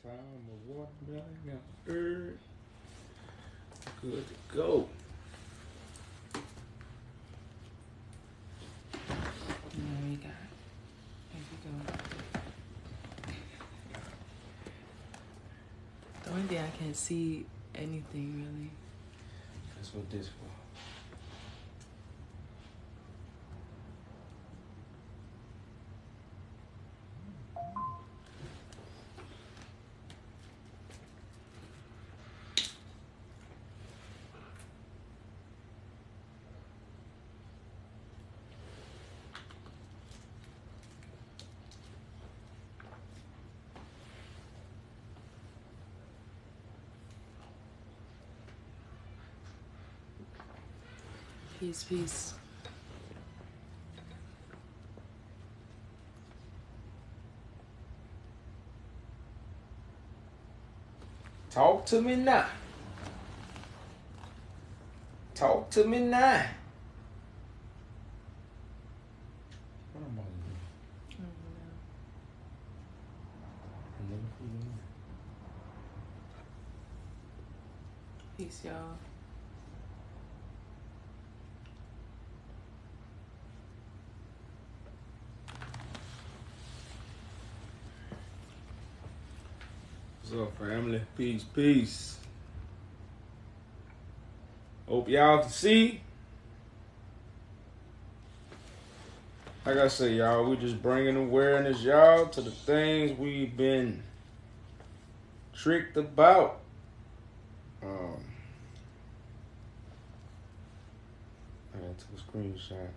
time of watermelon got stirred. Good to go. There we go. There we go. The only thing I can't see anything really. That's what this for. Peace, peace. Talk to me now. Talk to me now. What am I doing? I don't know. Peace, y'all. What's up, family? Peace, peace. Hope y'all can see. Like I say, y'all, we just bringing awareness, y'all, to the things we've been tricked about. I took a screenshot.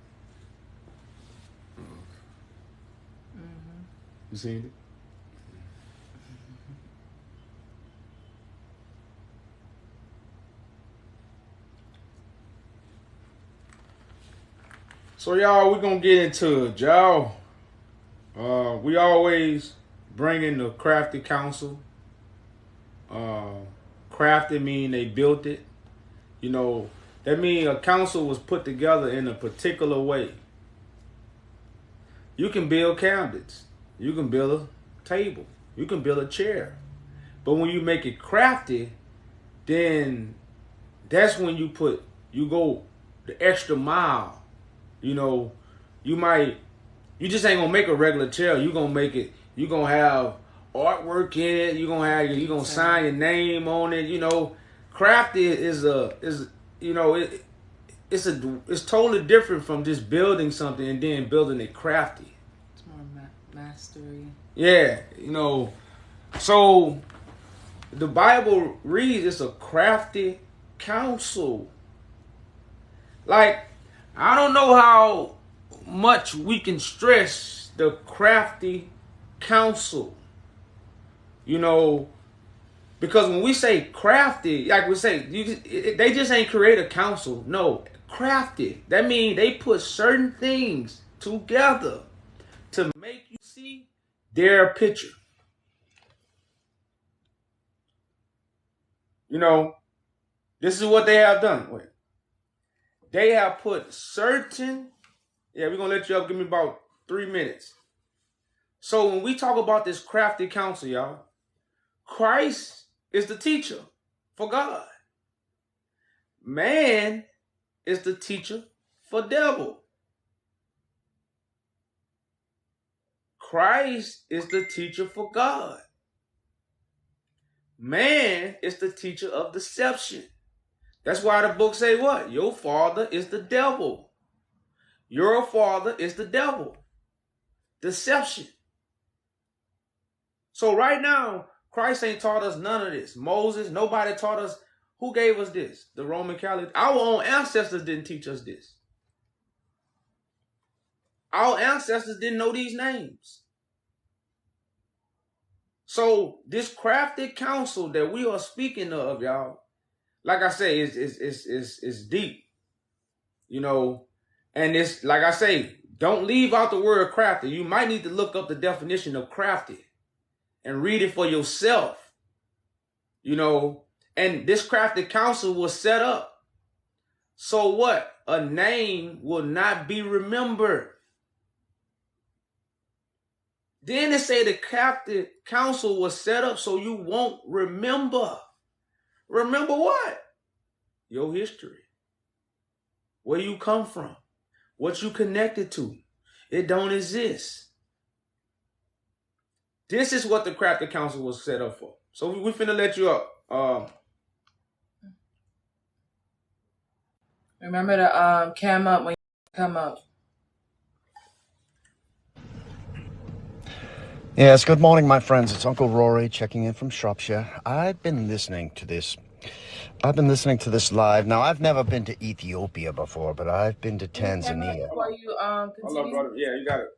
You seen it? So y'all, we're gonna get into it, y'all. We always bring in the crafty council. Crafted mean they built it. You know, that means a council was put together in a particular way. You can build cabinets. You can build a table. You can build a chair. But when you make it crafty, then that's when you go the extra mile. You know, you just ain't gonna make a regular chair. You gonna make it, you gonna have artwork in it. You gonna sign your name on it. You know, crafty it's totally different from just building something and then building it crafty. It's more mastery. Yeah, you know, so the Bible reads it's a crafty counsel. Like, I don't know how much we can stress the crafty counsel. You know, because when we say crafty, like we say, they just ain't create a council. No, crafty. That means they put certain things together to make you see their picture. You know, this is what they have done. Wait. They have put certain, we're going to let you up. Give me about 3 minutes. So when we talk about this crafty counsel, y'all, Christ is the teacher for God. Man is the teacher for devil. Christ is the teacher for God. Man is the teacher of deception. That's why the book say what? Your father is the devil. Your father is the devil. Deception. So right now, Christ ain't taught us none of this. Moses, nobody taught us. Who gave us this? The Roman Catholic. Our own ancestors didn't teach us this. Our ancestors didn't know these names. So this crafted counsel that we are speaking of, y'all, like I say, it's deep. You know, and it's like I say, don't leave out the word crafty. You might need to look up the definition of crafty and read it for yourself. You know, and this crafted counsel was set up. So what? A name will not be remembered. Then it say the crafty counsel was set up so you won't remember. Remember what? Your history. Where you come from. What you connected to. It don't exist. This is what the crafty counsel was set up for. So we finna let you up. Remember to cam up when you come up. Yes, good morning, my friends. It's Uncle Rory checking in from Shropshire. I've been listening to this live. Now, I've never been to Ethiopia before, but I've been to Tanzania. Before you continue? Brother. Yeah, you gotta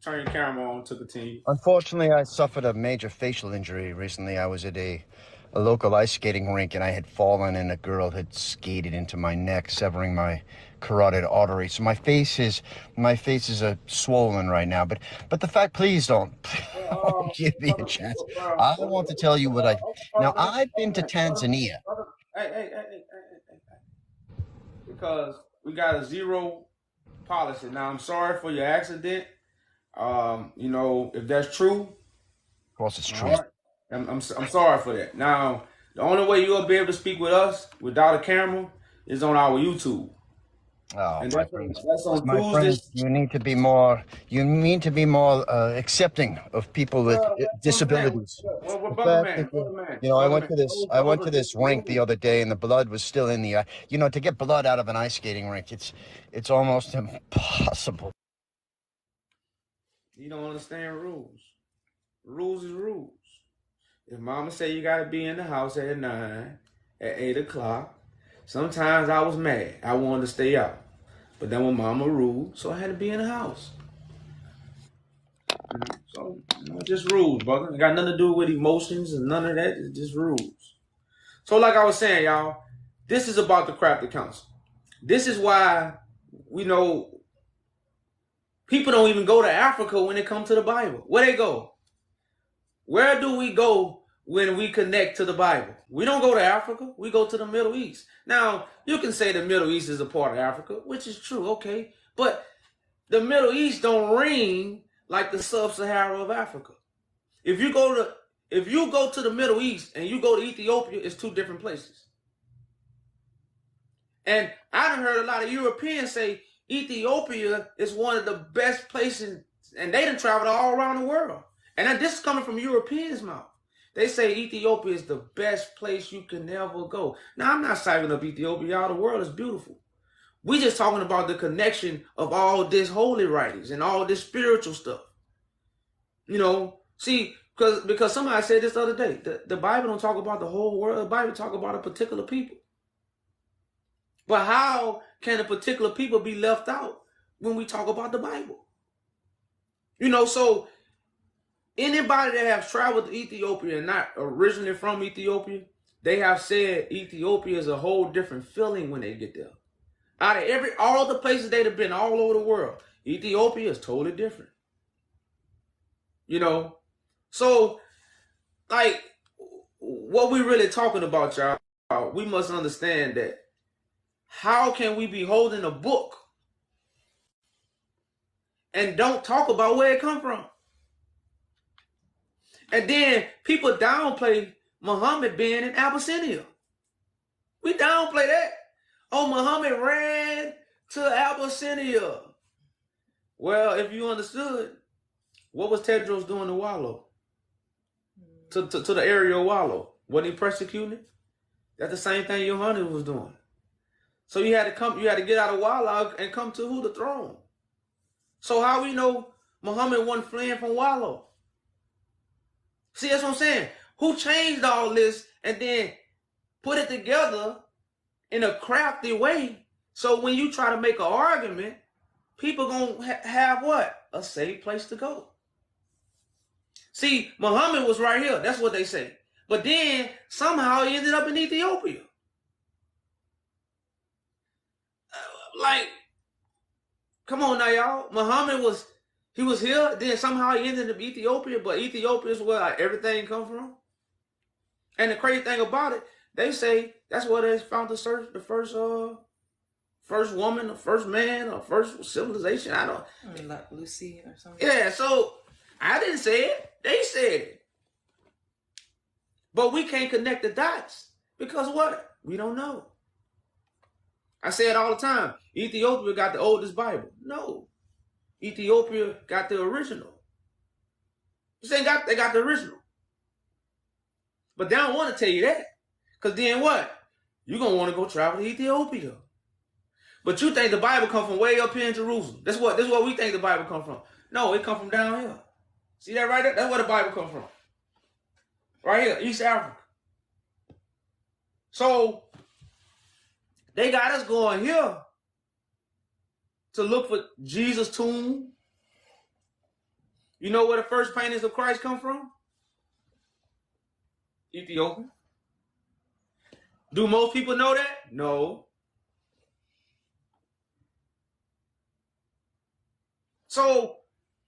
turn your camera on to continue. Unfortunately, I suffered a major facial injury recently. I was at a local ice skating rink, and I had fallen, and a girl had skated into my neck, severing my carotid artery. So my face is swollen right now. But the fact, please don't give me a chance. I want to tell you what now. I've been to Tanzania. Hey. Because we got a zero policy. Now, I'm sorry for your accident. If that's true, Of course, it's true. right, I'm sorry for that. Now, the only way you'll be able to speak with us without a camera is on our YouTube. Oh, And my friends, you need to be more accepting of people with disabilities. Brother man. I went to this rink the other day, and the blood was still in the eye. To get blood out of an ice skating rink, it's almost impossible. You don't understand rules. Rules is rules. If mama say you gotta be in the house at 9, at 8 o'clock, sometimes I was mad. I wanted to stay out. But then when mama ruled, so I had to be in the house. So, just rules, brother. It got nothing to do with emotions and none of that. It's just rules. So like I was saying, y'all, this is about the crafty counsel. This is why we know people don't even go to Africa when it comes to the Bible. Where they go? Where do we go when we connect to the Bible? We don't go to Africa. We go to the Middle East. Now, you can say the Middle East is a part of Africa, which is true, okay. But the Middle East don't ring like the sub-Sahara of Africa. If you go to the Middle East and you go to Ethiopia, it's two different places. And I done heard a lot of Europeans say Ethiopia is one of the best places, and they done traveled all around the world. And this is coming from Europeans' mouth. They say Ethiopia is the best place you can ever go. Now, I'm not citing up Ethiopia, y'all. The world is beautiful. We just talking about the connection of all this holy writings and all this spiritual stuff. See, because somebody said this the other day, the Bible don't talk about the whole world. The Bible talk about a particular people. But how can a particular people be left out when we talk about the Bible? So anybody that has traveled to Ethiopia and not originally from Ethiopia, they have said Ethiopia is a whole different feeling when they get there. Out of all the places they've been all over the world, Ethiopia is totally different. So like what we really talking about, y'all, we must understand that how can we be holding a book and don't talk about where it come from? And then people downplay Muhammad being in Abyssinia. We downplay that. Oh, Muhammad ran to Abyssinia. Well, if you understood, what was Tedros doing to Wallo? To the area of Wallo? Wasn't he persecuting? That's the same thing Yohanan was doing. So you had to get out of Wallo and come to who? The throne. So how we know Muhammad wasn't fleeing from Wallo? See, that's what I'm saying. Who changed all this and then put it together in a crafty way? So when you try to make an argument, people gonna have what? A safe place to go. See, Muhammad was right here. That's what they say. But then somehow he ended up in Ethiopia. Come on now, y'all. Muhammad was here. Then somehow he ended up in Ethiopia. But Ethiopia is where everything come from. And the crazy thing about it, they say that's where they found the first woman, the first man, or first civilization. I don't. Like Lucy or something. Yeah. So I didn't say it. They said it. But we can't connect the dots because what? We don't know. I say it all the time. Ethiopia got the oldest Bible. No. Ethiopia got the original. They got the original. But they don't want to tell you that. Because then what? You're going to want to go travel to Ethiopia. But you think the Bible come from way up here in Jerusalem. That's what we think the Bible come from. No, it come from down here. See that right there? That's where the Bible come from. Right here, East Africa. So, they got us going here to look for Jesus' tomb. You know where the first paintings of Christ come from? Ethiopia. Do most people know that? No. So,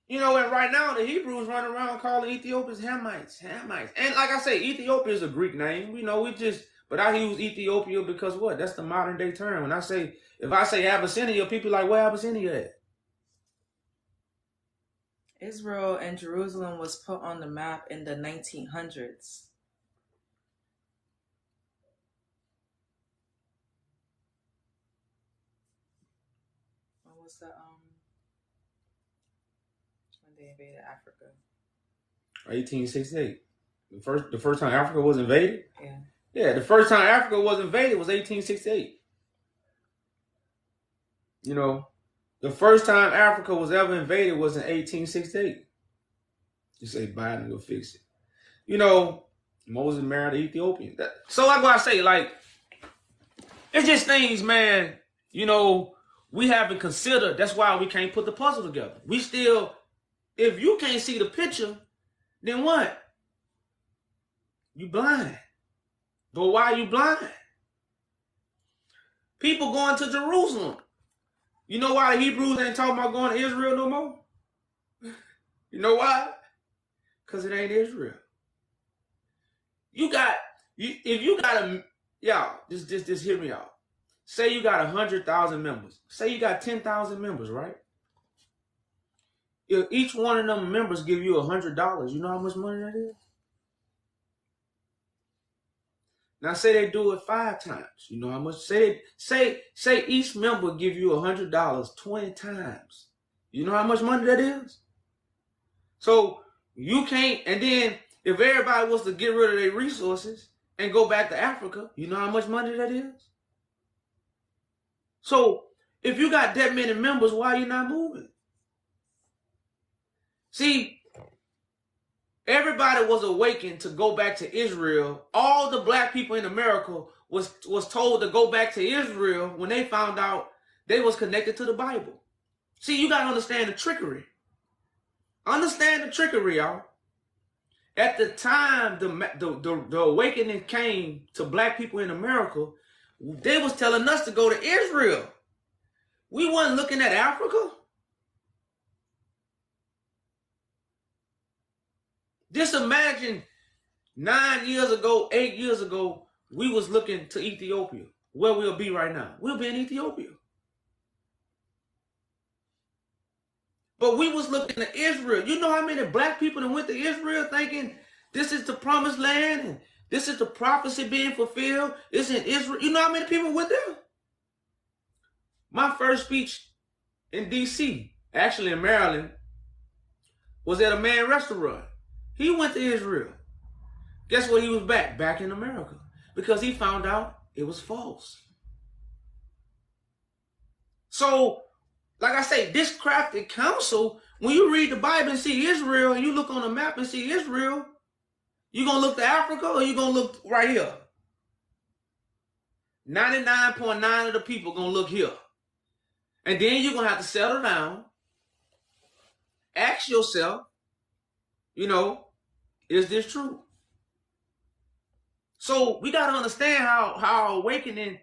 and right now the Hebrews run around calling Ethiopians Hamites. And like I say, Ethiopia is a Greek name. But I use Ethiopia because what? That's the modern day term. If I say Abyssinia, people are like, where Abyssinia at? Israel and Jerusalem was put on the map in the 1900s. When was when they invaded Africa? 1868. The first time Africa was invaded? Yeah. Yeah, the first time Africa was invaded was 1868. The first time Africa was ever invaded was in 1868. You say Biden will fix it. Moses married an Ethiopian. So like what I say, it's just things, man, we haven't considered. That's why we can't put the puzzle together. If you can't see the picture, then what? You blind. But why are you blind? People going to Jerusalem. You know why the Hebrews ain't talking about going to Israel no more? You know why? Because it ain't Israel. Just hear me out. Say you got 100,000 members. Say you got 10,000 members, right? If each one of them members give you $100, you know how much money that is? Now say they do it 5 times. You know how much? Say each member give you $100 20 times. You know how much money that is? So you can't, and then if everybody was to get rid of their resources and go back to Africa, you know how much money that is? So if you got that many members, why are you not moving? See, everybody was awakened to go back to Israel. All the black people in America was told to go back to Israel when they found out they was connected to the Bible. See, you got to understand the trickery. Understand the trickery, y'all. At the time the awakening came to black people in America, they was telling us to go to Israel. We wasn't looking at Africa. Just imagine 9 years ago, 8 years ago, we was looking to Ethiopia. Where we'll be right now. We'll be in Ethiopia. But we was looking at Israel. You know how many black people that went to Israel thinking this is the promised land and this is the prophecy being fulfilled. It's in Israel. You know how many people went there? My first speech in D.C., actually in Maryland, was at a man restaurant. He went to Israel. Guess what? He was back? Back in America. Because he found out it was false. So, like I say, this crafted counsel, when you read the Bible and see Israel, and you look on the map and see Israel, you going to look to Africa or you going to look right here? 99.9% of the people going to look here. And then you're going to have to settle down, ask yourself, is this true? So we got to understand how our awakening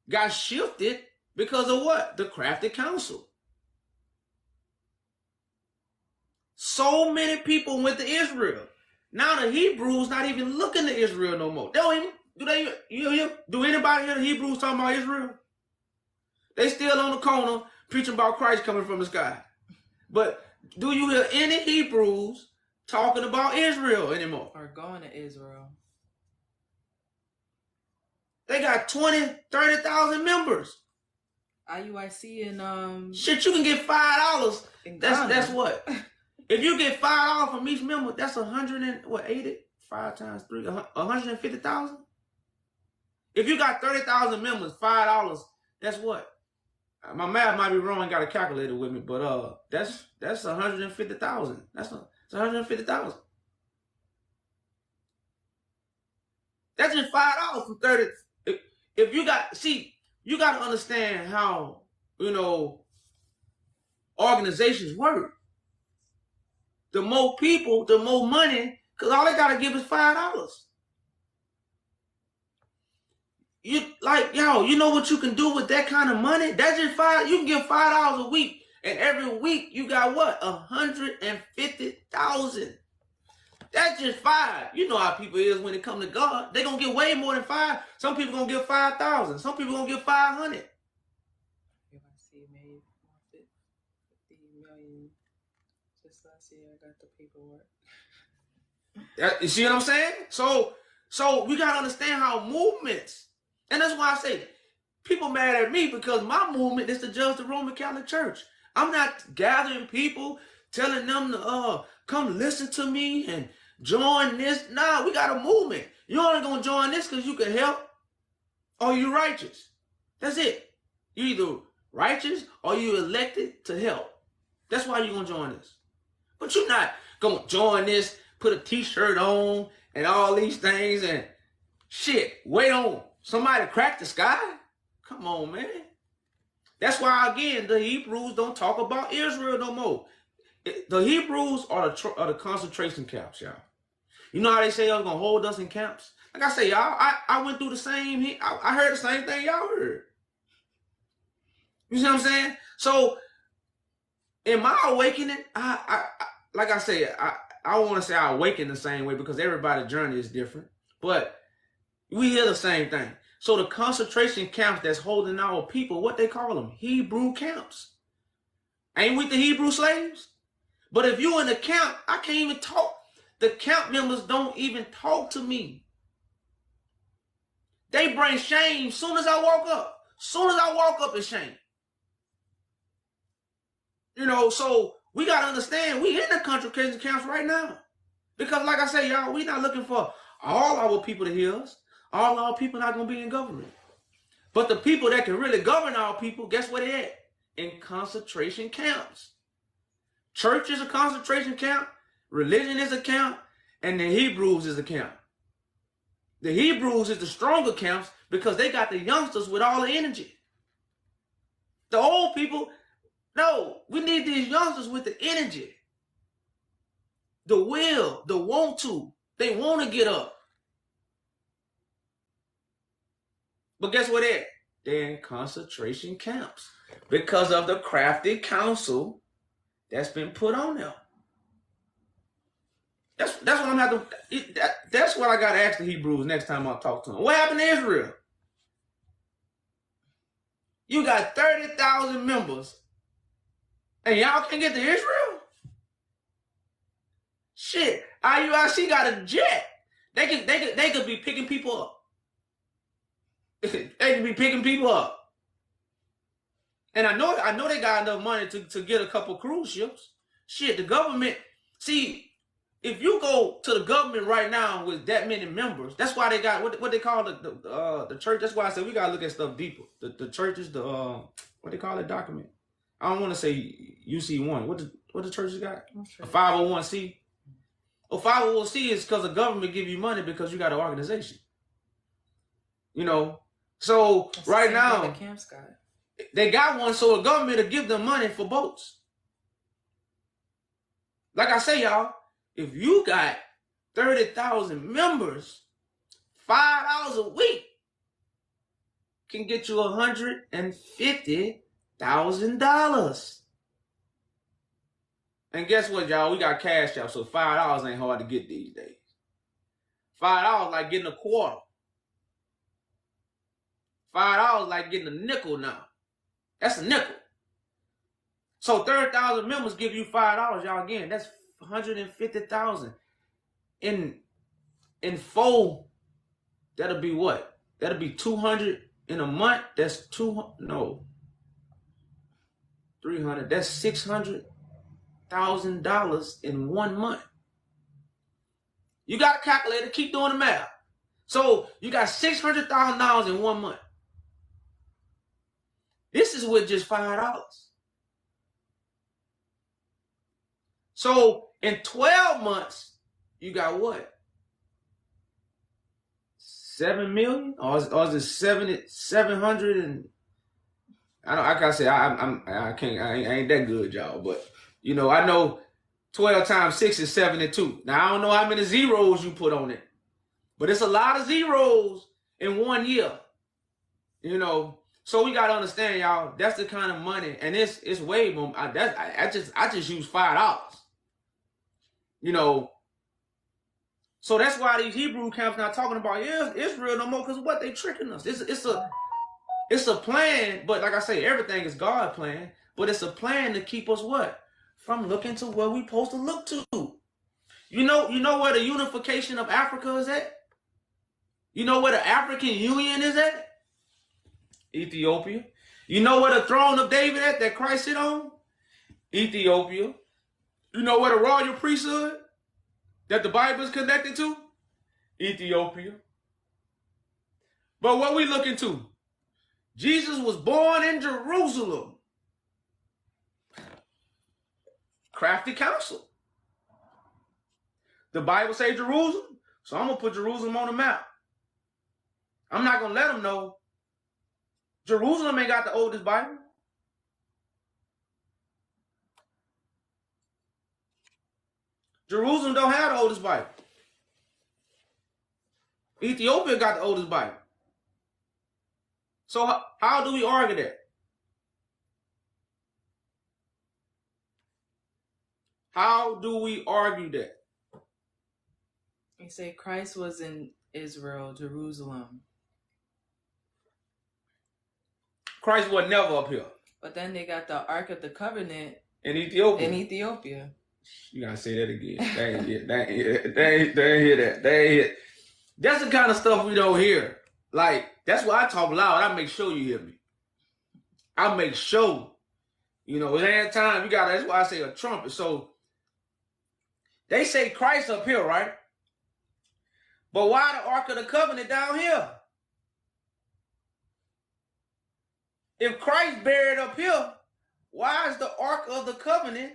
got shifted because of what? The crafted counsel. So many people went to Israel. Now the Hebrews not even looking to Israel no more. Do anybody hear the Hebrews talking about Israel? They still on the corner preaching about Christ coming from the sky. But Do you hear any Hebrews talking about Israel anymore? Or going to Israel. They got 20, 30,000 members. IUIC and Shit, you can get $5. in That's Ghana. what. If you get $5 from each member, that's 180. 5 times 3, 150,000. If you got 30,000 members, $5, that's what? My math might be wrong. Got a calculator with me, but that's 150,000. That's 150,000. That's just $5 from 30. If you got, you got to understand how organizations work. The more people, the more money, because all they got to give is $5. You know what you can do with that kind of money? That's just $5. You can give $5 a week, and every week you got what? 150,000. That's just $5. You know how people is when it comes to God. They're gonna get way more than $5. Some people gonna give 5,000. Some people gonna give 500. If I see made 50 million just last year, I got the paperwork. You see what I'm saying? So we gotta understand how movements, and that's why I say people mad at me because my movement is to judge the Roman Catholic Church. I'm not gathering people, telling them to come listen to me and join this. Nah, we got a movement. You only gonna join this because you can help or you righteous. That's it. You either righteous or you elected to help. That's why you're gonna join this. But you're not gonna join this, put a t-shirt on and all these things and shit. Wait on somebody to crack the sky? Come on, man. That's why, again, the Hebrews don't talk about Israel no more. The Hebrews are the concentration camps, y'all. You know how they say they're going to hold us in camps? Like I say, y'all, I went through the same, I heard the same thing y'all heard. You see what I'm saying? So, in my awakening, like I say, I want to say I awakened the same way because everybody's journey is different. But we hear the same thing. So the concentration camps that's holding our people, what they call them? Hebrew camps. Ain't we the Hebrew slaves? But if you in the camp, I can't even talk. The camp members don't even talk to me. They bring shame soon as I walk up. Soon as I walk up, it's shame. So we got to understand we in the concentration camps right now. Because like I say, y'all, we not looking for all our people to hear us. All our people not going to be in government. But the people that can really govern our people, guess where they at? In concentration camps. Church is a concentration camp. Religion is a camp. And the Hebrews is a camp. The Hebrews is the stronger camps because they got the youngsters with all the energy. The old people, no, we need these youngsters with the energy. The will, the want to. They want to get up. But guess what they're at? They're in concentration camps because of the crafty counsel that's been put on them. That's what I'm having to. That's what I got to ask the Hebrews next time I talk to them. What happened to Israel? You got 30,000 members, and y'all can't get to Israel? Shit, IUIC got a jet. They could be picking people up. They could be picking people up. And I know they got enough money to get a couple cruise ships. Shit, the government. See, if you go to the government right now with that many members, that's why they got what they call the church. That's why I said we gotta look at stuff deeper. The church is what they call that document. I don't want to say UC1. What the churches got? A 501c. A 501c is because the government give you money because you got an organization. So that's right now the camps got. They got one, so the government will give them money for boats. Like I say, y'all, if you got 30,000 members, $5 a week can get you $150,000. And guess what, y'all? We got cash out, so $5 ain't hard to get these days. $5 like getting a quarter. $5 like getting a nickel now. That's a nickel. So 30,000 members give you $5, y'all. Again, that's 150,000. In 4, that'll be what? That'll be 200 in a month. That's 300. That's $600,000 in 1 month. You got a calculator. Keep doing the math. So you got $600,000 in 1 month. This is with just $5. So in 12 months, you got what? 7 million, or is it 700 and I don't. Like I said, I ain't that good, y'all. But you know, I know 12 times 6 is 72. Now I don't know how many zeros you put on it, but it's a lot of zeros in 1 year. You know, so we gotta understand, y'all. That's the kind of money, and it's way more. I just use $5. You know, so that's why these Hebrew camps not talking about Israel no more, because what they tricking us. It's a plan, but like I say, everything is God's plan, but it's a plan to keep us what? From looking to where we supposed to look to. You know where the unification of Africa is at? You know where the African Union is at? Ethiopia. You know where the throne of David at that Christ sit on? Ethiopia. You know where the royal priesthood that the Bible is connected to? Ethiopia. But what we looking to? Jesus was born in Jerusalem. Crafty counsel. The Bible say Jerusalem, so I'm going to put Jerusalem on the map. I'm not going to let them know Jerusalem ain't got the oldest Bible. Jerusalem don't have the oldest Bible. Ethiopia got the oldest Bible. So how do we argue that? How do we argue that? They say Christ was in Israel, Jerusalem. Christ was never up here. But then they got the Ark of the Covenant in Ethiopia. You gotta say that again. They ain't hear that. They ain't hear. That's the kind of stuff we don't hear. Like, that's why I talk loud. I make sure you hear me. I make sure. You know, every time you got, that's why I say a trumpet. So they say Christ up here, right? But why the Ark of the Covenant down here? If Christ buried up here, why is the Ark of the Covenant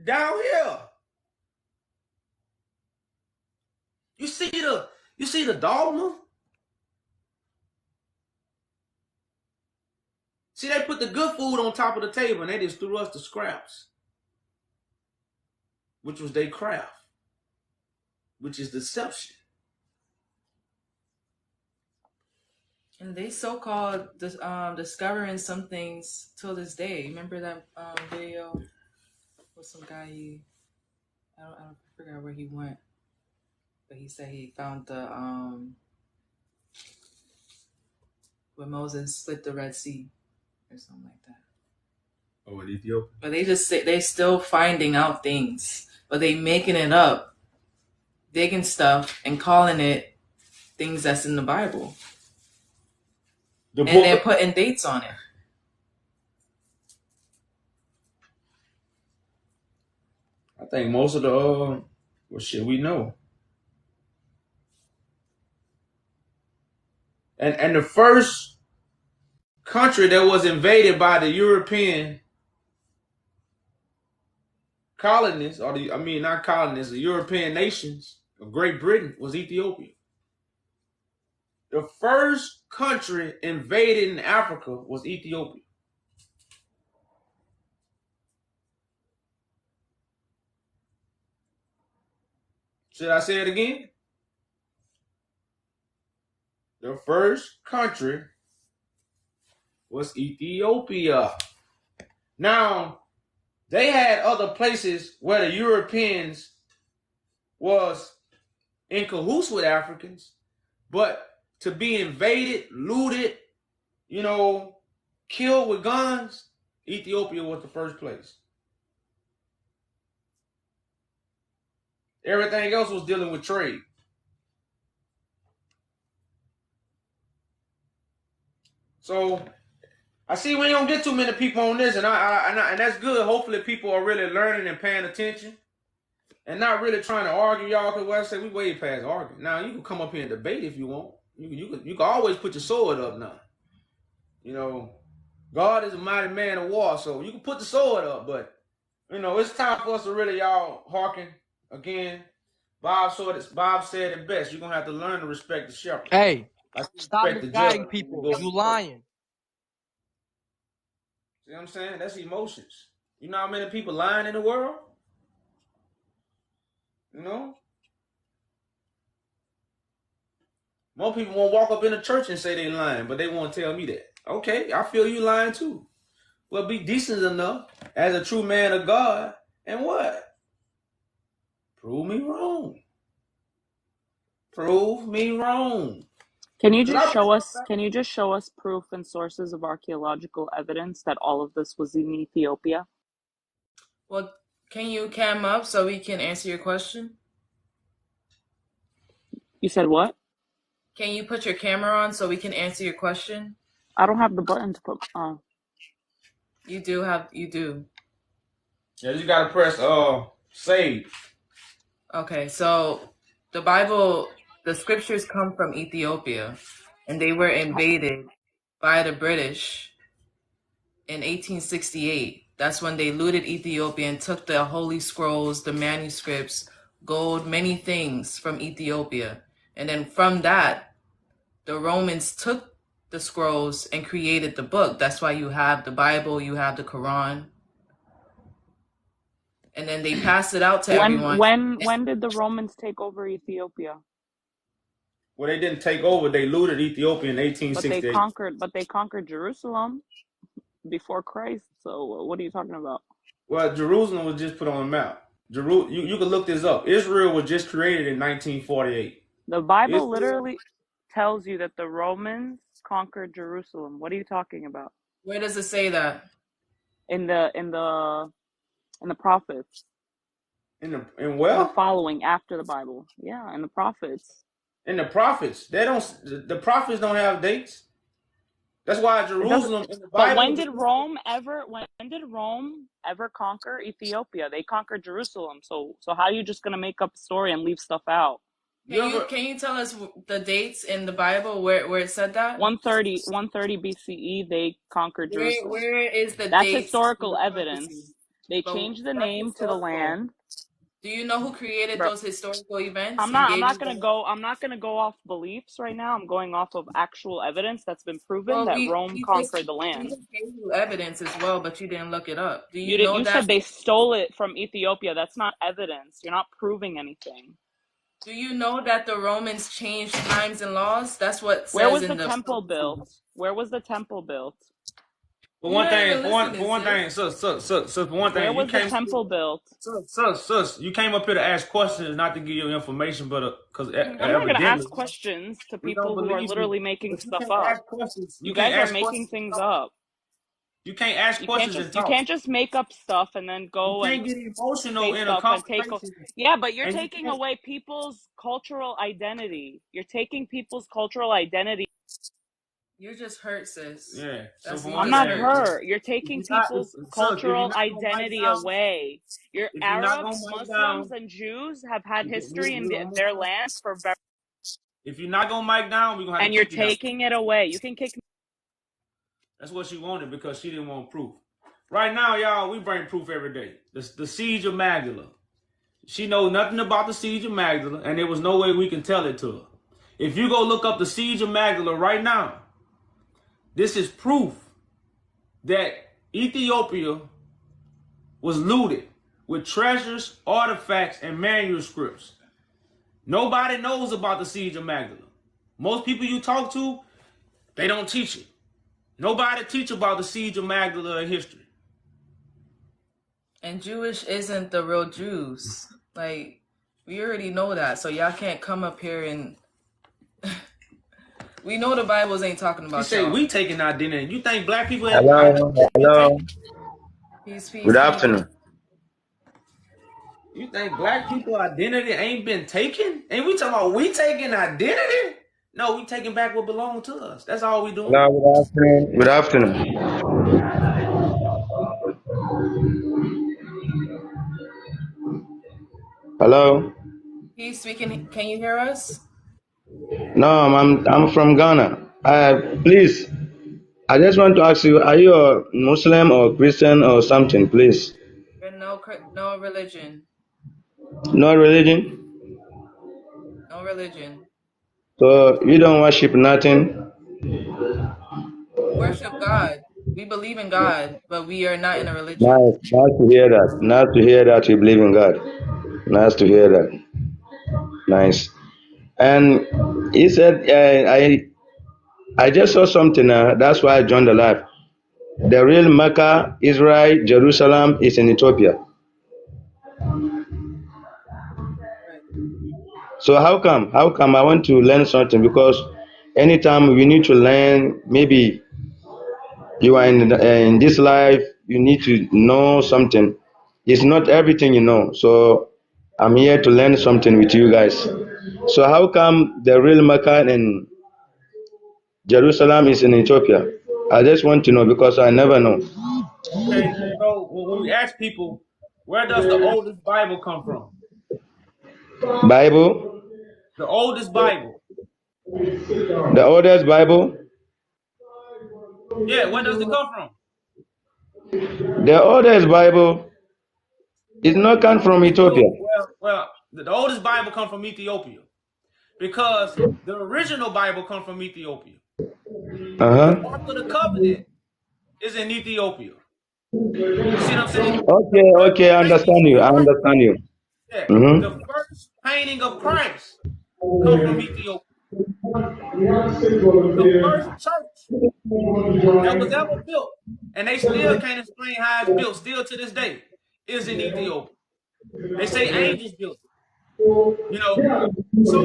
down here? You see the dogma? See, they put the good food on top of the table and they just threw us the scraps, which was their craft, which is deception. And they so-called discovering some things till this day. Remember that video with some guy? I forgot where he went, but he said he found the where Moses split the Red Sea or something like that. Oh, in Ethiopia. But they just say they're still finding out things, but they making it up, digging stuff and calling it things that's in the Bible. And they're putting dates on it. I think most of the we know. And the first country that was invaded by the European colonists, not colonists, the European nations of Great Britain was Ethiopia. The first country invaded in Africa was Ethiopia. Should I say it again? The first country was Ethiopia. Now, they had other places where the Europeans was in cahoots with Africans, but to be invaded, looted, killed with guns, Ethiopia was the first place. Everything else was dealing with trade. So I see we don't get too many people on this, and and that's good. Hopefully, people are really learning and paying attention, and not really trying to argue, y'all. Because I say we way past arguing. Now you can come up here and debate if you want. You can always put your sword up now. You know, God is a mighty man of war, so you can put the sword up. But you know, it's time for us to really y'all hearken again. Bob said it best. You're gonna have to learn to respect the shepherd. Hey, stop Respect the misguiding judge. people. You lying. See what I'm saying? That's emotions. You know how many people lying in the world? You know? Most people won't walk up in a church and say they lying, but they won't tell me that. Okay, I feel you lying too. Well, be decent enough as a true man of God, and what? Prove me wrong. Prove me wrong. Can you just show us? Can you just show us proof and sources of archaeological evidence that all of this was in Ethiopia? Well, can you cam up so we can answer your question? You said what? Can you put your camera on so we can answer your question? I don't have the button to put on. You do. Yeah, you gotta press save. Okay, so the Bible, the scriptures come from Ethiopia, and they were invaded by the British in 1868. That's when they looted Ethiopia and took the holy scrolls, the manuscripts, gold, many things from Ethiopia. And then from that, the Romans took the scrolls and created the book. That's why you have the Bible, you have the Quran. And then they passed it out to everyone. When did the Romans take over Ethiopia? Well, they didn't take over. They looted Ethiopia in 1868. But they conquered Jerusalem before Christ. So what are you talking about? Well, Jerusalem was just put on the map. You can look this up. Israel was just created in 1948. The Bible literally tells you that the Romans conquered Jerusalem. What are you talking about? Where does it say that? In the prophets. In the following after the Bible. Yeah, in the prophets. In the prophets. The prophets don't have dates. That's why Jerusalem in the Bible. But when did Rome ever conquer Ethiopia? They conquered Jerusalem. So how are you just gonna make up a story and leave stuff out? Can you tell us the dates in the Bible where it said that? 130 BCE they conquered Jerusalem. Where is the That's dates historical evidence. They changed the name to the land. Do you know who created those historical events? I'm not gonna go off beliefs right now. I'm going off of actual evidence that's been proven that Rome conquered the land. We just gave you evidence as well, but you didn't look it up. You said they stole it from Ethiopia. That's not evidence. You're not proving anything. Do you know that the Romans changed times and laws? That's what says Where was the temple built? Where was the temple built? For one thing, where was the temple built? You came up here to ask questions, not to give you information, but because I'm not going to ask questions to people who are literally making stuff up. You guys are making things up. You can't ask questions. You can't just make up stuff and then go and get emotional in a conversation. Yeah, but you're taking away people's cultural identity. You're taking people's cultural identity. You're just hurt, sis. Yeah. I'm not hurt. You're taking people's cultural identity away. Your Arabs, Muslims, and Jews have had history in their lands for very. If you're not gonna mic down, we're gonna have and you're taking it away. You can kick me. That's what she wanted because she didn't want proof. Right now, y'all, we bring proof every day. The siege of Magdala. She knows nothing about the siege of Magdala, and there was no way we can tell it to her. If you go look up the siege of Magdala right now, this is proof that Ethiopia was looted with treasures, artifacts, and manuscripts. Nobody knows about the siege of Magdala. Most people you talk to, they don't teach it. Nobody teach about the siege of Magdala in history. And Jewish isn't the real Jews. Like, we already know that. So y'all can't come up here and... We know the Bibles ain't talking about you say we taking our dinner. You think black people... Hello? Peace, Good peace, peace. afternoon. You think black people identity ain't been taken? Ain't we talking about we taking identity? No, we taking back what belonged to us. That's all we doing. Hello, good afternoon. Good afternoon. Hello. Peace speaking. Can you hear us? No, I'm from Ghana. Please, I just want to ask you: are you a Muslim or Christian or something? Please, We're no religion. no religion. No religion. So you don't worship nothing. We worship God. We believe in God, but we are not in a religion. Nice to hear that. Nice to hear that you believe in God. Nice to hear that. Nice. And he said, I just saw something. That's why I joined the live. The real Mecca, Israel, Jerusalem is in Ethiopia. Right. So how come? How come I want to learn something? Because anytime we need to learn, maybe you are in this life, you need to know something. It's not everything you know. So I'm here to learn something with you guys. So how come the real Mecca in Jerusalem is in Ethiopia? I just want to know because I never know. Okay, so when we ask people, where does the oldest Bible come from? Bible, The oldest Bible. the oldest Bible, Yeah, where does it come from? the oldest Bible is not come from Ethiopia. The oldest Bible come from Ethiopia because the original Bible come from Ethiopia. The Uh-huh. Ark of the Covenant is in Ethiopia. You see what I'm saying? The Okay, first okay, I paintings understand of you. I Christ, understand you. yeah, the Mm-hmm. first painting of Christ come from Ethiopia. The first church that was ever built, and they still can't explain how it's built, still to this day, is in Ethiopia. They say angels built it, you know. So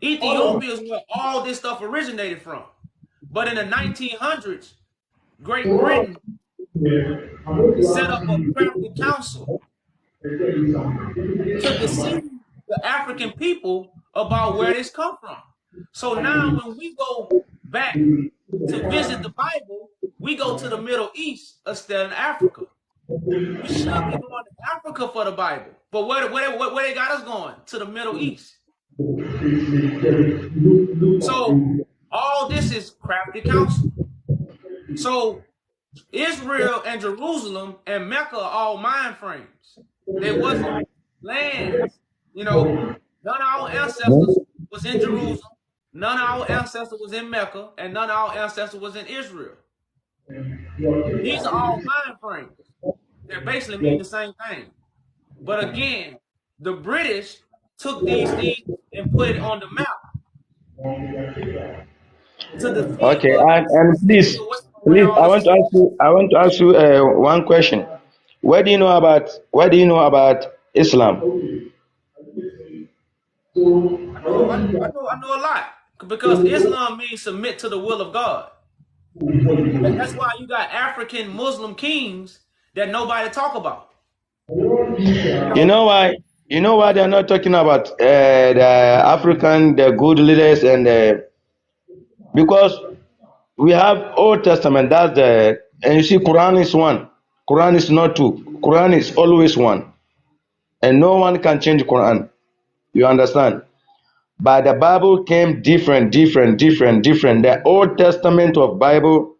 Ethiopia is where all this stuff originated from. But in the 1900s, Great Britain set up a crafty council to deceive the African people about where this come from. So now when we go back to visit the Bible, we go to the Middle East instead of Africa. We should be going to Africa for the Bible. But where they got us going? To the Middle East. So all this is crafty counsel. So Israel and Jerusalem and Mecca are all mind frames. They wasn't lands. You know, none of our ancestors was in Jerusalem. None of our ancestors was in Mecca, and none of our ancestors was in Israel. These are all mind frames. They basically mean the same thing. But again, the British took these things and put it on the map to deceive Okay, us and and take us please, away from where please, all this is. I want to ask you one question. What do you know about Islam? I know a lot because Islam means submit to the will of God. That's why you got African Muslim kings that nobody talk about. You You know, know why? You know why they're not talking about the African, the good leaders, and because we have Old Testament. That's the and you see, Quran is one. Quran is not two. Quran is always one, and no one can change Quran. You understand? But the Bible came different, different, different, different. The Old Testament of Bible,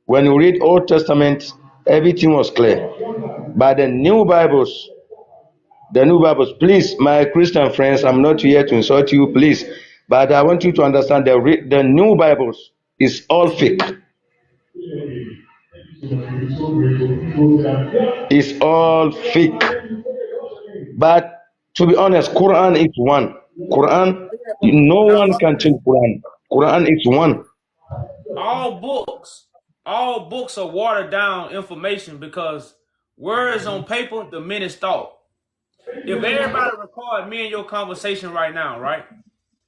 when you read Old Testament, everything was clear. But the new Bibles, please, my Christian friends, I'm not here to insult you, please. But I want you to understand the new Bibles is all fake. It's all fake. But to be honest, Quran is one. Quran, no now one watch can this. change Quran. Quran is one. All books, all books are watered down information because words on paper diminish thought. If everybody record me and your conversation right now, right?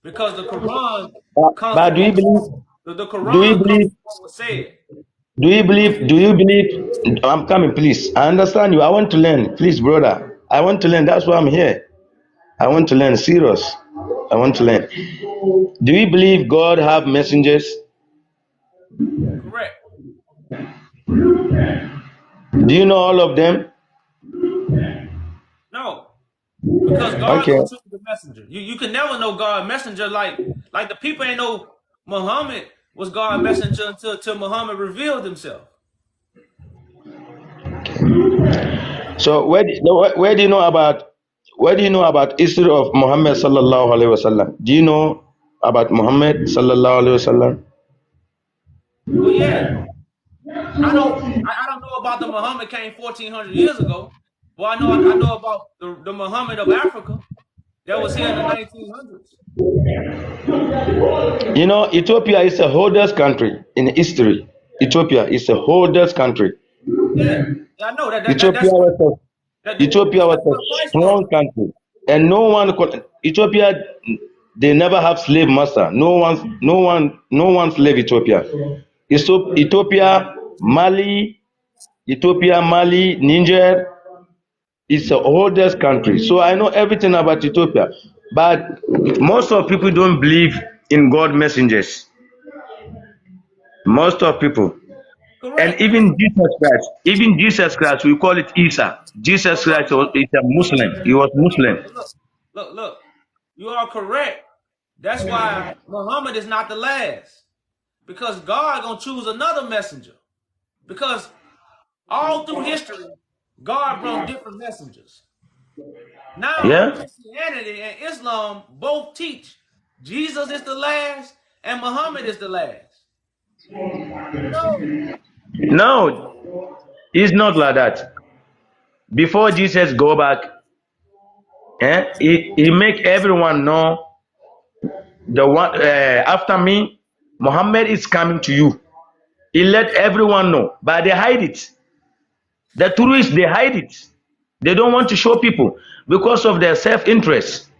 Because the Quran comes But from what was the do you Quran comes believe from what was said. Do you believe? Do you believe? I'm coming, please. I understand you. I want to learn, please, brother. I want to learn. That's why I'm here. I want to learn. Serious. I want to learn. Do you believe God have messengers? Correct. Do you know all of them? No, because God Okay. gonna choose the messenger. You can never know God messenger like the people ain't know Muhammad was God messenger until Muhammad revealed himself. So where do you know about history of Muhammad sallallahu alaihi wasallam? Do you know about Muhammad sallallahu alaihi wasallam? Well, yeah, I know. I don't know about the Muhammad came 1400 years ago. Well, I know about the Muhammad of Africa that was here in the 1900s. You know, Ethiopia is the oldest country in history. Ethiopia is the oldest country. Yeah, I know Ethiopia was Ethiopia was that's a where Christ from. strong country, and no one could. Ethiopia, they never have slave master. No one slave Ethiopia. Ethiopia, Mali, Niger is the oldest country. So I know everything about Ethiopia, but most of people don't believe in God messengers. Most of people. And Correct. even Jesus Christ, we call it Isa. Jesus But Christ look, is a Muslim. He was Muslim. but look. You are correct. That's why Muhammad is not the last. Because God gonna choose another messenger. Because all through history, God brought different messengers. Now, Yeah? Christianity and Islam both teach Jesus is the last and Muhammad is the last. No. No, it's not like that. Before Jesus go back, he make everyone know the one after me, Muhammad is coming to you. He let everyone know, but they hide it. The truth is they hide it. They don't want to show people because of their self-interest.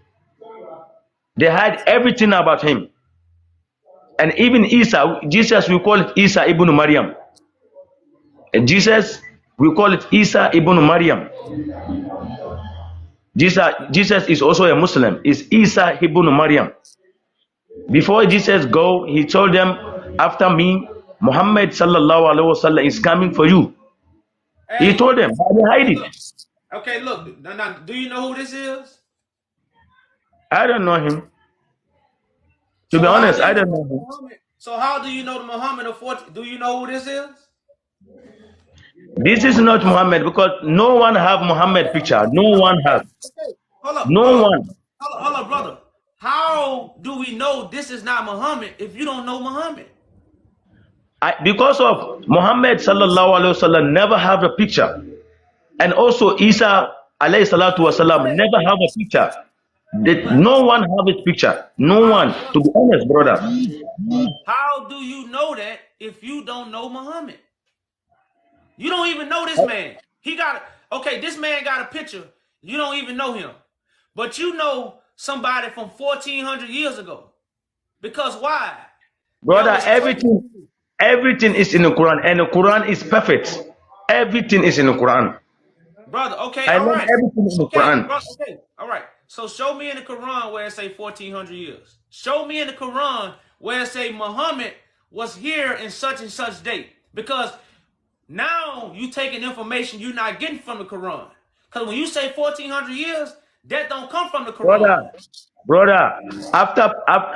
They hide everything about him. And even Isa, Jesus, we call it Isa ibn Maryam. And Jesus, we call it Isa ibn Maryam. Jesus is also a Muslim. It's Isa ibn Maryam. Before Jesus go, he told them, after me, Muhammad sallallahu alaihi wasallam is coming for you. He Hey, told them, but they hide hey, it. look. Okay, look. Now, do you know who this is? I don't know him. To So be how honest, do you I know don't know the him. Muhammad? So how do you know the Muhammad of 14? Do you know who this is? This is not Muhammad because no one have Muhammad picture. No one have. Okay. Hold up, No hold up, one. hold up, brother. How do we know this is not Muhammad if you don't know Muhammad? Because of Muhammad sallallahu alaihi wasallam never have a picture, and also Isa alayhi salatu wasallam Okay, never have a picture. but No one have his picture. No how, one. To be honest, brother. brother, how do you know that if you don't know Muhammad? You don't even know this man. He got okay. This man got a picture. You don't even know him, but you know somebody from 1400 years ago. Because why? There Brother, was crazy, everything is in the Quran, and the Quran is perfect. Everything is in the Quran. brother. Okay, I all learned right. everything in the Okay, Quran. brother. Okay, all right. So show me in the Quran where it say 1400 years. Show me in the Quran where it say Muhammad was here in such and such date. Because now you taking information you're not getting from the Quran. Because when you say 1400 years, that don't come from the Quran. Brother, brother,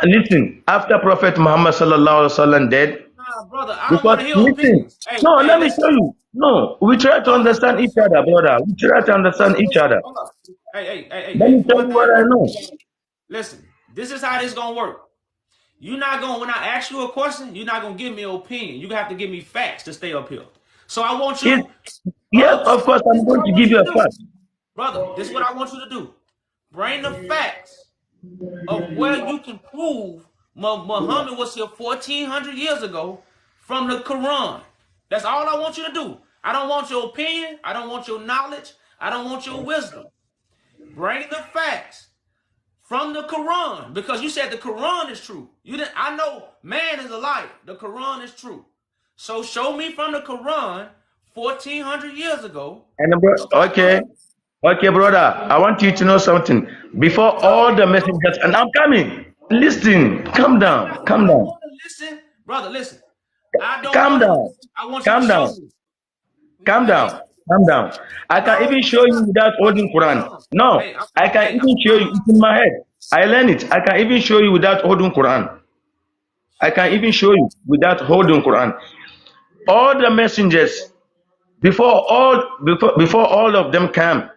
listen, after Prophet Muhammad sallallahu alaihi wasallam dead, Nah, brother, I don't want because to hear listen, opinions. Hey, no, hey, let me listen. show you. No, we try to Hold up, understand each other, brother. We try to understand each listen, other. hold up. Let me For tell one you thing, what I know. listen. This is how this gonna work. You're not gonna when I ask you a question, you're not gonna give me an opinion. You have to give me facts to stay up here. So I want It, you, yes, brother. of course, This I'm is what going I to want give you you to a do, fact. brother. This is what I want you to do. Bring the facts of where you can prove Muhammad was here 1400 years ago from the Quran. That's all I want you to do. I don't want your opinion. I don't want your knowledge. I don't want your wisdom. Bring the facts from the Quran because you said the Quran is true. You didn't. I know man is a liar. The Quran is true. So show me from the Quran 1400 years ago. And okay, okay, brother. I want you to know something. Before all the messengers, and I'm coming. Listen, calm down, I calm don't down, want to listen. Brother, listen. I don't calm want to down, listen. I want you to calm show down, me. calm Hey, down, calm down. I can no, even show brother. you without holding Quran. Hold on. No, Hey, I can hey, even show you. It's in my head. I learn it. I can even show you without holding Quran. I can even show you without holding Quran. All the messengers before all of them came,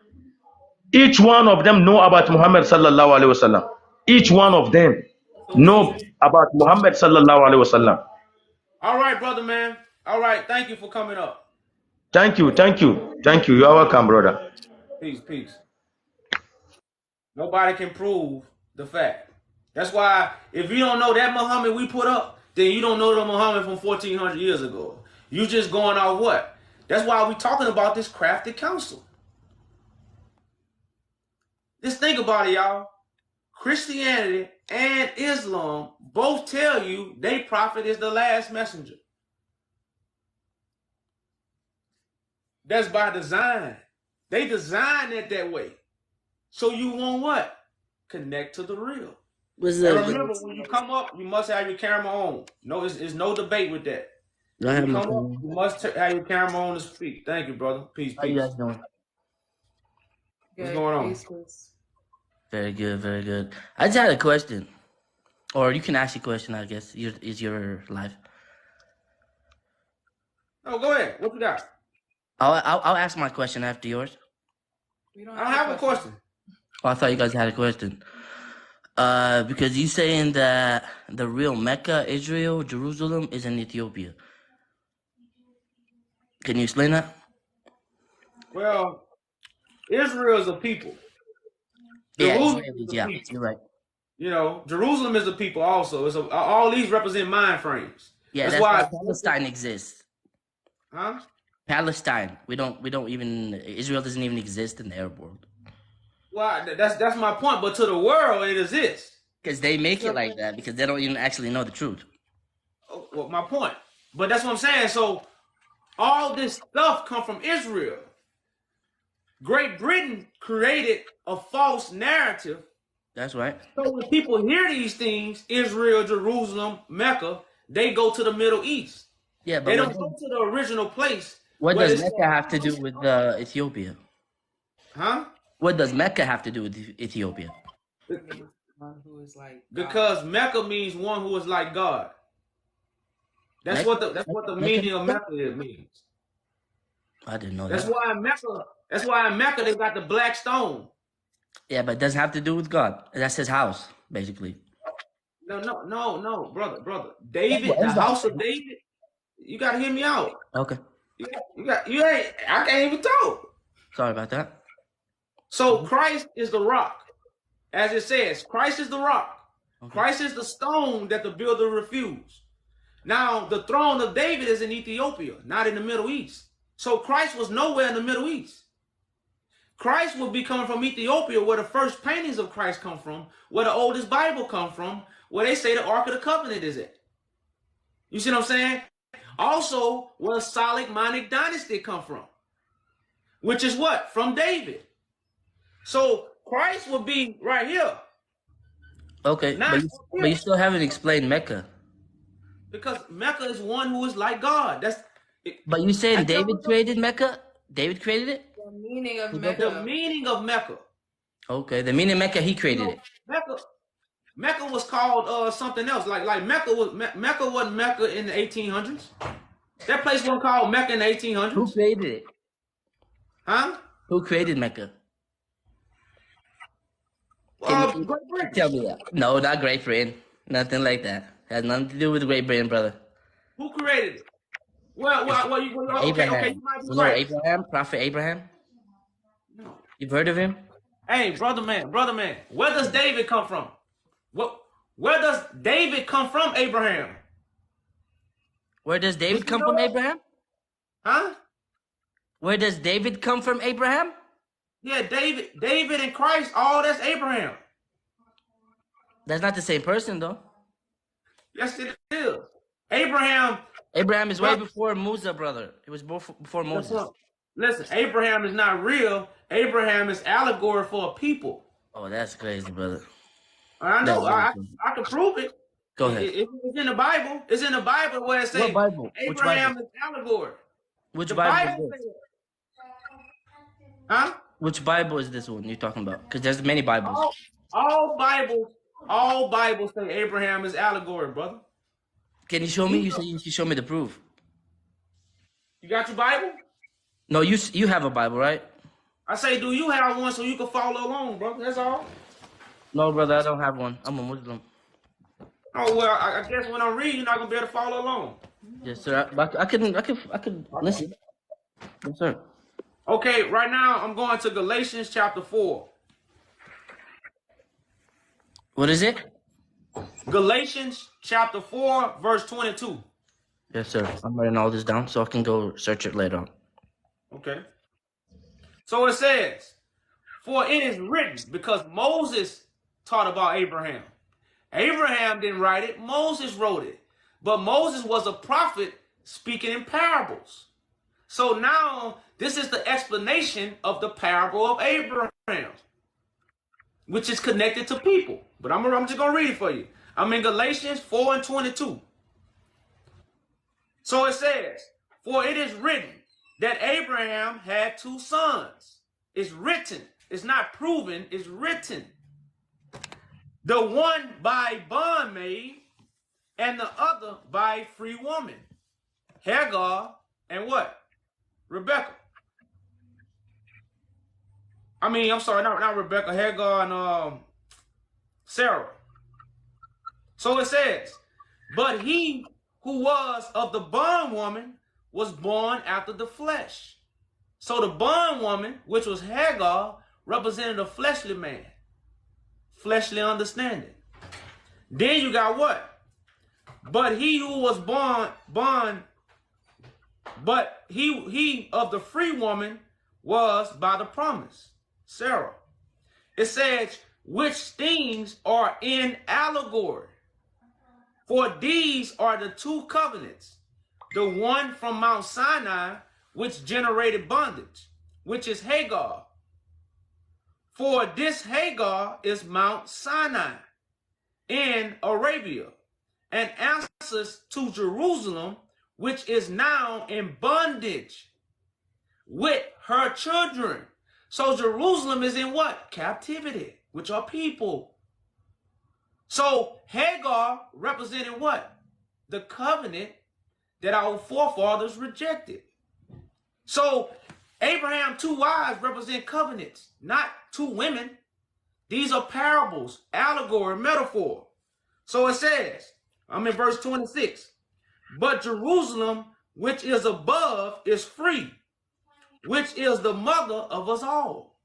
each one of them know about Muhammad sallallahu alaihi wasallam. Each one of them so know Jesus. about Muhammad sallallahu alaihi wasallam. All right, brother, man. All right. Thank you for coming up. Thank you, thank you, thank you. You are welcome, brother. Peace, peace. Nobody can prove the fact. That's why if you don't know that Muhammad we put up, then you don't know the Muhammad from 1400 years ago. You just going off what? That's why we talking about this crafted council. Just think about it, y'all. Christianity and Islam both tell you they prophet is the last messenger. That's by design. They designed it that way. So you want what? Connect to the real. What's And up, remember, guys? when you come up, you must have your camera on. No, it's no debate with that. I When have you my come up, phone. you must have your camera on to speak. Thank you, brother. Peace, How you peace. guys doing? What's Good. going on? Peace, peace. Very good, very good. I just had a question, or you can ask your question. I guess it's your life. Oh, go ahead. What you got? I'll ask my question after yours. We don't I have a question. Oh, I thought you guys had a question. Because you saying that the real Mecca, Israel, Jerusalem is in Ethiopia. Can you explain that? Well, Israel is a people. Yeah, Jerusalem Israel is is. a Yeah, people. you're right. You know, Jerusalem is a people also. All these represent mind frames. Yeah, That's that's why why. Palestine exists. Huh? Palestine. We don't even. Israel doesn't even exist in the Arab world. Well, that's my point. But to the world, it exists. Because they make it like that because they don't even actually know the truth. Oh, well, my point. But that's what I'm saying. So all this stuff come from Israel. Great Britain created a false narrative. That's right. So when people hear these things, Israel, Jerusalem, Mecca, they go to the Middle East. Yeah, They but don't go to the original place what where does it's Mecca have to do with Ethiopia? huh? What does Mecca have to do with Ethiopia? One who is like God. Because Mecca means one who is like God. That's Mecca? what the Mecca? meaning of Mecca means. I didn't know That's that. why in Mecca they got the black stone. Yeah, but it doesn't have to do with God. That's his house, basically. No, brother. That's David, what the is the house house. of David. You gotta hear me out. Okay. You ain't. I can't even talk. Sorry about that. So Christ is the rock, as it says. Christ is the rock. Okay. Christ is the stone that the builder refused. Now the throne of David is in Ethiopia, not in the Middle East. So Christ was nowhere in the Middle East. Christ would be coming from Ethiopia, where the first paintings of Christ come from, where the oldest Bible come from, where they say the Ark of the Covenant is at. You see what I'm saying? Also, where the Solomonic dynasty come from, which is what? From David. So Christ would be right here. Okay, Not but you still haven't explained Mecca. because Mecca is one who is like God. But you saying David created Mecca? David created it? The meaning of Who built it? the Mecca. meaning of Mecca. Okay, the meaning Mecca, he created it. Mecca was called something else. Like Mecca wasn't Mecca in the 1800s. That place wasn't called Mecca in the 1800s. Who created it? Huh? Who created Mecca? Great Britain. Tell me that. No, not Great Britain. Nothing like that. Has nothing to do with Great Britain, brother. Who created it? Okay, Abraham. you might be You know right. Abraham? Prophet Abraham? No. You've heard of him? Hey, brother man, where does David come from? Where does David come from, Abraham? Where does David come from, Abraham? Huh? Where does David come from, Abraham? Yeah, David and Christ, all that's Abraham. That's not the same person, though. Yes, it is. Abraham Abraham is way brother, before Musa, brother. It was before Moses. listen, Abraham is not real. Abraham is allegory for a people. Oh, that's crazy, brother. I That's know. very I crazy. I can prove it. Go ahead. It's in the Bible. It's in the Bible where it What says Bible? Which Bible? Abraham is allegory. Which The Bible is Bible this? says, huh? Which Bible is this one you're talking about? Because there's many Bibles. All Bibles say Abraham is allegory, brother. Can you show me? You say you show me the proof. You got your Bible? No, you have a Bible, right? I say, do you have one so you can follow along, brother? That's all. No, brother, I don't have one. I'm a Muslim. Oh well, I guess when I read, you're not gonna be able to follow along. Yes, sir. I could listen. Yes, sir. Okay, right now I'm going to Galatians chapter 4. What is it? Galatians chapter 4, verse 22. Yes, sir. I'm writing all this down so I can go search it later on. Okay. So it says, for it is written, because Moses taught about Abraham. Abraham didn't write it, Moses wrote it. But Moses was a prophet speaking in parables. So now this is the explanation of the parable of Abraham, which is connected to people. But I'm just going to read it for you. I'm in Galatians 4 and 22. So it says, for it is written that Abraham had two sons. It's written. It's not proven. It's written. The one by bondmaid and the other by free woman. Hagar and what? Rebecca. I'm sorry, not Rebecca. Hagar and Sarah. So it says, but he who was of the bondwoman was born after the flesh. So the bondwoman, which was Hagar, represented a fleshly man. Fleshly understanding. Then you got what? But he who was but he of the free woman was by the promise, Sarah. It says, which things are in allegory. For these are the two covenants, the one from Mount Sinai, which generated bondage, which is Hagar. For this Hagar is Mount Sinai in Arabia, and answers to Jerusalem, which is now in bondage with her children. So Jerusalem is in what? Captivity, which are people. So Hagar represented what? The covenant that our forefathers rejected. So Abraham, two wives represent covenants, not two women. These are parables, allegory, metaphor. So it says, I'm in verse 26. But Jerusalem, which is above, is free, which is the mother of us all.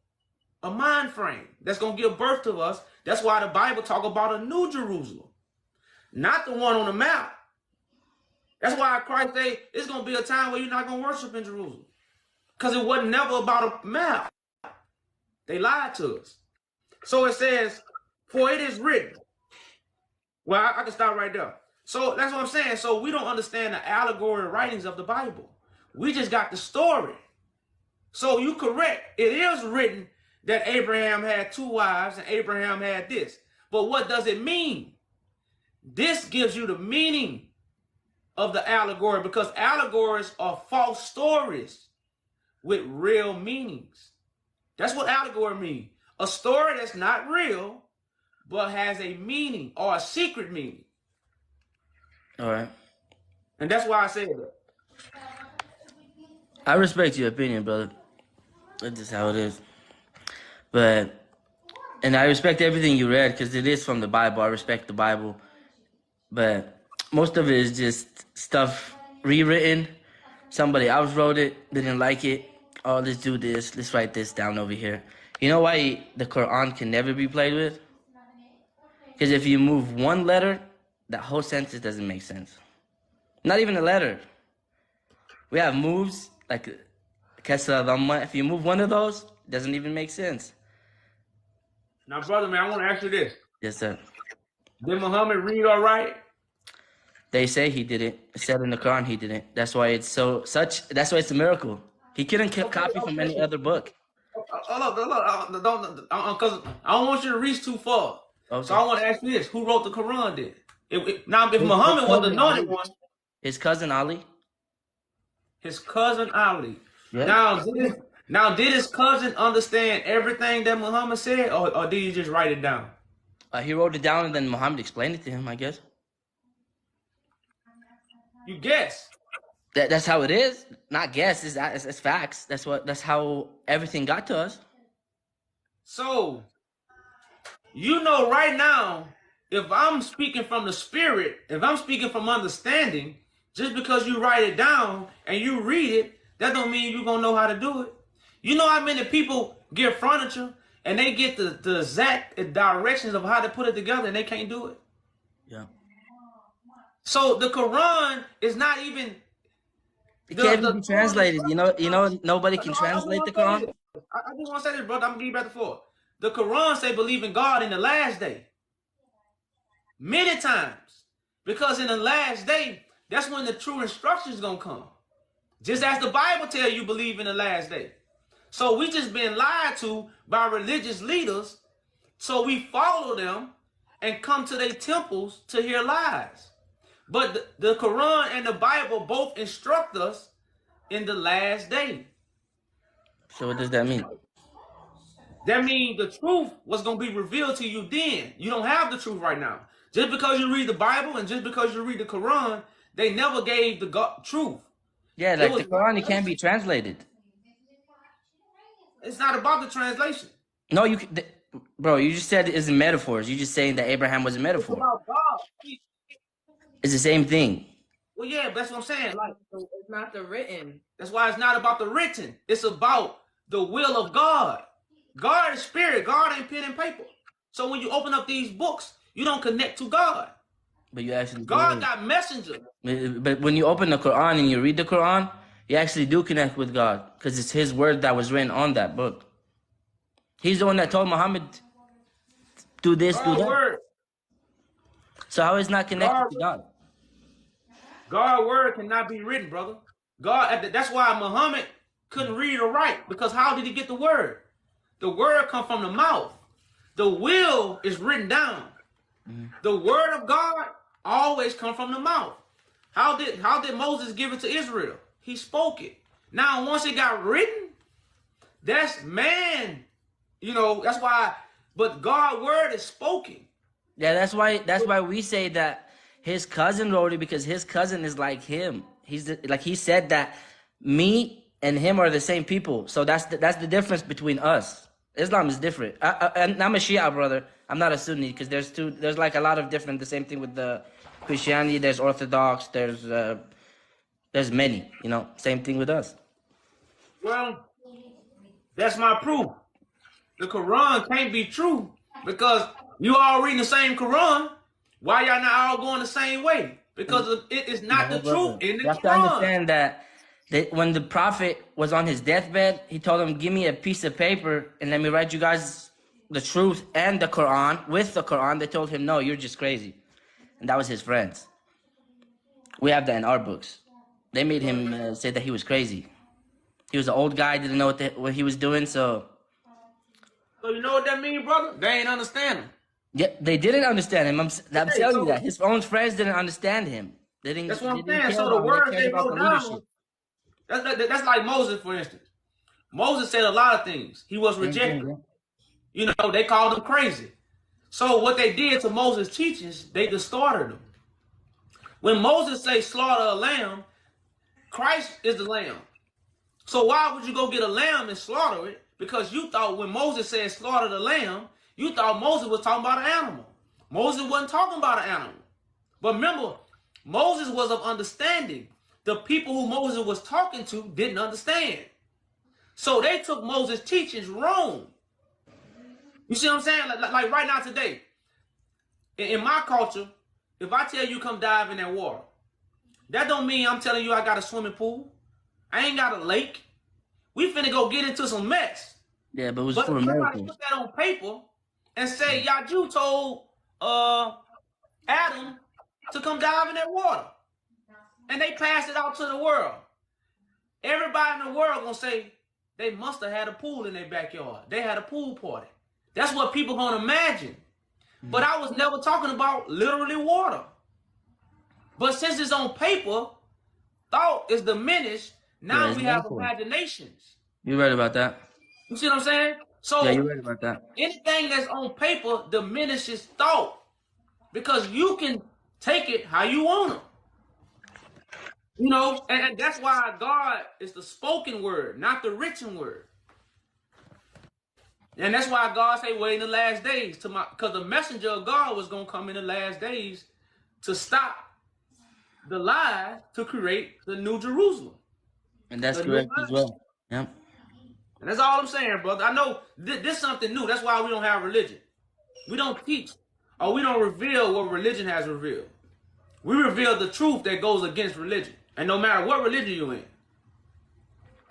A mind frame that's going to give birth to us. That's why the Bible talk about a new Jerusalem, not the one on the map. That's why Christ say it's going to be a time where you're not going to worship in Jerusalem, because it wasn't never about a map. They lied to us. So it says, for it is written. Well, I can stop right there. So that's what I'm saying. So we don't understand the allegory writings of the Bible. We just got the story. So you correct. It is written that Abraham had two wives and Abraham had this. But what does it mean? This gives you the meaning of the allegory, because allegories are false stories with real meanings. That's what allegory means. A story that's not real, but has a meaning or a secret meaning. All right. And that's why I said that. I respect your opinion, brother. That's just how it is. And I respect everything you read, because it is from the Bible. I respect the Bible. But most of it is just stuff rewritten. Somebody else wrote it, didn't like it. Oh, let's do this. Let's write this down over here. You know why the Quran can never be played with? Because if you move one letter, that whole sentence doesn't make sense. Not even a letter. We have moves like kasra, dhamma. If you move one of those, it doesn't even make sense. Now, brother, man, I want to ask you this. Yes, sir. Did Muhammad read all right? They say he didn't. It said in the Quran he didn't. That's why it's That's why it's a miracle. He couldn't copy from any other book. Because I don't want you to reach too far. Okay. So I want to ask you this: who wrote the Quran? Then, now, if Muhammad was the anointed one, his cousin Ali. His cousin Ali. Yeah. Now, did his cousin understand everything that Muhammad said, or did he just write it down? He wrote it down, and then Muhammad explained it to him, I guess. You guess. That's how it is. Not guess. It's facts. That's how everything got to us. So, right now, if I'm speaking from the spirit, if I'm speaking from understanding, just because you write it down and you read it, that don't mean you're going to know how to do it. You know how many people get furniture and they get the exact directions of how to put it together and they can't do it? Yeah. So the Quran is not even... It can't even be translated. You know, nobody can translate the Quran. I just want to say this, brother. I'm going to give you back the floor. The Quran say believe in God in the last day. Many times. Because in the last day, that's when the true instructions going to come. Just as the Bible tell you believe in the last day. So we just been lied to by religious leaders. So we follow them and come to their temples to hear lies. But the Quran and the Bible both instruct us in the last day. So what does that mean? That means the truth was going to be revealed to you then. You don't have the truth right now. Just because you read the Bible and just because you read the Quran, they never gave the truth. Yeah, like the Quran, it can't be translated. It's not about the translation. No, bro, you just said it's in metaphors. You're just saying that Abraham was a metaphor. It's about God. It's the same thing. Well, yeah, that's what I'm saying. Like, it's not the written. That's why it's not about the written. It's about the will of God. God is spirit. God ain't pen and paper. So when you open up these books, you don't connect to God. But you actually God got messengers. But when you open the Quran and you read the Quran, you actually do connect with God because it's His word that was written on that book. He's the one that told Muhammad, do this, do that. Word. So how is not connected to God? God's word cannot be written, brother. That's why Muhammad couldn't read or write, because how did he get the word? The word come from the mouth. The will is written down. The word of God always come from the mouth. How did Moses give it to Israel? He spoke it. Now, once it got written, that's man. That's why. But God's word is spoken. Yeah, that's why we say that his cousin wrote it, because his cousin is like him. Like he said that me and him are the same people. So that's the difference between us. Islam is different. I'm a Shia brother. I'm not a Sunni, because there's like a lot of different. The same thing with the Christianity. There's Orthodox. There's many. Same thing with us. Well, that's my proof. The Quran can't be true because you all reading the same Quran. Why y'all not all going the same way? Because it is not the truth in the Quran. You have to understand that when the Prophet was on his deathbed, he told them, give me a piece of paper and let me write you guys the truth and the Quran. With the Quran, they told him, no, you're just crazy. And that was his friends. We have that in our books. They made him say that he was crazy. He was an old guy, didn't know what he was doing, So you know what that means, brother? They ain't understand him. Yeah, they didn't understand him. I'm telling you that. His own friends didn't understand him. That's what I'm saying. So the words they wrote down, that's like Moses, for instance. Moses said a lot of things. He was rejected. They called him crazy. So what they did to Moses' teachings, they distorted them. When Moses say slaughter a lamb, Christ is the lamb. So why would you go get a lamb and slaughter it? Because you thought when Moses said slaughter the lamb, you thought Moses was talking about an animal. Moses wasn't talking about an animal. But remember, Moses was of understanding. The people who Moses was talking to didn't understand. So they took Moses' teachings wrong. You see what I'm saying? Like right now today, in my culture, if I tell you come dive in that water, that don't mean I'm telling you I got a swimming pool. I ain't got a lake. We finna go get into some mess. Yeah, but it was for Americans. Somebody put that on paper and say, Yaju told Adam to come dive in that water. And they passed it out to the world. Everybody in the world gonna say they must have had a pool in their backyard. They had a pool party. That's what people gonna imagine. But I was never talking about literally water. But since it's on paper, thought is diminished. Now we have imaginations. You're right about that. You see what I'm saying? So Yeah, you're right about that. anything that's on paper diminishes thought because you can take it how you want it. You know, and that's why God is the spoken word, not the written word. And that's why God say, wait in the last days because the messenger of God was gonna come in the last days to stop the lies to create the new Jerusalem. And that's correct as well. Yeah. And that's all I'm saying, brother. I know this is something new. That's why we don't have religion. We don't teach or we don't reveal what religion has revealed. We reveal the truth that goes against religion. And no matter what religion you're in.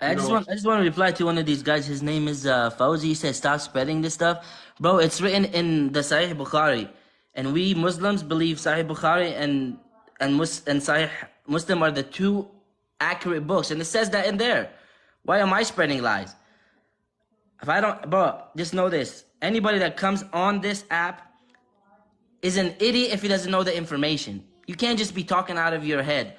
I just want to reply to one of these guys. His name is Fauzi. He said, "Stop spreading this stuff, bro. It's written in the Sahih Bukhari, and we Muslims believe Sahih Bukhari and Sahih Muslim are the two accurate books, and it says that in there. Why am I spreading lies? If I don't, bro, just know this: anybody that comes on this app is an idiot if he doesn't know the information. You can't just be talking out of your head."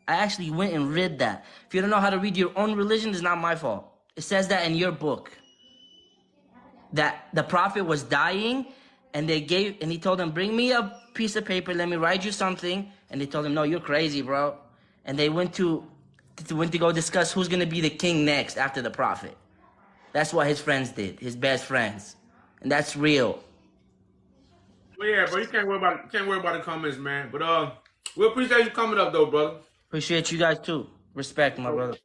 I actually went and read that. If you don't know how to read your own religion, it's not my fault. It says that in your book. That the prophet was dying, and he told them, bring me a piece of paper, let me write you something. And they told him, no, you're crazy, bro. And they went to go discuss who's gonna be the king next after the prophet. That's what his friends did, his best friends. And that's real. Well, yeah, bro, you can't worry about the comments, man. But we appreciate you coming up though, brother. Appreciate you guys too. Respect, my brother.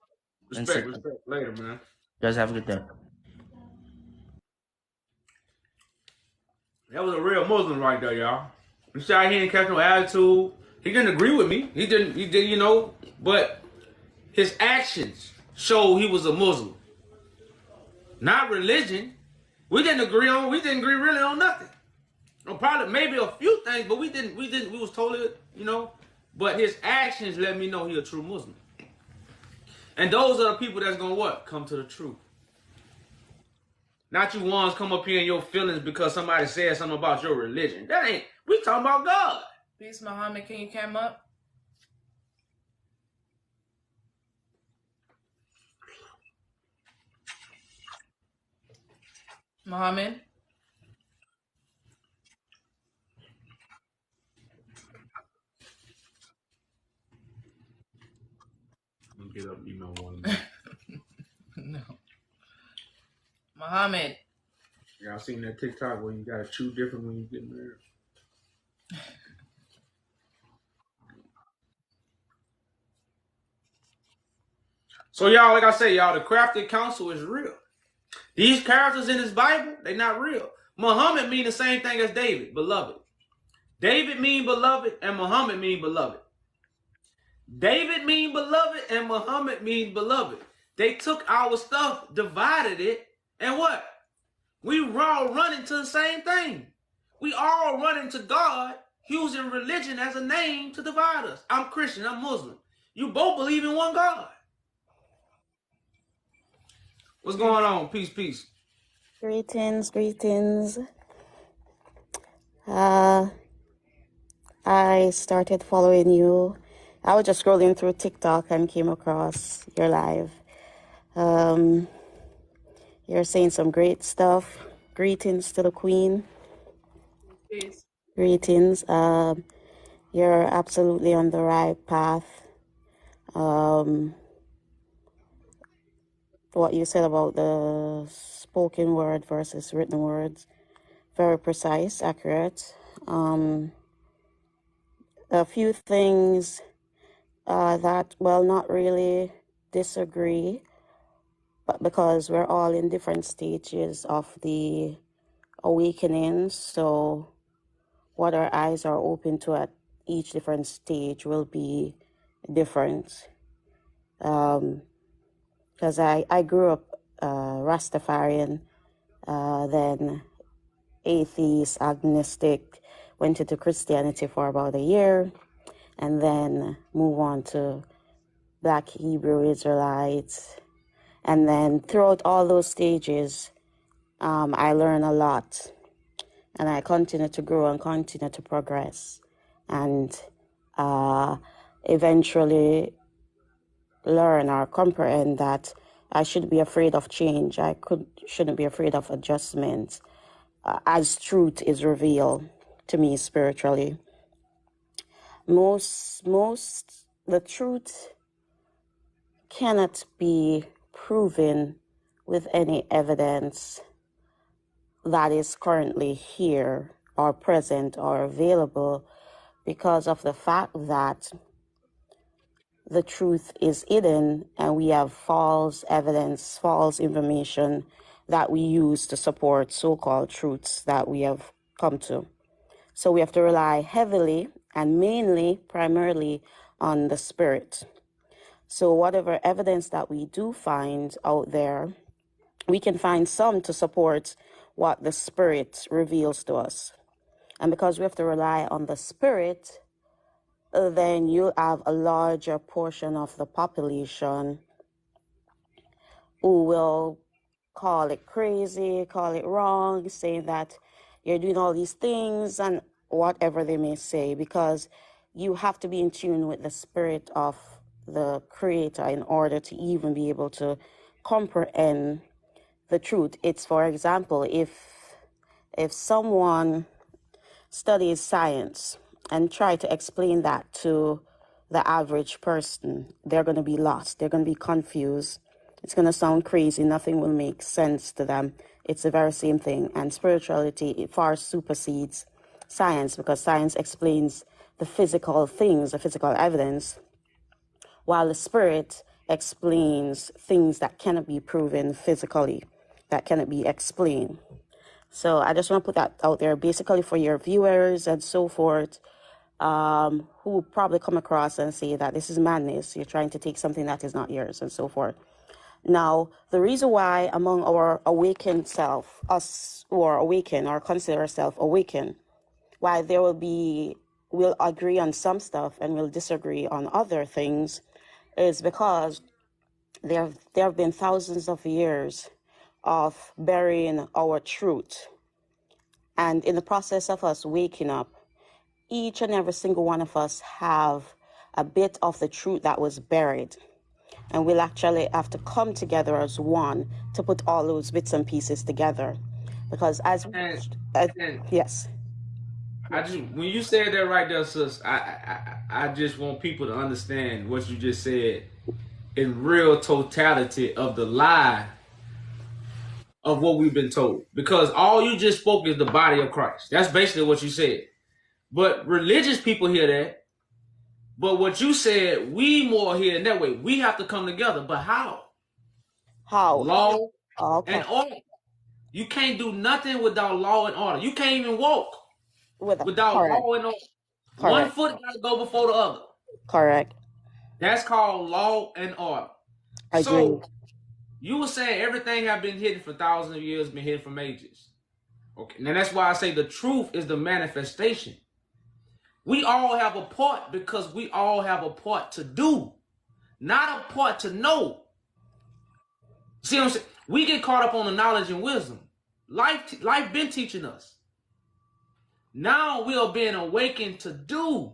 Respect. Later, man. You guys have a good day. That was a real Muslim right there, y'all. You see how he didn't catch no attitude. He didn't agree with me. He did, you know, but his actions show he was a Muslim. Not religion. We didn't agree really on nothing. Probably maybe a few things, but we was totally, you know, but his actions let me know he a true Muslim. And those are the people that's gonna what? Come to the truth. Not you ones come up here in your feelings because somebody said something about your religion. We talking about God. Peace, Muhammad. Can you come up? Muhammad? Get up, email one. No. Muhammad. Y'all seen that TikTok where you gotta chew different when you get married? So y'all, like I say, y'all, the crafted counsel is real. These characters in this Bible, they not real. Muhammad mean the same thing as David, beloved. David mean beloved and Muhammad mean beloved. David mean beloved and Muhammad mean beloved. They took our stuff, divided it, and what? We all running to the same thing. We all running to God using religion as a name to divide us. I'm Christian, I'm Muslim. You both believe in one God. What's going on? Peace, peace. Greetings. I started following you. I was just scrolling through TikTok and came across your live. You're saying some great stuff. Greetings to the Queen. Peace. Greetings. You're absolutely on the right path. What you said about the spoken word versus written words, very precise, accurate. A few things that, well, not really disagree, but because we're all in different stages of the awakening, so what our eyes are open to at each different stage will be different. Because I grew up Rastafarian, then atheist, agnostic, went into Christianity for about a year, and then move on to Black Hebrew Israelites. And then throughout all those stages, I learned a lot, and I continue to grow and continue to progress, and eventually learn or comprehend that I shouldn't be afraid of change. Shouldn't be afraid of adjustment as truth is revealed to me spiritually. The truth cannot be proven with any evidence that is currently here or present or available, because of the fact that the truth is hidden and we have false evidence, false information that we use to support so-called truths that we have come to. So we have to rely heavily and mainly, primarily on the Spirit. So whatever evidence that we do find out there, we can find some to support what the Spirit reveals to us. And because we have to rely on the Spirit, then you'll have a larger portion of the population who will call it crazy, call it wrong, saying that you're doing all these things and whatever they may say, because you have to be in tune with the Spirit of the Creator in order to even be able to comprehend the truth. It's, for example, if someone studies science and try to explain that to the average person, they're going to be lost. They're going to be confused. It's going to sound crazy. Nothing will make sense to them. It's the very same thing. And spirituality, it far supersedes science, because science explains the physical things, the physical evidence, while the Spirit explains things that cannot be proven physically, that cannot be explained. So I just want to put that out there basically for your viewers and so forth, who probably come across and say that this is madness. You're trying to take something that is not yours and so forth. Now, the reason why among our awakened self, us who are awakened or consider ourselves awakened, why we'll agree on some stuff and we'll disagree on other things, is because there have been thousands of years of burying our truth. And in the process of us waking up, each and every single one of us have a bit of the truth that was buried. And we'll actually have to come together as one to put all those bits and pieces together. Because yes. When you said that right there, sis, I just want people to understand what you just said in real totality of the lie of what we've been told. Because all you just spoke is the body of Christ. That's basically what you said. But religious people hear that. But what you said, we more hear in that way. We have to come together. But how? How? Law Okay. and order. You can't do nothing without law and order. You can't even walk without correct. law and order. Correct. One foot got to go before the other. Correct. That's called law and order. I agree. So you were saying everything have been hidden for thousands of years, been hidden from ages. Okay, now that's why I say the truth is the manifestation. We all have a part because we all have a part to do, not a part to know. See what I'm saying? We get caught up on the knowledge and wisdom. Life been teaching us. Now we are being awakened to do.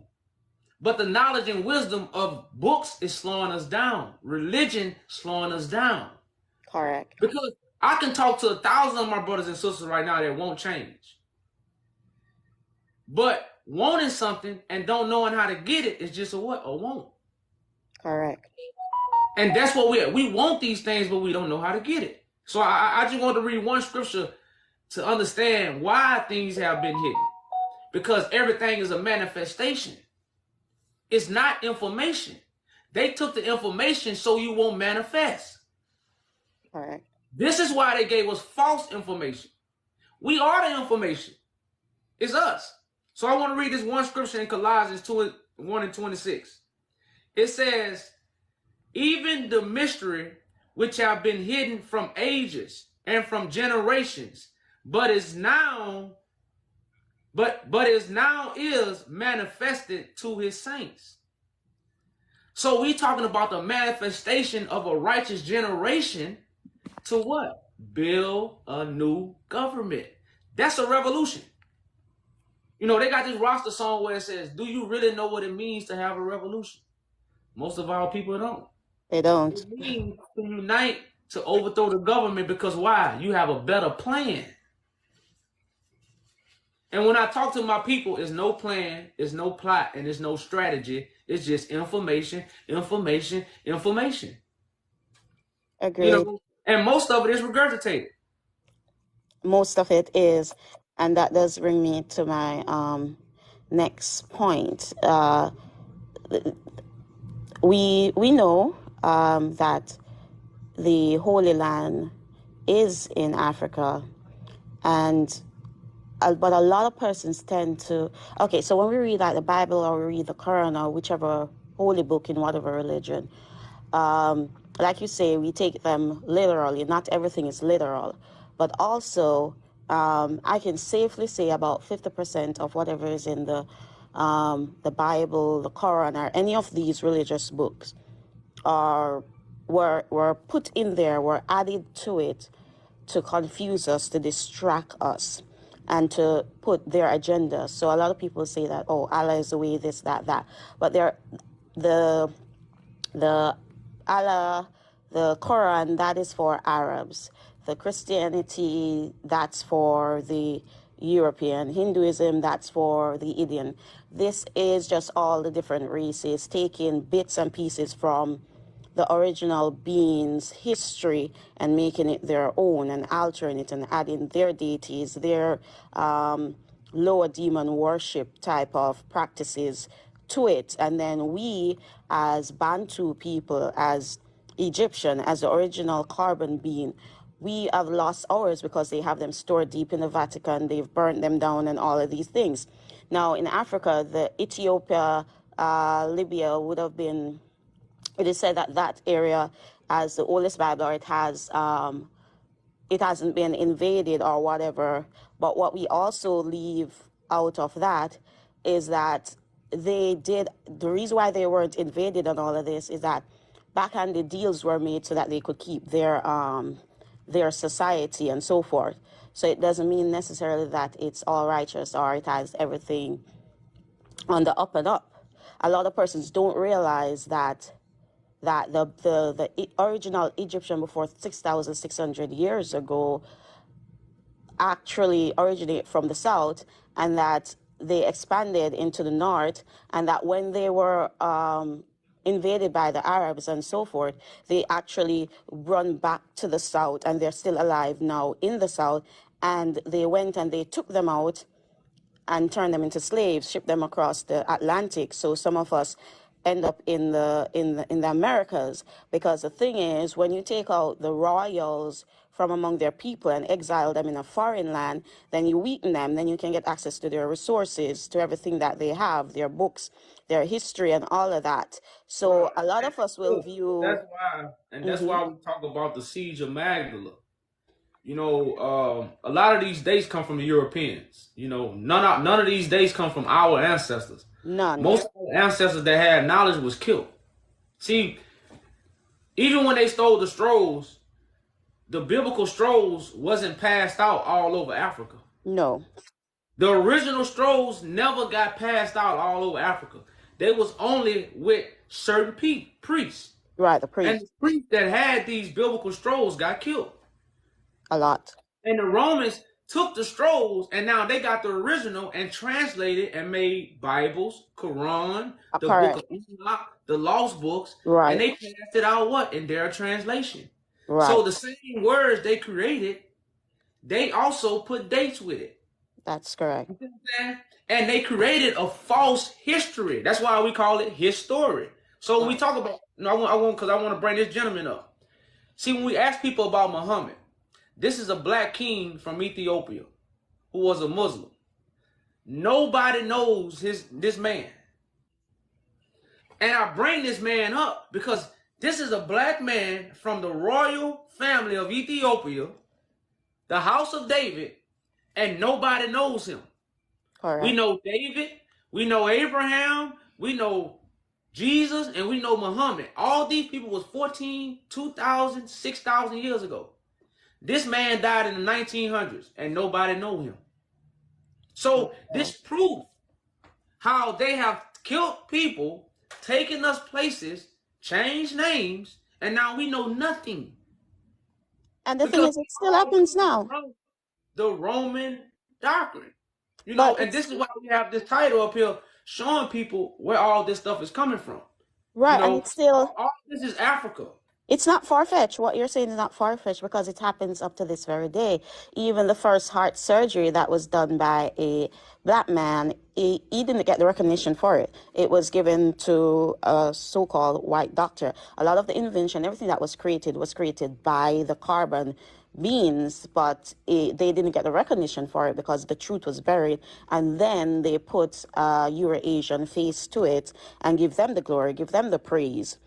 But the knowledge and wisdom of books is slowing us down. Religion slowing us down. Correct. Because I can talk to 1,000 of my brothers and sisters right now that won't change. But wanting something and don't knowing how to get it is just a what? A want. Correct. And that's what we want these things, but we don't know how to get it. So I just want to read one scripture to understand why things have been hidden. Because everything is a manifestation. It's not information. They took the information so you won't manifest. Correct. This is why they gave us false information. We are the information. It's us. So I want to read this one scripture in Colossians 1:26. It says, even the mystery which have been hidden from ages and from generations, but is now but it now is manifested to his saints. So we talking about the manifestation of a righteous generation to what? Build a new government. That's a revolution. You know, they got this roster song where it says, do you really know what it means to have a revolution? Most of our people don't. They don't. It means to unite to overthrow the government because why? You have a better plan. And when I talk to my people, it's no plan, it's no plot, and it's no strategy. It's just information, information, information. Agreed. You know, and most of it is regurgitated. Most of it is, and that does bring me to my next point. We know that the Holy Land is in Africa, and but a lot of persons tend to, okay, so when we read like the Bible or we read the Quran or whichever holy book in whatever religion, like you say, we take them literally. Not everything is literal, but also I can safely say about 50% of whatever is in the Bible, the Quran, or any of these religious books were put in there, were added to it to confuse us, to distract us, and to put their agenda. So a lot of people say that, oh, Allah is the way, this, that. But the Allah, the Quran, that is for Arabs. The Christianity, that's for the European. Hinduism, that's for the Indian. This is just all the different races taking bits and pieces from the original being's history and making it their own and altering it and adding their deities, their lower demon worship type of practices to it. And then we, as Bantu people, as Egyptian, as the original carbon being, we have lost ours because they have them stored deep in the Vatican. They've burnt them down and all of these things. Now, in Africa, the Ethiopia, Libya would have been, it is said that that area has the oldest Bible, or it hasn't been invaded or whatever. But what we also leave out of that is that the reason why they weren't invaded and all of this is that backhanded deals were made so that they could keep their society and so forth. So it doesn't mean necessarily that it's all righteous or it has everything on the up and up. A lot of persons don't realize that the original Egyptian before 6,600 years ago actually originated from the south, and that they expanded into the north, and that when they were invaded by the Arabs and so forth, they actually run back to the south, and they're still alive now in the south, and they went and they took them out and turned them into slaves, shipped them across the Atlantic. So some of us end up in the Americas, because the thing is, when you take out the royals from among their people and exile them in a foreign land, then you weaken them, then you can get access to their resources, to everything that they have, their books, their history, and all of that. So a lot of us will view. That's why we talk about the siege of Magdala. You know, a lot of these dates come from the Europeans. You know, none of these dates come from our ancestors. None. Most of the ancestors that had knowledge was killed. See, even when they stole the scrolls, the biblical scrolls wasn't passed out all over Africa. No. The original scrolls never got passed out all over Africa. They was only with certain priests. Right, the priests. And the priests that had these biblical scrolls got killed. A lot. And the Romans took the scrolls, and now they got the original and translated and made Bibles, Quran, the Book of Enoch, the lost books, right. And they passed it out what? In their translation. Right. So the same words they created, they also put dates with it. That's correct. You understand? And they created a false history. That's why we call it history. So when we talk about, I want to bring this gentleman up. See, when we ask people about Muhammad, this is a black king from Ethiopia who was a Muslim. Nobody knows this man. And I bring this man up because this is a black man from the royal family of Ethiopia, the house of David, and nobody knows him. We Correct. know David, we know Abraham, we know Jesus, and we know Muhammad. All these people was 14, 2,000, 6,000 years ago. This man died in the 1900s, and nobody know him. So this proof how they have killed people, taken us places, changed names, and now we know nothing. And the thing Because is, it still happens now. the Roman doctrine. You know, But and it's this is why we have this title up here showing people where all this stuff is coming from. You right, and know, it's still all this is Africa. it's not far-fetched. What you're saying is not far-fetched because it happens up to this very day. Even the first heart surgery that was done by a black man, he didn't get the recognition for it. It was given to a so-called white doctor. A lot of the invention, everything that was created by the carbon beings, but they didn't get the recognition for it because the truth was buried. And then they put a Euro-Asian face to it and give them the glory, give them the praise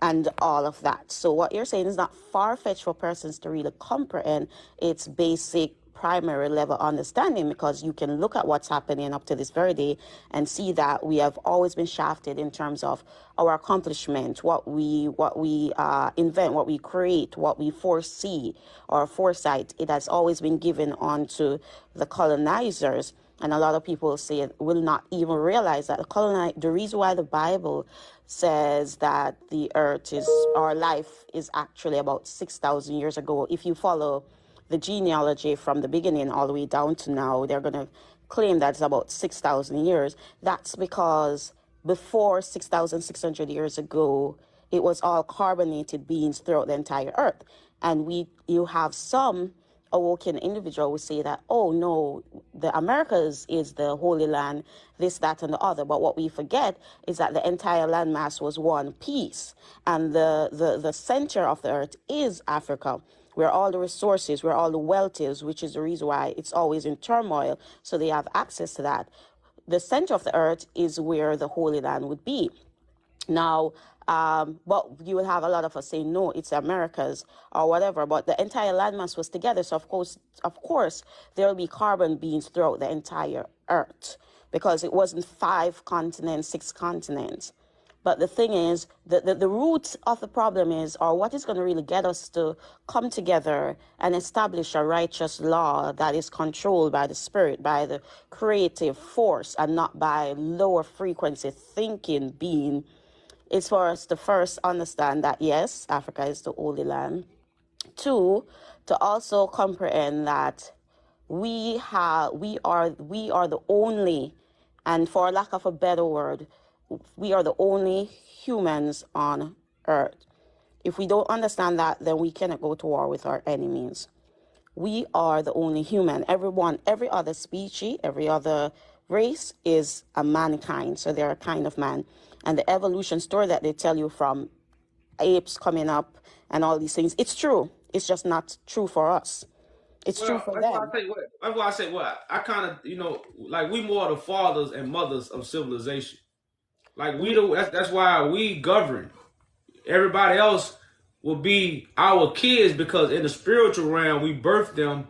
and all of that. So what you're saying is not far-fetched for persons to really comprehend its basic primary level understanding, because you can look at what's happening up to this very day and see that we have always been shafted in terms of our accomplishment, what we invent, what we create, what we foresee, or foresight. It has always been given on to the colonizers. And a lot of people say it will not even realize that the reason why the Bible says that the earth is, our life is actually about 6,000 years ago. If you follow the genealogy from the beginning all the way down to now, they're going to claim that it's about 6,000 years. That's because before 6,600 years ago, it was all carbonated beings throughout the entire earth. And you have some awoken individual will say that, oh no, the Americas is the Holy Land, this, that, and the other. But what we forget is that the entire landmass was one piece. And the center of the earth is Africa, where all the resources, where all the wealth is, which is the reason why it's always in turmoil. So they have access to that. The center of the earth is where the Holy Land would be. Now, but you will have a lot of us saying, no, it's Americas or whatever, but the entire landmass was together. So of course, there will be carbon beings throughout the entire earth because it wasn't 5 continents, 6 continents. But the thing is, the root of the problem is, or what is going to really get us to come together and establish a righteous law that is controlled by the spirit, by the creative force, and not by lower frequency thinking being, is for us to first understand that, yes, Africa is the Holy Land. 2, to also comprehend that we are the only, and for lack of a better word, we are the only humans on earth. If we don't understand that, then we cannot go to war with our enemies. We are the only human. Every other species, every other race is a mankind. So they're a kind of man. And the evolution story that they tell you from apes coming up and all these things, it's true. It's just not true for us. It's true for them. That's why I say what I kind of, like we more the fathers and mothers of civilization. Like that's why we govern. Everybody else will be our kids because in the spiritual realm we birth them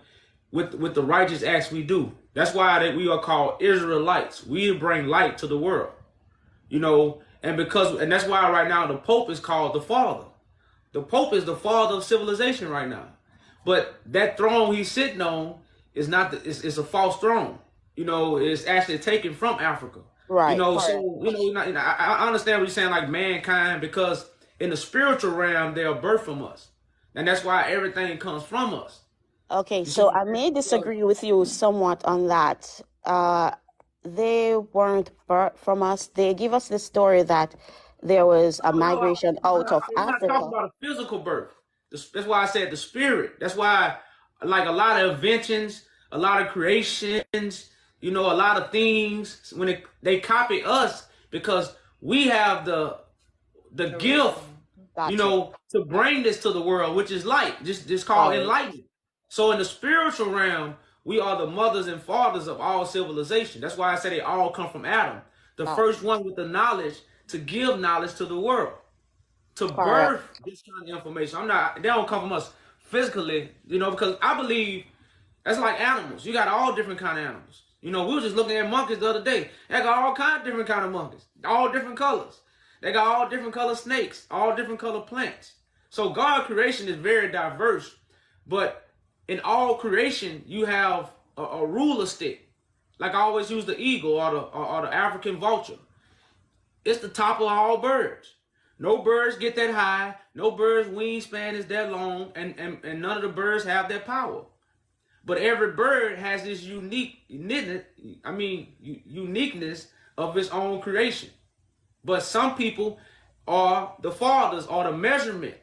with the righteous acts we do. That's why we are called Israelites. We bring light to the world. And that's why right now the Pope is called the Father. The Pope is the father of civilization right now. But that throne he's sitting on is not it's a false throne. It's actually taken from Africa. Right. So I understand what you're saying, like mankind, because in the spiritual realm they're birthed from us. And that's why everything comes from us. Okay, so I may disagree with you somewhat on that. They weren't birthed from us. They give us the story that there was a migration out of I'm not Africa. talking about a physical birth. That's why I said the spirit. That's why, like a lot of inventions, a lot of creations, a lot of things, when they copy us because we have the gift, Gotcha. to bring this to the world, which is light, just called enlightenment. So in the spiritual realm, we are the mothers and fathers of all civilization. That's why I say they all come from Adam, the first one with the knowledge to give knowledge to the world, to birth this kind of information. They don't come from us physically, because I believe that's like animals. You got all different kind of animals. You know, we were just looking at monkeys the other day. They got all kinds of different kind of monkeys, all different colors. They got all different color snakes, all different color plants. So God's creation is very diverse, but in all creation, you have a ruler stick. Like I always use the eagle or the African vulture. It's the top of all birds. No birds get that high. No bird's wingspan is that long, and none of the birds have that power. But every bird has this uniqueness of its own creation. But some people are the fathers or the measurement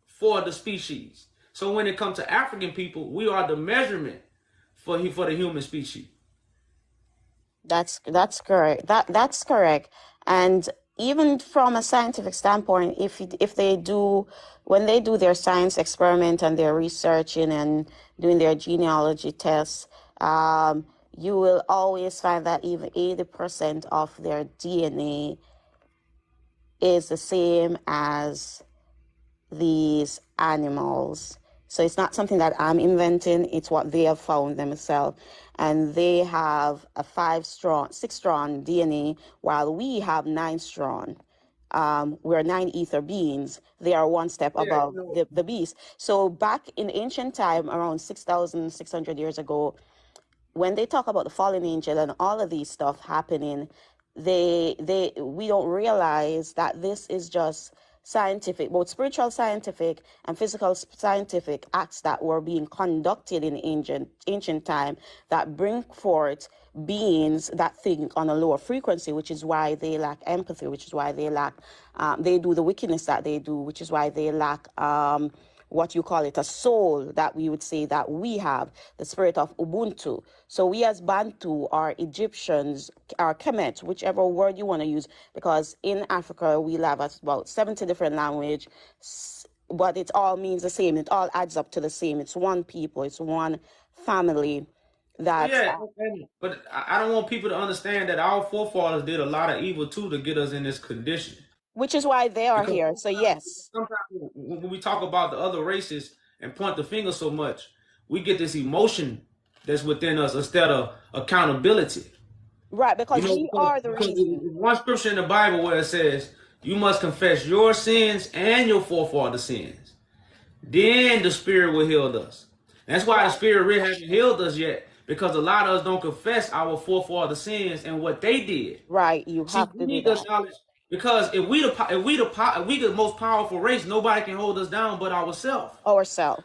for the species. So when it comes to African people, we are the measurement for the human species. That's correct. That's correct. And even from a scientific standpoint, if they do, when they do their science experiment and they're researching and doing their genealogy tests, you will always find that even 80% of their DNA is the same as these animals. So it's not something that I'm inventing. It's what they have found themselves. And they have a 6-strand DNA, while we have 9-strand. We're 9 ether beings. They are one step above the beast. So back in ancient time, around 6,600 years ago, when they talk about the fallen angel and all of these stuff happening, we don't realize that this is just scientific, both spiritual scientific and physical scientific acts that were being conducted in ancient time that bring forth beings that think on a lower frequency, which is why they lack empathy, which is why they lack, they do the wickedness that they do, which is why they lack what you call it, a soul that we would say that we have, the spirit of Ubuntu. So we as Bantu are Egyptians, are Kemet, whichever word you want to use, because in Africa we have about 70 different languages, but it all means the same. It all adds up to the same. It's one people. It's one family. But I don't want people to understand that our forefathers did a lot of evil too to get us in this condition. Which is why they are here. So yes. Sometimes when we talk about the other races and point the finger so much, we get this emotion that's within us instead of accountability. Right, because we are the reason. There's one scripture in the Bible where it says, you must confess your sins and your forefathers' sins. Then the Spirit will heal us. That's why the Spirit really hasn't healed us yet, because a lot of us don't confess our forefathers' sins and what they did. Right, you have to do that. Knowledge, because if we the most powerful race, nobody can hold us down but ourselves.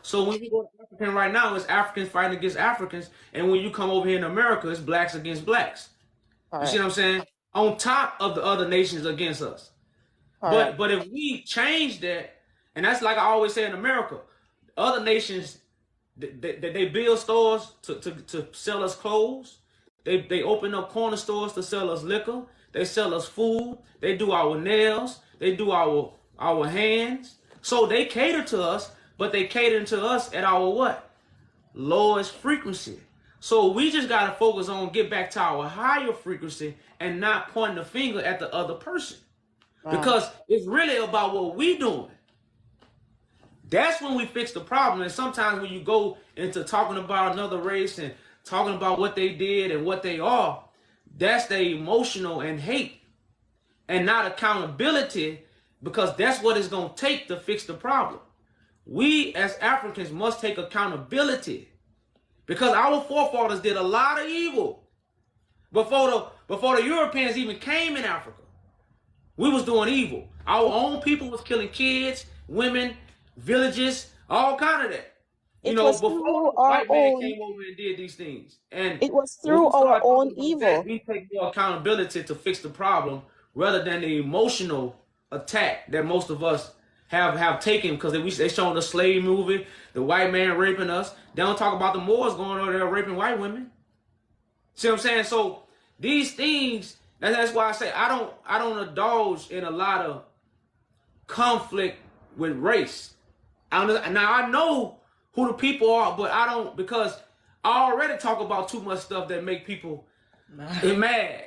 So when you go to African right now, it's Africans fighting against Africans, and when you come over here in America, it's blacks against blacks. Right. You see what I'm saying? On top of the other nations against us. Right. But if we change that, and that's like I always say in America, other nations they build stores to sell us clothes. They open up corner stores to sell us liquor. They sell us food. They do our nails. They do our hands. So they cater to us, but they cater to us at our what? Lowest frequency. So we just got to focus on get back to our higher frequency and not point the finger at the other person. Wow. Because it's really about what we doing. That's when we fix the problem. And sometimes when you go into talking about another race and talking about what they did and what they are, that's the emotional and hate and not accountability, because that's what it's going to take to fix the problem. We as Africans must take accountability, because our forefathers did a lot of evil before the Europeans even came in Africa. We was doing evil. Our own people was killing kids, women, villages, all kind of that. Before the white man came over and did these things. And it was through our own evil. We take more accountability to fix the problem rather than the emotional attack that most of us have taken, because they showing the slave movie, the white man raping us. They don't talk about the Moors going over there raping white women. See what I'm saying? So these things, that's why I say I don't indulge in a lot of conflict with race. Now I know who the people are, but I don't, because I already talk about too much stuff that make people mad.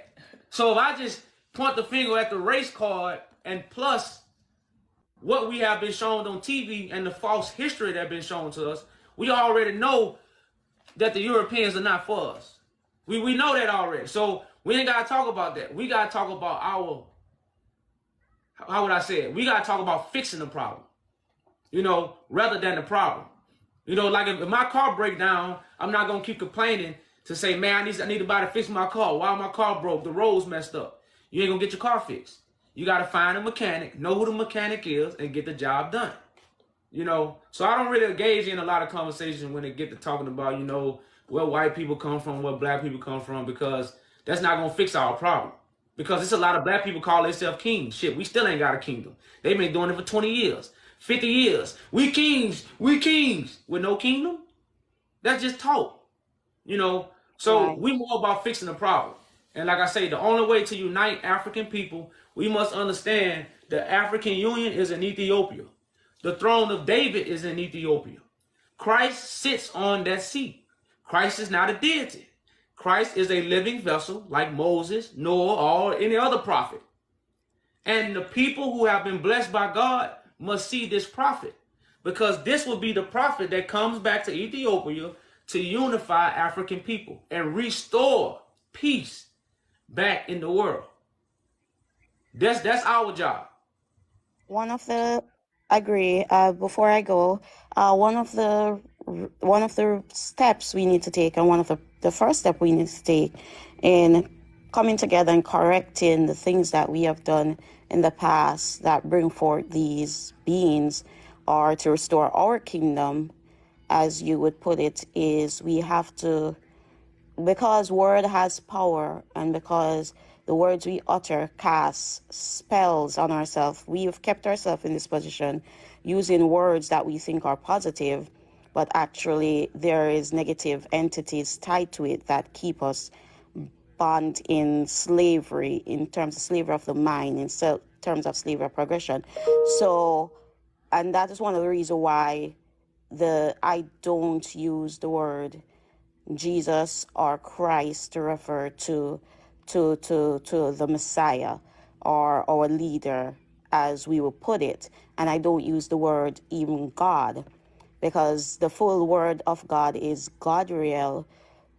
So if I just point the finger at the race card, and plus what we have been shown on TV and the false history that been shown to us, we already know that the Europeans are not for us. We know that already. So we ain't gotta talk about that. We gotta talk about our, how would I say it? We gotta talk about fixing the problem, rather than the problem. Like if my car break down, I'm not gonna keep complaining to say, man, I need to fix my car. Why my car broke? The road's messed up. You ain't gonna get your car fixed. You gotta find a mechanic, know who the mechanic is, and get the job done. So I don't really engage in a lot of conversations when they get to talking about, where white people come from, where black people come from, because that's not gonna fix our problem. Because it's a lot of black people call themselves kings. Shit, we still ain't got a kingdom. They've been doing it for 20 years, 50 years. We kings with no kingdom. That's just talk, So Right. we more about fixing the problem. And like I say, the only way to unite African people, we must understand the African Union is in Ethiopia. The throne of David is in Ethiopia. Christ sits on that seat. Christ is not a deity. Christ is a living vessel like Moses, Noah, or any other prophet. And the people who have been blessed by God must see this prophet, because this will be the prophet that comes back to Ethiopia to unify African people and restore peace back in the world. That's our job. I agree. Before I go, one of the steps we need to take, and one of the first step we need to take in coming together and correcting the things that we have done in the past that bring forth these beings, or to restore our kingdom, as you would put it, is we have to, because word has power, and because the words we utter cast spells on ourselves, we've kept ourselves in this position using words that we think are positive, but actually there is negative entities tied to it that keep us bound in slavery, in terms of slavery of the mind, in terms of slavery of progression. So, and that is one of the reasons why I don't use the word Jesus or Christ to refer to the Messiah or our leader, as we will put it. And I don't use the word even God, because the full word of God is Godriel,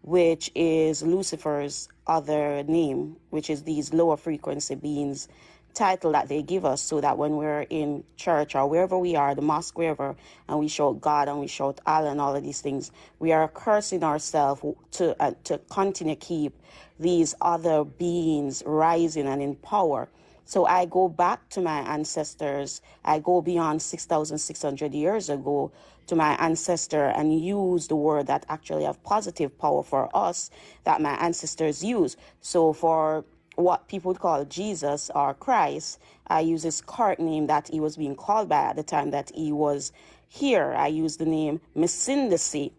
which is Lucifer's other name, which is these lower frequency beings title that they give us, so that when we're in church or wherever we are, the mosque, wherever, and we shout God and we shout Allah and all of these things, we are cursing ourselves to continue keep these other beings rising and in power. So I go back to my ancestors. I go beyond 6,600 years ago to my ancestor and use the word that actually have positive power for us that my ancestors use. So for what people would call Jesus or Christ, I use his current name that he was being called by at the time that he was here. I use the name Missindisi.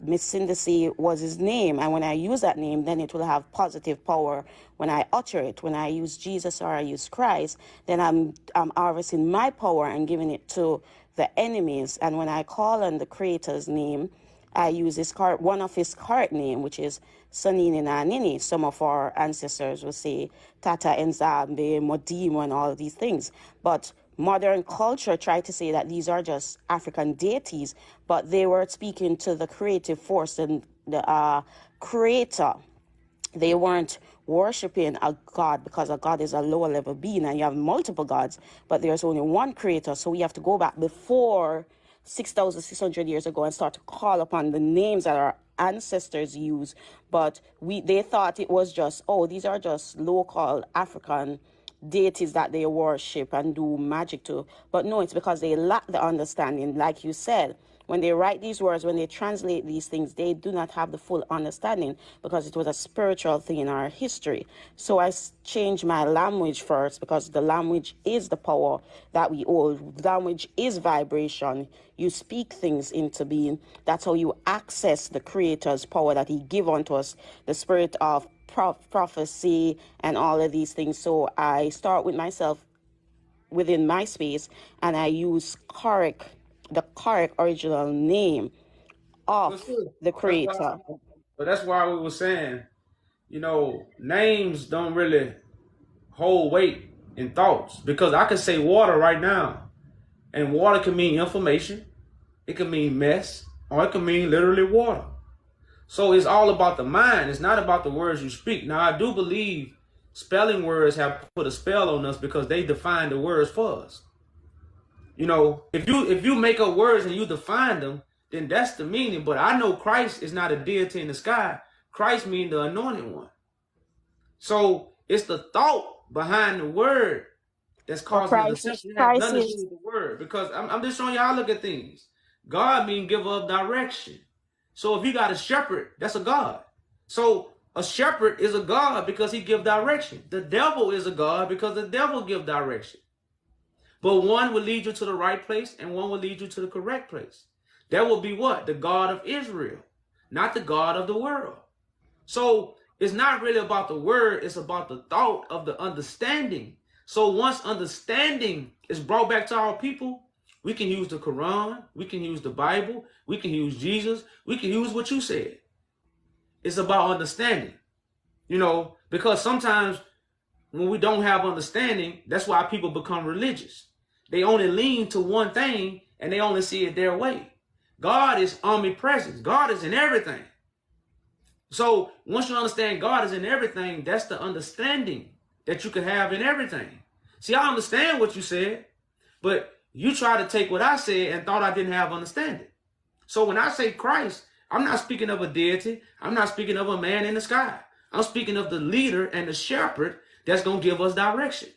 Missindisi was his name, and when I use that name, then it will have positive power when I utter it. When I use Jesus or I use Christ, then I'm harvesting my power and giving it to the enemies. And when I call on the Creator's name, I use one of his current name, which is Sanini Nanini. Some of our ancestors will say Tata Nzambe, Modimo, and all of these things. But modern culture tried to say that these are just African deities, but they were speaking to the creative force and the creator. They weren't worshiping a god, because a god is a lower level being and you have multiple gods, but there's only one creator. So we have to go back before 6,600 years ago and start to call upon the names that our ancestors use. But they thought it was just, these are just local African deities that they worship and do magic to. But no, it's because they lack the understanding. Like you said, when they write these words, when they translate these things, they do not have the full understanding, because it was a spiritual thing in our history. So I changed my language first, because the language is the power that we hold. Language is vibration. You speak things into being. That's how you access the Creator's power that he give unto us, the spirit of prophecy and all of these things. So I start with myself within my space, and I use the correct original name of the Creator. That's why we were saying, names don't really hold weight in thoughts, because I could say water right now, and water can mean information, it can mean mess, or it can mean literally water. So it's all about the mind. It's not about the words you speak. Now, I do believe spelling words have put a spell on us because they define the words for us. You know, if you make up words and you define them, then that's the meaning. But I know Christ is not a deity in the sky. Christ means the anointed one. So it's the thought behind the word that's causing the deception. It has nothing to do with the word. Because I'm just showing you how I look at things. God means giver of direction. So if you got a shepherd, that's a God. So a shepherd is a God because he gives direction. The devil is a God because the devil gives direction. But one will lead you to the right place and one will lead you to the correct place. That will be what? The God of Israel, not the God of the world. So it's not really about the word, it's about the thought of the understanding. So once understanding is brought back to our people, we can use the Quran, we can use the Bible, we can use Jesus, we can use what you said. It's about understanding, you know, because sometimes when we don't have understanding, that's why people become religious. They only lean to one thing and they only see it their way. God is omnipresent. God is in everything. So once you understand God is in everything, that's the understanding that you can have in everything. See, I understand what you said, but you try to take what I said and thought I didn't have understanding. So when I say Christ, I'm not speaking of a deity. I'm not speaking of a man in the sky. I'm speaking of the leader and the shepherd that's going to give us direction.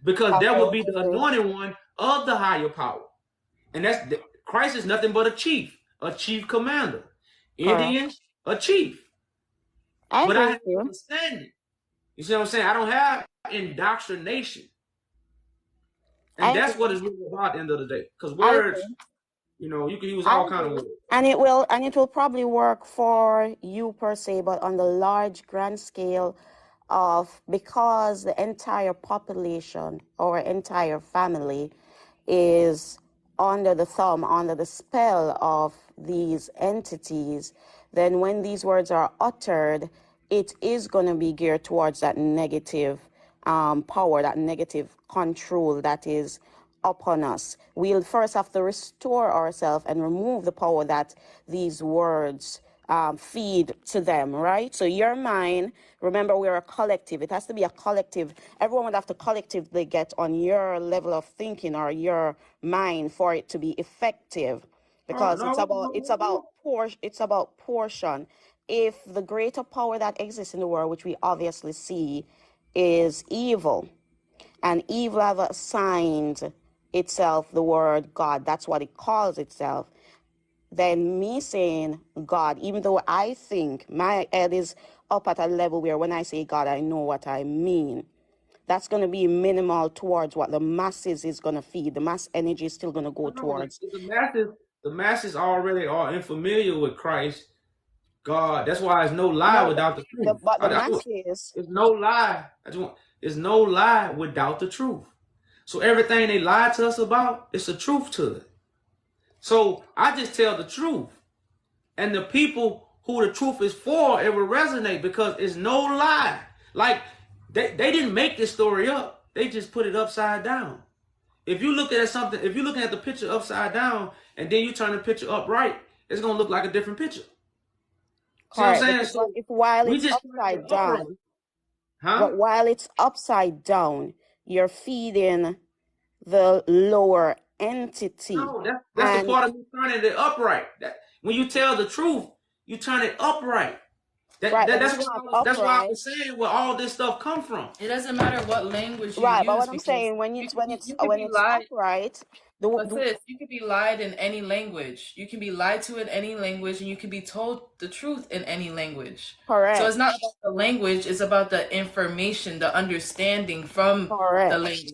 Because that would be the anointed one of the higher power. And Christ is nothing but a chief commander. Indians, a chief. But I have understanding. You see what I'm saying? I don't have indoctrination. And that's what it's really about at the end of the day. Because words, you know, you can use all kind of words. And it will probably work for you per se, but on the large grand scale of, because the entire population or entire family is under the thumb, under the spell of these entities, then when these words are uttered, it is going to be geared towards that negative power, that negative control that is upon us. We'll first have to restore ourselves and remove the power that these words feed to them, right? So your mind, remember, we're a collective. It has to be a collective. Everyone would have to collectively get on your level of thinking or your mind for it to be effective, because it's about portion. If the greater power that exists in the world, which we obviously see, is evil, and evil have assigned itself the word God, that's what it calls itself, then me saying God, even though I think my head is up at a level where when I say God, I know what I mean, that's going to be minimal towards what the masses is going to feed. The mass energy is still going to go towards. The masses already are unfamiliar with Christ, God. That's why there's no lie without the truth. But the masses, there's no lie. There's no lie without the truth. So everything they lie to us about, it's a truth to it. So I just tell the truth. And the people who the truth is for, it will resonate because it's no lie. Like, they didn't make this story up. They just put it upside down. If you look at something, if you're looking at the picture upside down and then you turn the picture upright, it's going to look like a different picture. See what I'm saying? So while it's upside down, but while it's upside down, you're feeding the lower entity. No, that's the part of me turning it upright. When you tell the truth, you turn it upright. That's why I was saying where all this stuff come from. It doesn't matter what language you use. Right, but what I'm saying, when it's upright, you can be lied in any language. You can be lied to in any language, and you can be told the truth in any language. Correct. So it's not about the language; it's about the information, the understanding from the language.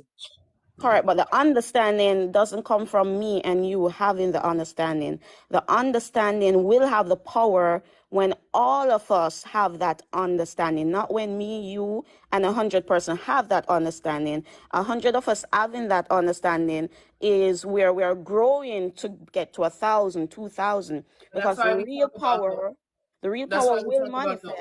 Correct, but the understanding doesn't come from me and you having the understanding. The understanding will have the power when all of us have that understanding, not when me, you, and 100% have that understanding. 100 of us having that understanding is where we are growing to get to 1,000, 2,000, because the real power will manifest.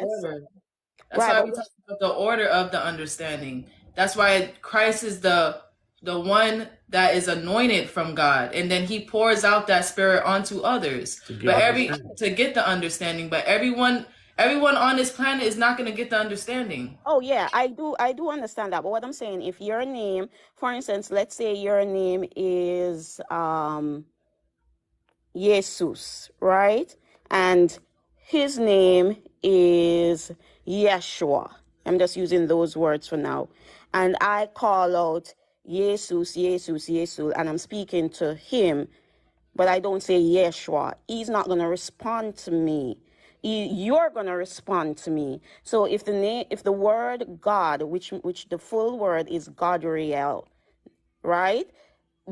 That's why we talk about the order of the understanding. That's why Christ is the the one that is anointed from God, and then he pours out that spirit onto others. To get the understanding. But everyone on this planet is not going to get the understanding. Oh yeah, I do understand that. But what I'm saying, if your name, for instance, let's say your name is Jesus, right? And his name is Yeshua. I'm just using those words for now. And I call out Jesus, Jesus, Jesus, and I'm speaking to him, but I don't say Yeshua. He's not going to respond to me. You're going to respond to me. So if the word God, which the full word is Godriel, right,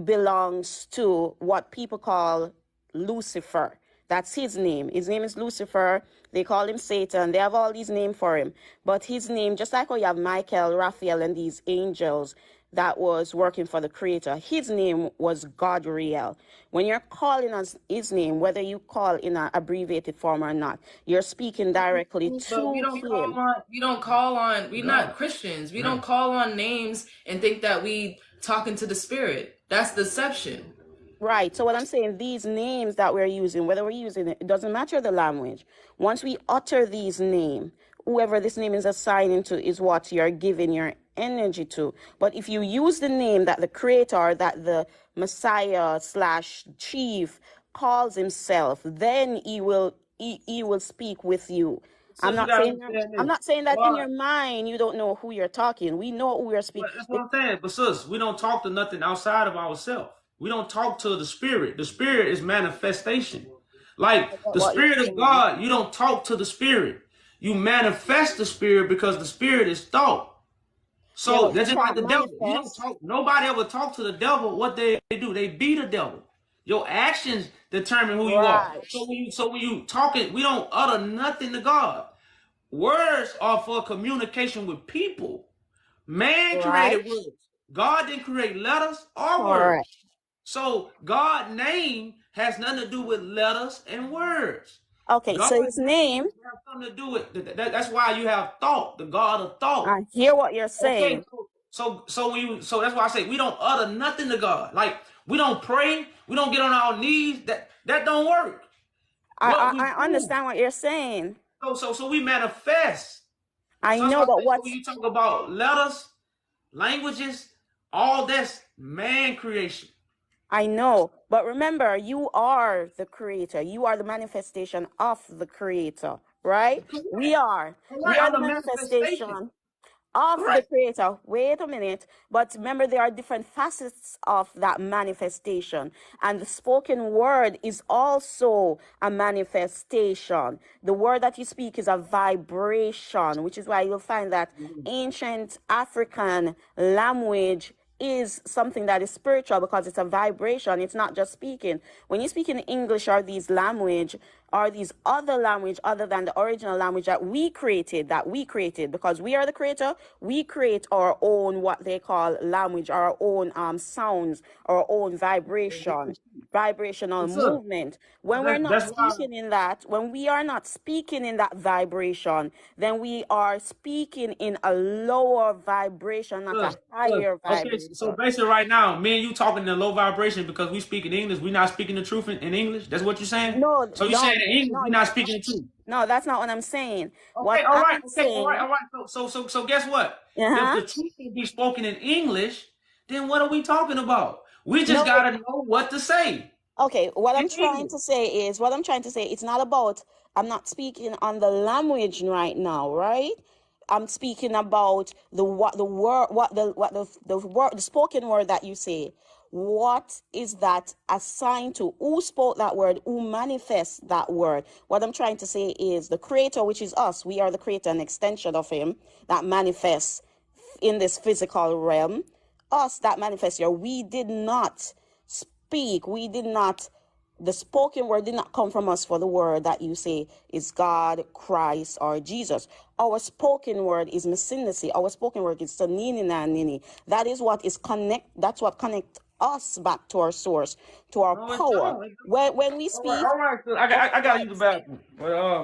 belongs to what people call Lucifer. That's his name. His name is Lucifer. They call him Satan. They have all these names for him. But his name, just like how you have Michael, Raphael, and these angels that was working for the Creator, his name was Godriel. When you're calling us his name, whether you call in an abbreviated form or not, you're speaking directly to him. We're not Christians. We don't call on names and think that we talking to the spirit. That's deception. Right. So what I'm saying, these names that we're using, whether we're using it doesn't matter the language. Once we utter these names, whoever this name is assigning to is what you're giving your energy to. But if you use the name that the Creator, that the Messiah / chief calls himself, then he will speak with you. I'm not saying that in your mind you don't know who you're talking. We know who we're speaking. That's what I'm saying. But sis, we don't talk to nothing outside of ourselves. We don't talk to the spirit. The spirit is manifestation. Like the spirit of God, you don't talk to the spirit. You manifest the spirit because the spirit is thought. So that's just like the devil. You don't talk. Nobody ever talk to the devil. What they do, they beat the devil. Your actions determine who you are. So when you talking, we don't utter nothing to God. Words are for communication with people. Man created words. God didn't create letters or words. So God's name has nothing to do with letters and words. Okay, so his name has something to do with that's why you have thought, the God of thought. I hear what you're saying. Okay, so that's why I say we don't utter nothing to God. Like we don't pray, we don't get on our knees. That don't work. I understand what you're saying. So we manifest. I know, but what when you talk about letters, languages, all that's man creation. I know, but remember, you are the creator. You are the manifestation of the creator, right? We are the manifestation of the creator. Wait a minute. But remember, there are different facets of that manifestation. And the spoken word is also a manifestation. The word that you speak is a vibration, which is why you'll find that ancient African language is something that is spiritual because it's a vibration. It's not just speaking. When you speak in English or these language or these other language other than the original language that we created, because we are the creator, we create our own what they call language, our own sounds, our own vibrational movement. When we're not speaking in that, when we are not speaking in that vibration, then we are speaking in a lower vibration, not a higher vibration. Okay, so basically right now, me and you talking in a low vibration because we speak in English. We're not speaking the truth in English. That's what you're saying? No. So you're saying in English, we're not speaking the truth. No, that's not what I'm saying. Okay, all right. So guess what? If the truth can be spoken in English, then what are we talking about? We just gotta know what to say. Okay, what I'm trying to say, it's not about, I'm not speaking on the language right now, right? I'm speaking about the spoken word that you say. What is that assigned to? Who spoke that word? Who manifests that word? What I'm trying to say is the creator, which is us. We are the creator, an extension of him that manifests in this physical realm. Us that manifests here. We did not speak. The spoken word did not come from us for the word that you say is God, Christ, or Jesus. Our spoken word is Messinesi. Our spoken word is Sanini na Nini. That is what that's what connects us back to our source, to our power. When we speak. All right, I gotta use the bathroom.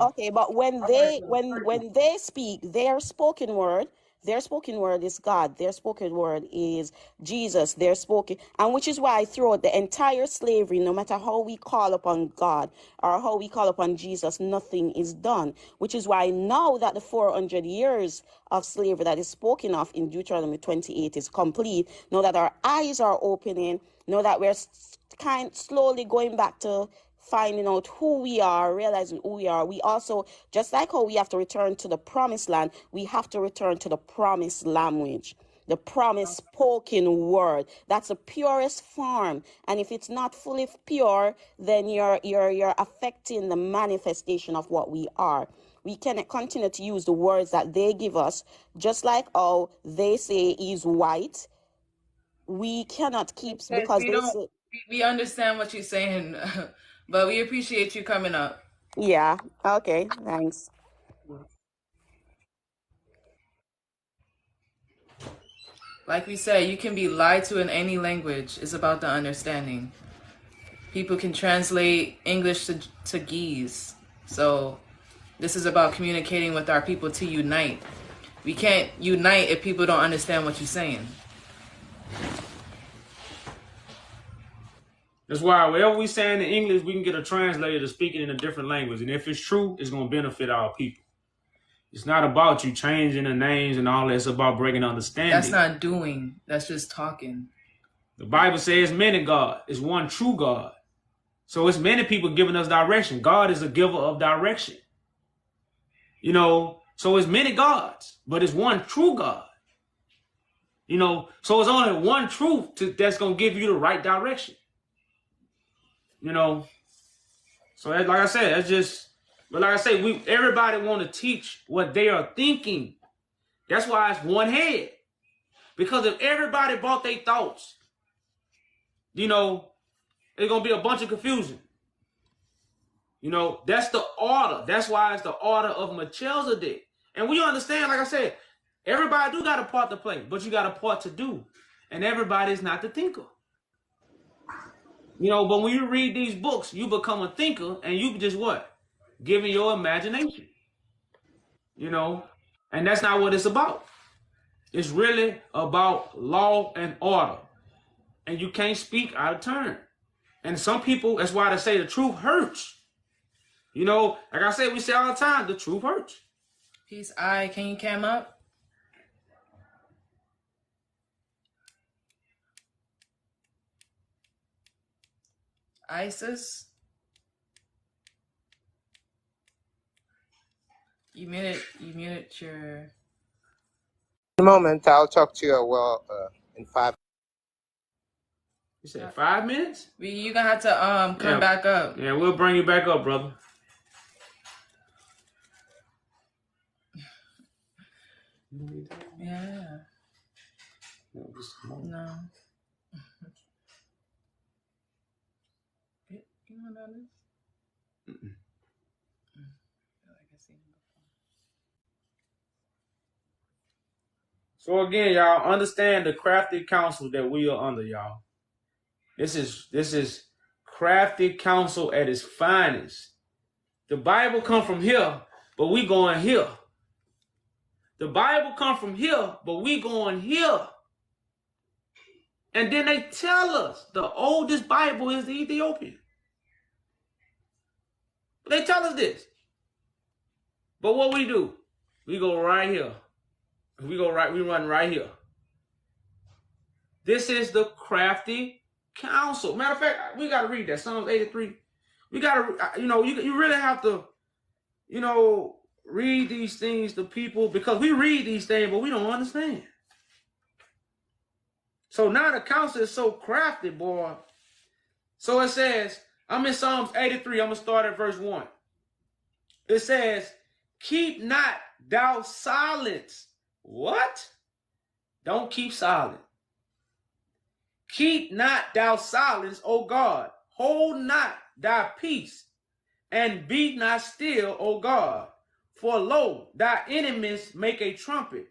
Okay, but when they speak their spoken word, Their spoken word is God. Their spoken word is Jesus. Their spoken, and which is why throughout the entire slavery, no matter how we call upon God or how we call upon Jesus, nothing is done. Which is why now that the 400 years of slavery that is spoken of in Deuteronomy 28 is complete, now that our eyes are opening, now that we're slowly going back to finding out who we are, realizing who we are. We also, just like how we have to return to the promised land, we have to return to the promised language, the promised spoken word. That's the purest form. And if it's not fully pure, then you're affecting the manifestation of what we are. We cannot continue to use the words that they give us, just like how they say he's white. We cannot keep, because We they don't. say, We understand what you're saying, but we appreciate you coming up. yeah, okay, thanks. Like we said, you can be lied to in any language. It's about the understanding. People can translate English to Geese. So this is about communicating with our people to unite. We can't unite if people don't understand what you're saying. That's why whatever we saying in English, we can get a translator to speak it in a different language. And if it's true, it's going to benefit our people. It's not about you changing the names and all that. It's about breaking understanding. That's not doing. That's just talking. The Bible says many God. It's one true God. So it's many people giving us direction. God is a giver of direction. You know, so it's many gods, but it's one true God. You know, so it's only one truth that's going to give you the right direction. You know, so like I said, that's just, but like I say, everybody want to teach what they are thinking. That's why it's one head. Because if everybody brought their thoughts, you know, it's going to be a bunch of confusion. You know, that's the order. That's why it's the order of Melchizedek. And we understand, like I said, everybody do got a part to play, but you got a part to do. And everybody's not the thinker. You know, but when you read these books, you become a thinker, and you just what? Giving your imagination. You know, and that's not what it's about. It's really about law and order. And you can't speak out of turn. And some people, that's why they say the truth hurts. You know, like I said, we say all the time, the truth hurts. Peace. Can you cam up? Isis? You muted your... In a moment, I'll talk to you, in 5. You said 5 minutes? You're going to have to come back up. Yeah, we'll bring you back up, brother. Yeah. No. You know about this? So again, y'all understand the crafty counsel that we are under, y'all. This is crafty counsel at its finest. The Bible come from here, but we going here. The Bible come from here, but we going here. And then they tell us the oldest Bible is the Ethiopian. They tell us this. But what we do? We go right here. We run right here. This is the crafty counsel. Matter of fact, we got to read that. Psalms 83. We got to, you really have to, read these things to people, because we read these things, but we don't understand. So now the counsel is so crafty, boy. So it says, I'm in Psalms 83. I'm going to start at verse 1. It says, keep not thou silence. What? Don't keep silent. Keep not thou silence, O God. Hold not thy peace, and be not still, O God. For lo, thy enemies make a trumpet,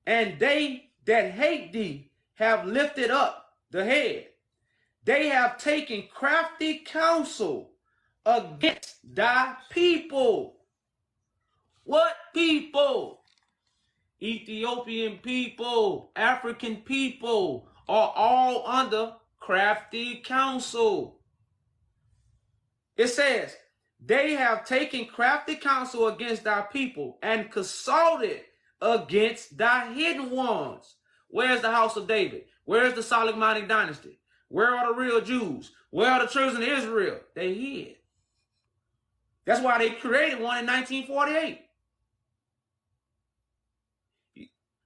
and they that hate thee have lifted up the head. They have taken crafty counsel against thy people. What people? Ethiopian people, African people are all under crafty counsel. It says, they have taken crafty counsel against thy people and consulted against thy hidden ones. Where's the house of David? Where's the Solomonic dynasty? Where are the real Jews? Where are the children of Israel? They hid. That's why they created one in 1948.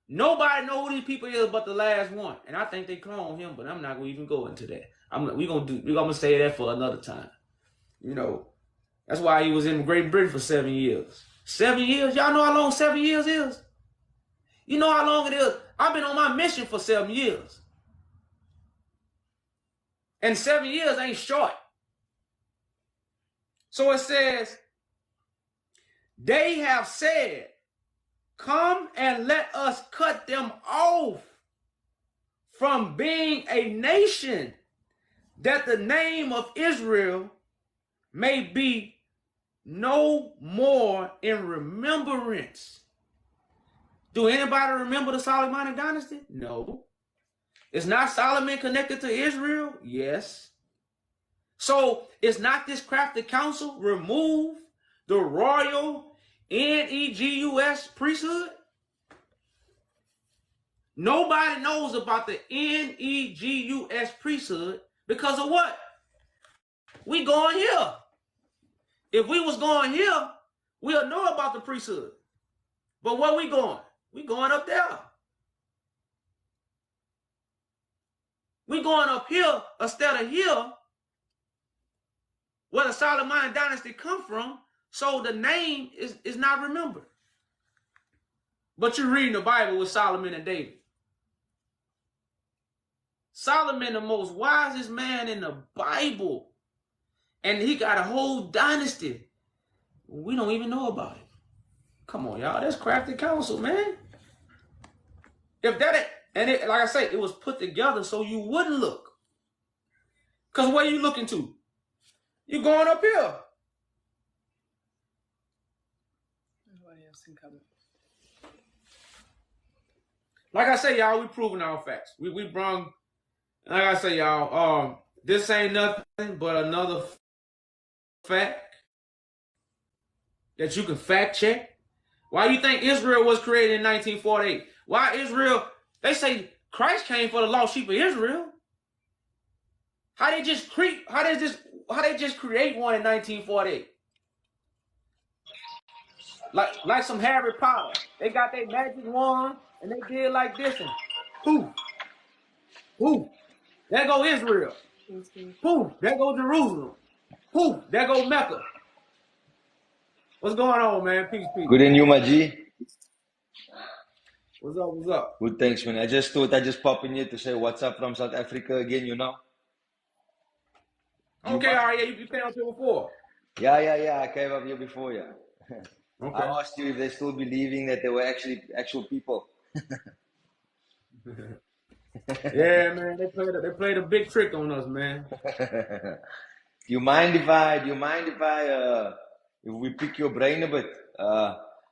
Nobody knows who these people is but the last one. And I think they cloned him, but I'm not going to even go into that. We're going to say that for another time. You know, that's why he was in Great Britain for 7 years. 7 years? Y'all know how long 7 years is? You know how long it is? I've been on my mission for 7 years. And 7 years ain't short. So it says, they have said, come and let us cut them off from being a nation, that the name of Israel may be no more in remembrance. Do anybody remember the Solomonic dynasty? No. Is not Solomon connected to Israel? Yes. So is not this crafty council remove the royal NEGUS priesthood? Nobody knows about the NEGUS priesthood because of what? We going here. If we was going here, we'll know about the priesthood. But where we going? We going up there. We going up here instead of here, where the Solomonic dynasty come from, so the name is not remembered. But you're reading the Bible with Solomon and David. Solomon, the most wisest man in the Bible. And he got a whole dynasty. We don't even know about it. Come on, y'all. That's crafty counsel, man. If that, like I say, it was put together so you wouldn't look. Because where you looking to? You going up here. Nobody else can come. Like I say, y'all, we proving our facts. We brung, like I say, y'all, this ain't nothing but another fact that you can fact check. Why you think Israel was created in 1948? Why Israel? They say Christ came for the lost sheep of Israel. How they just create one in 1948? Like some Harry Potter. They got their magic wand and they did like this and poof, poof. There go Israel. Poof, there go Jerusalem. Poof, there go Mecca. What's going on, man? Peace, peace. Good and you, my G. What's up? What's up? Good, thanks, man. I just thought I'd just pop in here to say what's up from South Africa again, you know. Okay, all right, yeah, you came up here before. Yeah. I came up here before, yeah. Okay. I asked you if they still believing that they were actually actual people. Yeah, man, they played a big trick on us, man. Do you mind if we pick your brain a bit?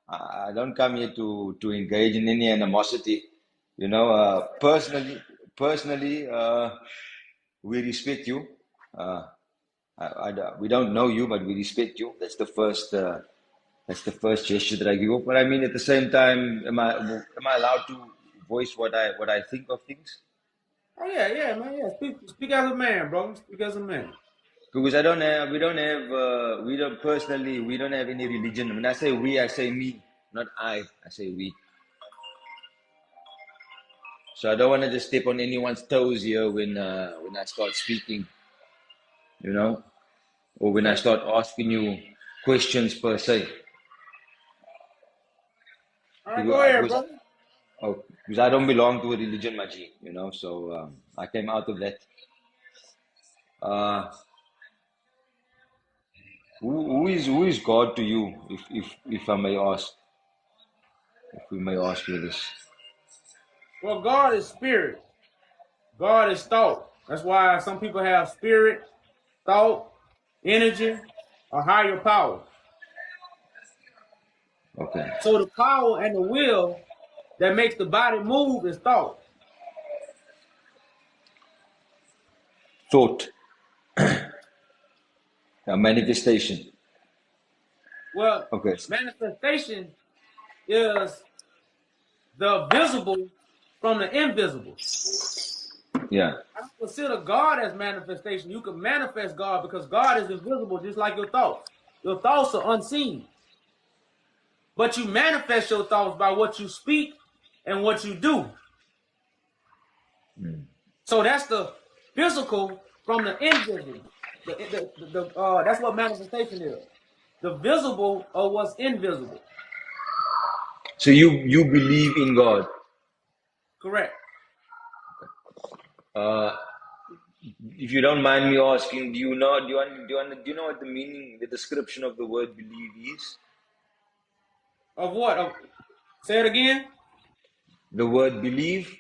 I don't come here to engage in any animosity. You know, personally, we respect you. We don't know you, but we respect you. That's the first gesture that I give up. But I mean, at the same time, am I allowed to voice what I think of things? Oh yeah, man, yeah. Speak as a man, bro. Speak as a man. Because we don't have any religion. When I say we, I say me, not I say we. So I don't want to just step on anyone's toes here when I start speaking, you know, or when I start asking you questions per se. All right, go ahead, bro. Because I don't belong to a religion, Maji, you know, so I came out of that. Who is God to you, if I may ask, if we may ask you this? Well, God is spirit. God is thought. That's why some people have spirit, thought, energy, or higher power. Okay. So the power and the will that makes the body move is thought. Thought. A manifestation. Well, Okay. manifestation is the visible from the invisible. Yeah. I don't consider God as manifestation. You can manifest God because God is invisible, just like your thoughts. Your thoughts are unseen. But you manifest your thoughts by what you speak and what you do. So that's the physical from the invisible. That's what manifestation is. The visible or what's invisible. So you believe in God. Correct. If you don't mind me asking, do you know what the meaning, the description of the word believe is? Of what? Say it again. The word believe.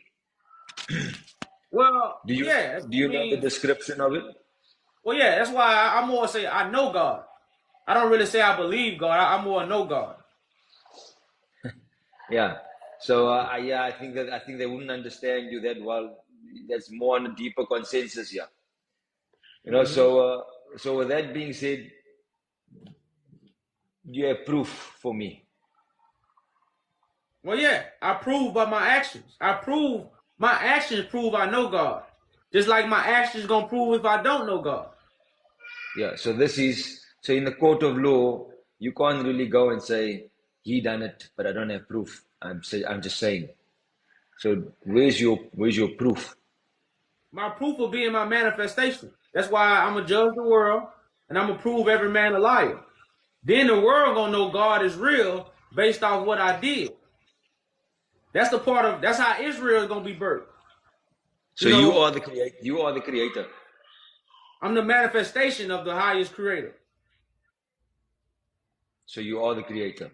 Well, Do you yeah. do you know the description of it? Well, yeah. That's why I more say I know God. I don't really say I believe God. I more know God. Yeah. So I think they wouldn't understand you that well. That's more on a deeper consensus here. You know. So with that being said, you have proof for me. Well, yeah. I prove by my actions. My actions prove I know God. Just like my actions gonna prove if I don't know God. Yeah. So in the court of law, you can't really go and say he done it, but I don't have proof. I'm just saying. So where's your proof? My proof will be in my manifestation. That's why I'm gonna judge the world and I'm gonna prove every man a liar. Then the world gonna know God is real based off what I did. That's how Israel is gonna be birthed. So you are the creator. You are the creator. I'm the manifestation of the highest creator. So you are the creator.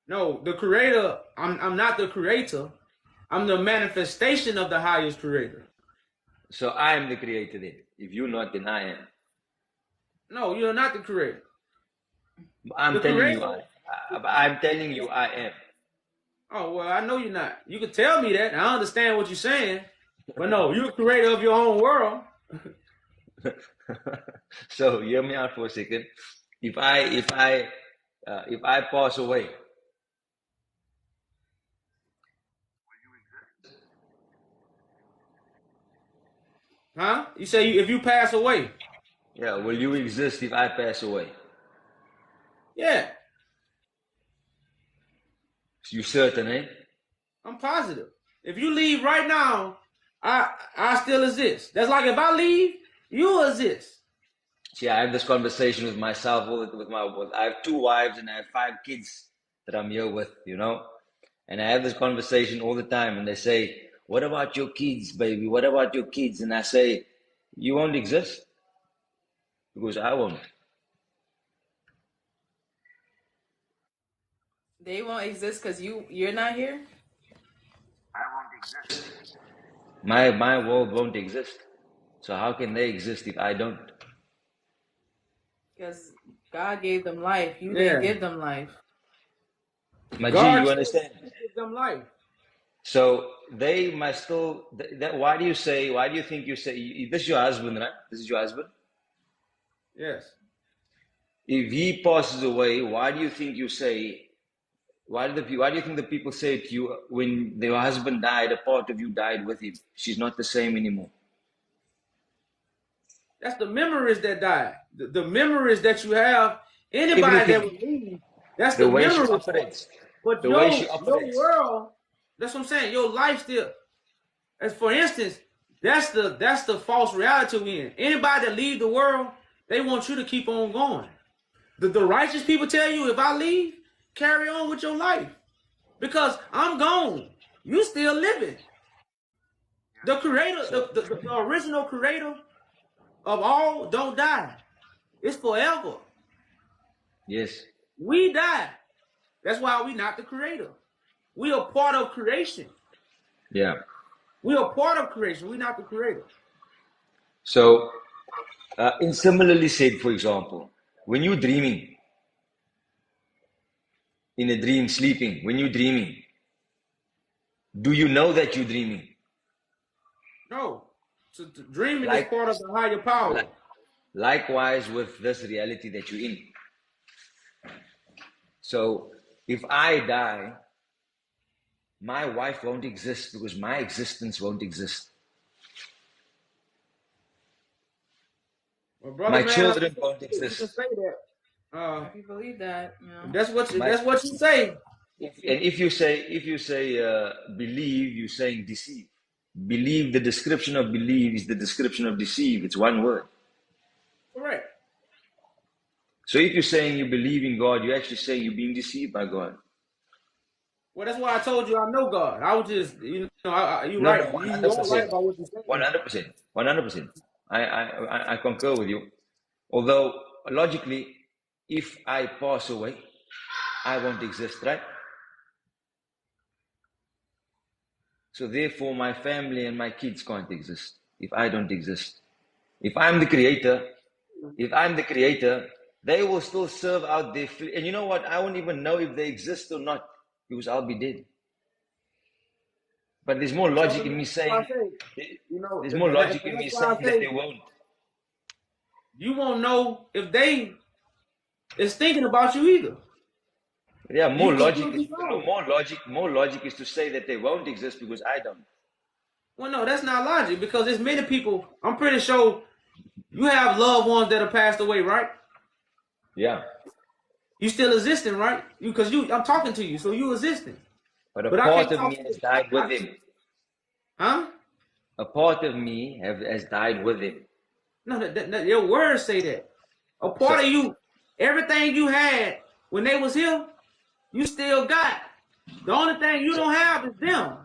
No, the creator, I'm not the creator. I'm the manifestation of the highest creator. So I am the creator then. If you're not, then I am. No, you're not the creator. I'm telling you I am. Oh, well, I know you're not. You can tell me that. I understand what you're saying. But no, you're a creator of your own world. So hear me out for a second. If I pass away, Huh? You say if you pass away? yeah, will you exist if I pass away? Yeah. You certain, eh? I'm positive. If you leave right now, I still exist. That's like if I leave, you exist. See, I have this conversation with myself. I have 2 wives and I have 5 kids that I'm here with, you know. And I have this conversation all the time. And they say, "What about your kids, baby? What about your kids?" And I say, "You won't exist because I won't." They won't exist because you're not here. I won't exist. My world won't exist. So how can they exist if I don't? Because God gave them life. You didn't give them life. Maji, you understand? Give them life. So they must still. Why do you think you say this is your husband, right? This is your husband. Yes. If he passes away, why do you think you say? Why do you think the people say to you when their husband died, a part of you died with him? She's not the same anymore. That's the memories that die. The memories that you have. Anybody Everything. that would leave, that's The the way she memories. operates. But The way she operates. your world, that's what I'm saying. Your life still, as for instance, that's the false reality we in. Anybody that leave the world, they want you to keep on going. The righteous people tell you, if I leave, carry on with your life. Because I'm gone. You still living. The creator, the original creator of all don't die. It's forever. Yes. We die. That's why we not the creator. We are part of creation. Yeah. We are part of creation. We're not the creator. So, in similarly said, for example, when you're dreaming, in a dream, sleeping, when you're dreaming, Do you know that you're dreaming? No. So dreaming is part of the higher power. Likewise with this reality that you're in. So if I die, my wife won't exist because my existence won't exist. Well, brother, My man, children won't you can exist. say that. If you believe that, you know. That's what you say. If you say believe, you're saying deceive. Believe, the description of believe is the description of deceive. It's one word. Correct. So if you're saying you believe in God, you're actually saying you're being deceived by God. Well, that's why I told you I know God. I was just, you know, you No, right. no, You are right about what you're saying. 100%. I concur with you. Although logically, if I pass away, I won't exist, right? So therefore, my family and my kids can't exist if I don't exist. If I'm the creator, they will still serve out their flesh. And you know what? I won't even know if they exist or not because I'll be dead. But there's more logic in me saying, you know, there's more logic in me that's why I saying that say they won't. you won't know if they is thinking about you either. Yeah, more logic is to say that they won't exist because I don't. Well, no, that's not logic because there's many people. I'm pretty sure you have loved ones that have passed away, right? Yeah. You still existing, right? I'm talking to you, so you existing. But a I part can't of talk me to has you. died with him. Huh? A part of me has died with him. No, your words say that. A part of you, everything you had when they was here, you still got. The only thing you don't have is them.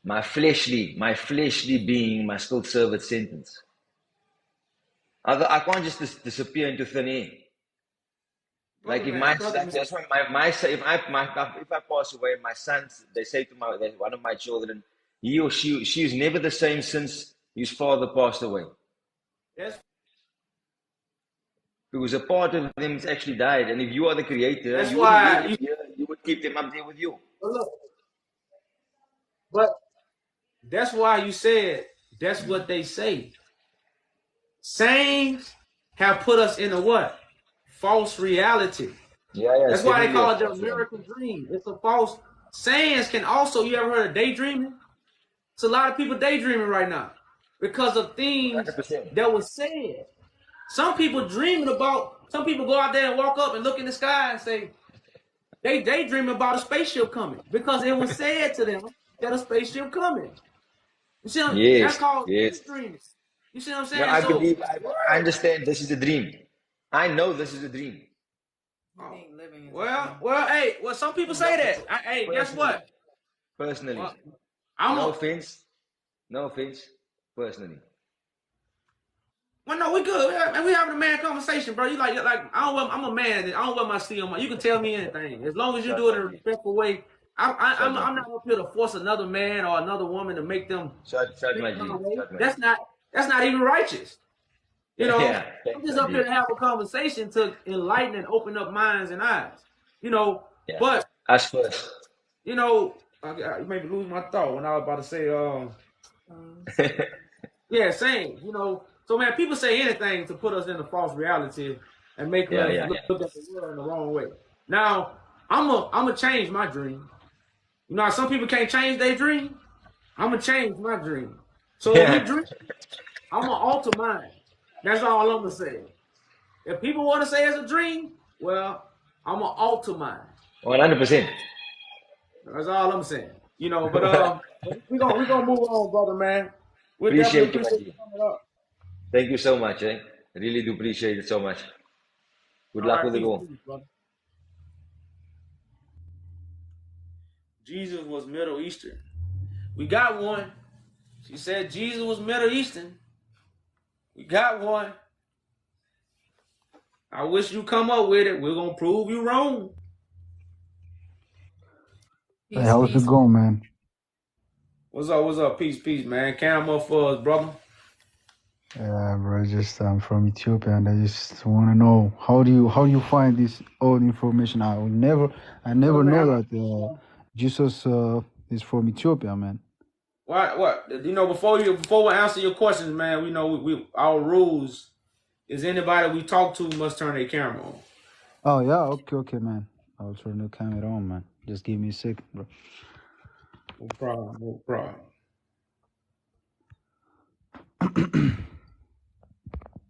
My fleshly being must still serve its sentence. I can't just disappear into thin air. Like if that's why if I pass away, my sons, they say to one of my children, he or she's never the same since his father passed away. Yes. Because a part of them has actually died, and if you are the creator, That's you wouldn't why leave them here. You would keep them up there with you. But that's why you said that's what they say. Sayings have put us in a what? False reality. Yeah. That's why they call it the American dream. It's a false. Sayings can also, you ever heard of daydreaming? It's a lot of people daydreaming right now because of things 100%. that was said. Some people go out there and walk up and look in the sky and say, they daydream about a spaceship coming because it was said to them that a spaceship coming. You see what that's called daydreaming. You see what I'm saying? No, I understand this is a dream. I know this is a dream. Well, some people say that. Hey, guess what? Personally, no offense. Personally. Well, no, we good. We having a man conversation, bro. You like I'm a man. I don't wear my steel on. You can tell me anything as long as you do it in a respectful way. I'm not up here to force another man or another woman to make them. That's not even righteous. You know, I'm just up here to have a conversation to enlighten and open up minds and eyes. You know, but us first. You know, I made me lose my thought when I was about to say, same. You know, so man, people say anything to put us in a false reality and make us look at the world in the wrong way. Now, I'm gonna change my dream. You know, some people can't change their dream. I'm gonna change my dream. So if we dream, I'm gonna alter mine. That's all I'm gonna say. If people want to say it's a dream, well, I'm gonna alter mine. 100%. That's all I'm saying. You know, but we're gonna move on, brother, man. Appreciate you, coming up. Thank you so much, I really do appreciate it so much. Good luck with it all. Jesus was Middle Eastern. We got one. She said Jesus was Middle Eastern. We got one. I wish you come up with it. We're gonna prove you wrong. Hey, how's it going, man? What's up? Peace, man. Cam up for us, brother. Yeah, bro. I'm from Ethiopia, and I just want to know how do you find this old information? I never know that Jesus He's from Ethiopia, man. What? Before we answer your questions, man, we our rules is anybody we talk to must turn their camera on. Oh yeah, okay, man. I'll turn the camera on, man. Just give me a second, bro. No problem.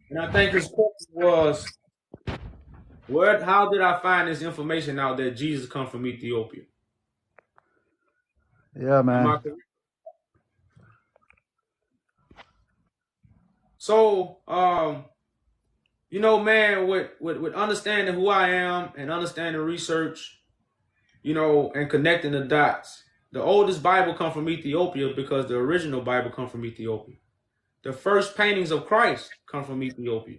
And I think his question was, how did I find this information out that Jesus come from Ethiopia? Yeah, Am I man. correct? So, man, with understanding who I am and understanding research, and connecting the dots, the oldest Bible come from Ethiopia because the original Bible come from Ethiopia. The first paintings of Christ come from Ethiopia.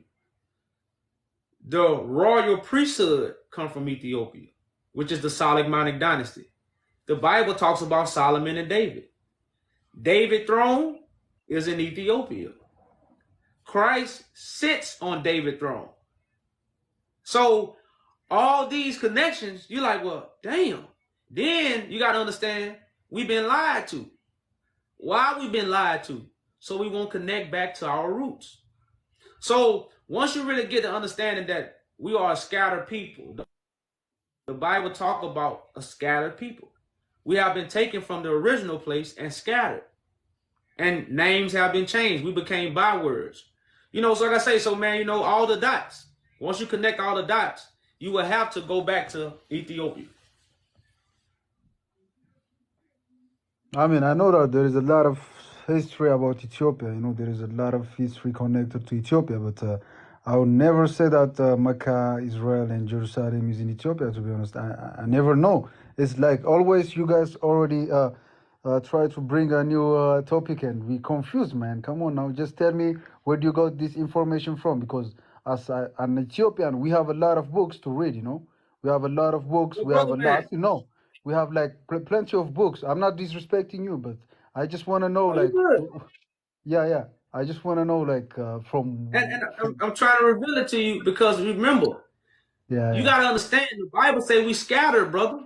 The royal priesthood come from Ethiopia, which is the Solomonic dynasty. The Bible talks about Solomon and David. David's throne is in Ethiopia. Christ sits on David's throne. So all these connections, you're like, well, damn. Then you got to understand, we've been lied to. Why we've been lied to? So we won't connect back to our roots. So once you really get the understanding that we are a scattered people, the Bible talk about a scattered people. We have been taken from the original place and scattered. And names have been changed. We became bywords. So like I say, so man, all the dots. Once you connect all the dots, you will have to go back to Ethiopia. I mean, I know that there is a lot of history about Ethiopia. There is a lot of history connected to Ethiopia, but I would never say that Mecca, Israel, and Jerusalem is in Ethiopia, to be honest. I never know. It's like always you guys already try to bring a new topic and we confused, man. Come on now, just tell me where do you got this information from? Because as an Ethiopian, we have a lot of books to read, We have a lot of books. Well, We have brother, a man. lot, we have like plenty of books. I'm not disrespecting you, but I just want to know, Oh, you like, good. yeah. I just want to know, like, And I'm trying to reveal it to you because remember, you yeah. got to understand the Bible say we scattered, brother.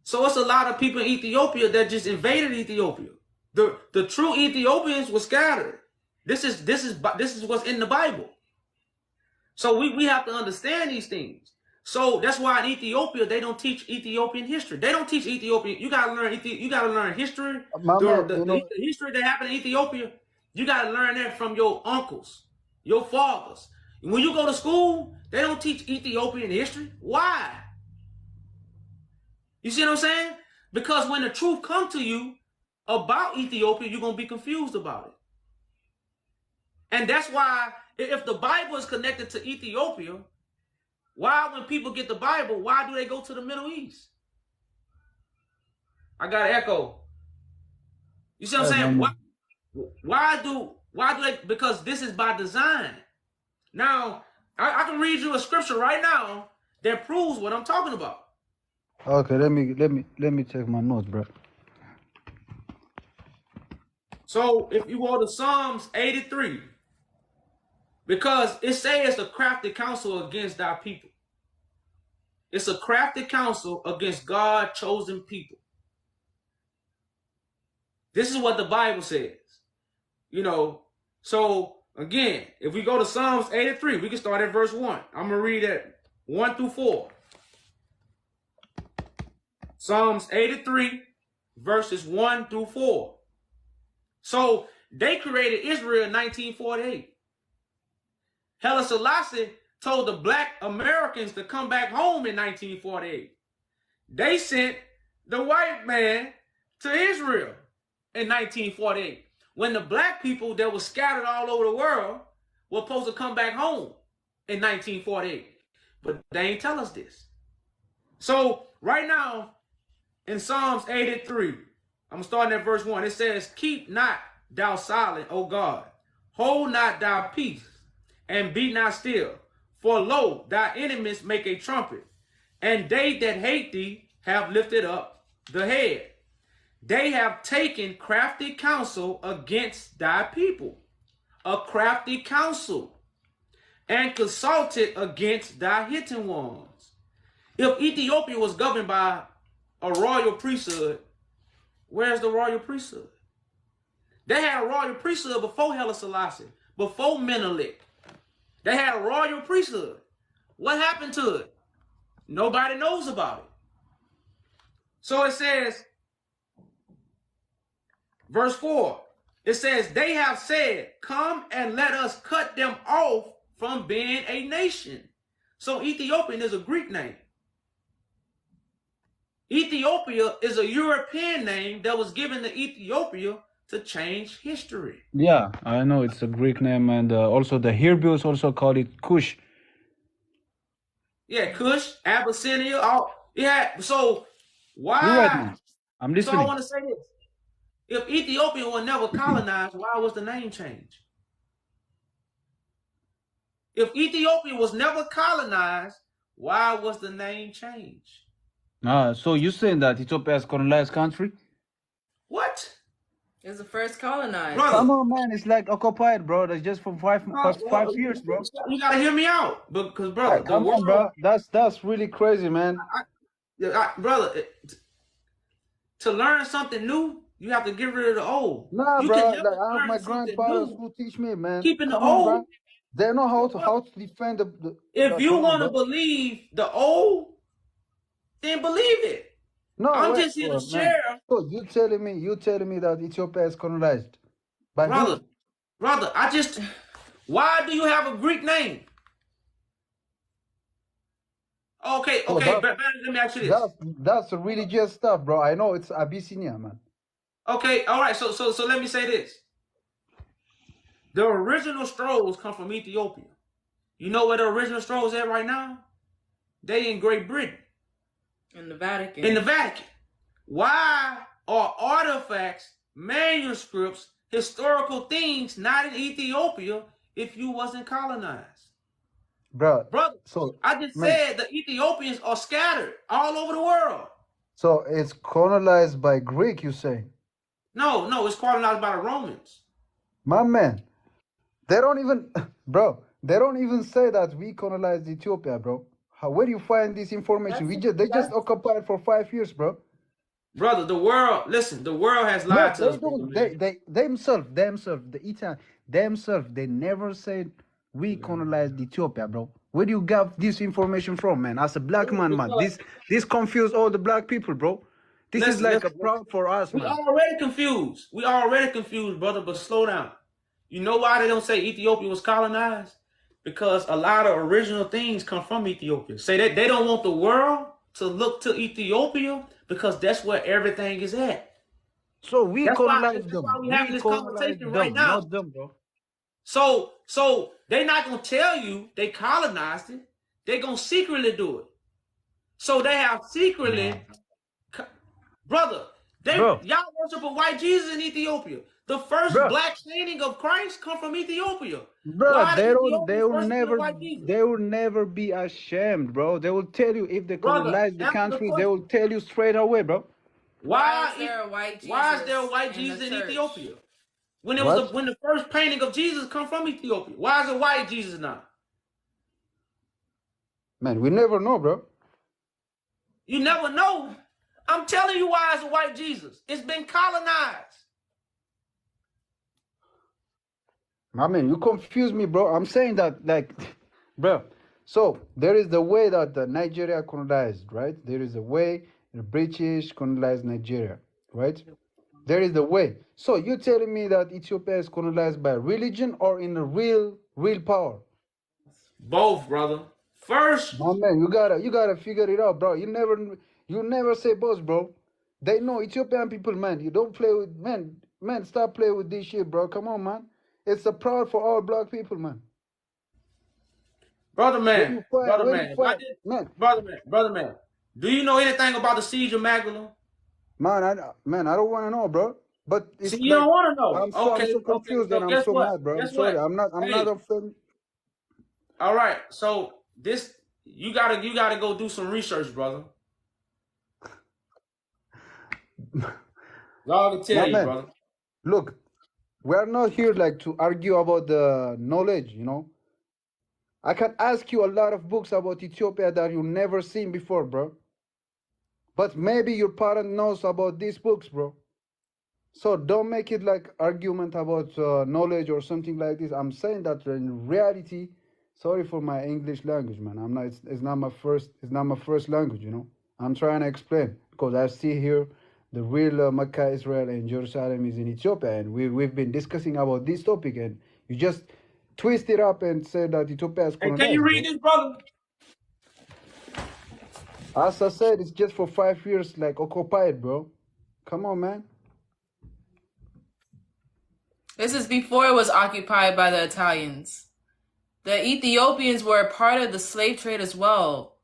So it's a lot of people in Ethiopia that just invaded Ethiopia. The true Ethiopians were scattered. This is what's in the Bible. So we have to understand these things. So that's why in Ethiopia they don't teach Ethiopian history. They don't teach Ethiopian. You gotta learn history. My man, The history that happened in Ethiopia. You gotta learn that from your uncles, your fathers. When you go to school, they don't teach Ethiopian history. Why? You see what I'm saying? Because when the truth comes to you about Ethiopia, you're gonna be confused about it. And that's why if the Bible is connected to Ethiopia, why, when people get the Bible, why do they go to the Middle East? I got an echo. You see what I'm saying? Why do they? Because this is by design. Now, I can read you a scripture right now that proves what I'm talking about. Okay, let me check my notes, bro. So if you go to Psalms 83, because it says a crafty counsel against thy people. It's a crafty counsel against God chosen people. This is what the Bible says. So again, if we go to Psalms 83, we can start at verse 1. I'm going to read it 1 through 4. Psalms 83, verses 1 through 4. So they created Israel in 1948. Haile Selassie told the black Americans to come back home in 1948. They sent the white man to Israel in 1948. When the black people that were scattered all over the world were supposed to come back home in 1948. But they ain't tell us this. So right now in Psalms 83, I'm starting at verse 1. It says, keep not thou silent, O God. Hold not thy peace, and be not still. For lo, thy enemies make a trumpet, and they that hate thee have lifted up the head. They have taken crafty counsel against thy people, a crafty counsel, and consulted against thy hidden ones. If Ethiopia was governed by a royal priesthood, Where's the royal priesthood? They had a royal priesthood before Haile Selassie, before Menelik. They had a royal priesthood. What happened to it? Nobody knows about it. So it says, verse 4, it says, they have said, come and let us cut them off from being a nation. So Ethiopian is a Greek name. Ethiopia is a European name that was given to Ethiopia to change history. Yeah, I know it's a Greek name, and also the Hebrews also call it Cush. Yeah, Kush, Abyssinia, all yeah. So You're right, why? man. I'm So I listening. want to say this: if Ethiopia was never colonized, why was the name changed? If Ethiopia was never colonized, why was the name changed? So you're saying that Ethiopia is colonized country? What, It was the first colonized. brother? Come on, man. It's like occupied, bro. That's just for past 5 years, bro. You gotta hear me out, because brother, Like, the come on, world, bro. That's really crazy, man. brother, to learn something new, you have to get rid of the old. Nah, You can bro. never Like I have learn my something grandfathers new who teach me, man. keeping the Come on, bro. old. They know So, brother, how to defend if you come on, want to bro. believe the old, then believe it. No, I'm wait, just here to man. share, So you telling me that Ethiopia is colonized by brother. who? Brother, why do you have a Greek name? Okay, So but let me ask you this. that's religious stuff, bro. I know it's Abyssinia, man. Okay, all right. So let me say this. The original scrolls come from Ethiopia. You know where the original scrolls at right now? They in Great Britain. In the Vatican. In the Vatican. Why are artifacts, manuscripts, historical things not in Ethiopia if you wasn't colonized? Bro, Brother, so I just man, said the Ethiopians are scattered all over the world. so it's colonized by Greek, you say? No, it's colonized by the Romans. My man, they don't even, bro, they don't even say that we colonized Ethiopia, bro. Where do you find this information? They just occupied for 5 years, bro. Brother, the world has lied No, to they us, brother, don't. man. They themselves, the Italian themselves, they never said we colonized Ethiopia, bro. Where do you get this information from, man? As a black man, man, Because, this confused all the black people, bro. This is like a listen. proud for us, We man. already confused. We already confused, brother, but slow down. You know why they don't say Ethiopia was colonized? Because a lot of original things come from Ethiopia. Say that they don't want the world to look to Ethiopia because that's where everything is at. So we That's colonized why them. we having We this colonized conversation right them, now. not them, bro. So they not gonna tell you they colonized it. They gonna secretly do it. So they have secretly, brother. Bro, Y'all worship a white Jesus in Ethiopia. The first bro, black painting of Christ come from Ethiopia. bro. Why the They Ethiopians will worshiping a never, white Jesus? they will never be ashamed, bro. They will tell you if they Brother, colonize the answer the country. They will question. tell you straight away, bro. Why is there a white Jesus? Why is there a white in Jesus the in church? Ethiopia? When What? when the first painting of Jesus come from Ethiopia. Why is a white Jesus now? Man, we never know, bro. You never know. I'm telling you why it's a white Jesus. It's been colonized. I mean, you confuse me, bro. I'm saying that, like, bro. So there is the way that the Nigeria colonized, right? There is a way the British colonized Nigeria, right? There is the way. So you're telling me that Ethiopia is colonized by religion or in a real power? Both, brother. First, My man, you gotta figure it out, bro. You never say boss, bro. They know Ethiopian people, man. You don't play with man. Stop playing with this shit, bro. Come on, man. It's a proud for all black people, man. brother man, Where do you find, man? brother man. Do you know anything about the siege of Magdala? Man, I don't want to know, bro. But See, it's you don't like want to know. I'm so Okay. confused and So I'm guess so what? mad, bro. I'm Guess sorry. what? I'm not Hey, offended. all right. So this you gotta go do some research, brother. All I can tell My you, man, brother. look, we are not here like to argue about the knowledge, you know. I can ask you a lot of books about Ethiopia that you never seen before, bro. But maybe your parent knows about these books, bro. So don't make it like argument about knowledge or something like this. I'm saying that in reality, sorry for my English language, man. I'm not. It's not my first. It's not my first language. You know. I'm trying to explain because I see here the real Mecca, Israel, and Jerusalem is in Ethiopia, and we've been discussing about this topic, and you just twist it up and say that Ethiopia is Hey, can you colonized, read bro. this, brother? As I said, it's just for 5 years, like occupied, bro. Come on, man. This is before it was occupied by the Italians. The Ethiopians were a part of the slave trade as well.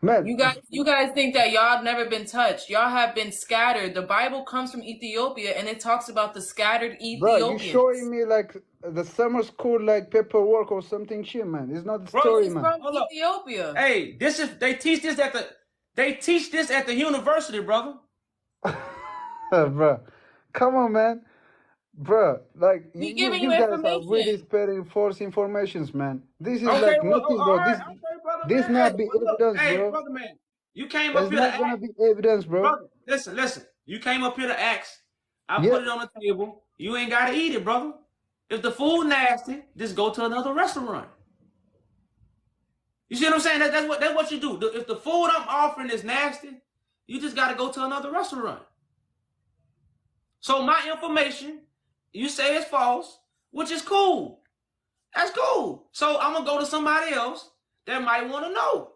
Man, You guys think that y'all have never been touched. Y'all have been scattered. The Bible comes from Ethiopia and it talks about the scattered bro, you showing Ethiopians. me like the summer school like paperwork or something shit, man. It's not the Brother, story, This is man. from hold up. Ethiopia. Hey, they teach this at the university, brother. Bro, come on, man. Bro, like We giving you you guys are really information. spreading false informations, man. This is Okay, like well, nothing, all bro. right, okay, brother, This man. Hey, not be well, look, evidence, hey, bro. brother, man, you came up It's here to not ask, gonna be evidence, bro. brother. Listen. You came up here to ask. I Yeah. put it on the table. You ain't gotta eat it, brother. If the food nasty, just go to another restaurant. You see what I'm saying? That's what you do. If the food I'm offering is nasty, you just gotta go to another restaurant. So my information, you say it's false, which is cool. That's cool. So I'm gonna go to somebody else that might want to know.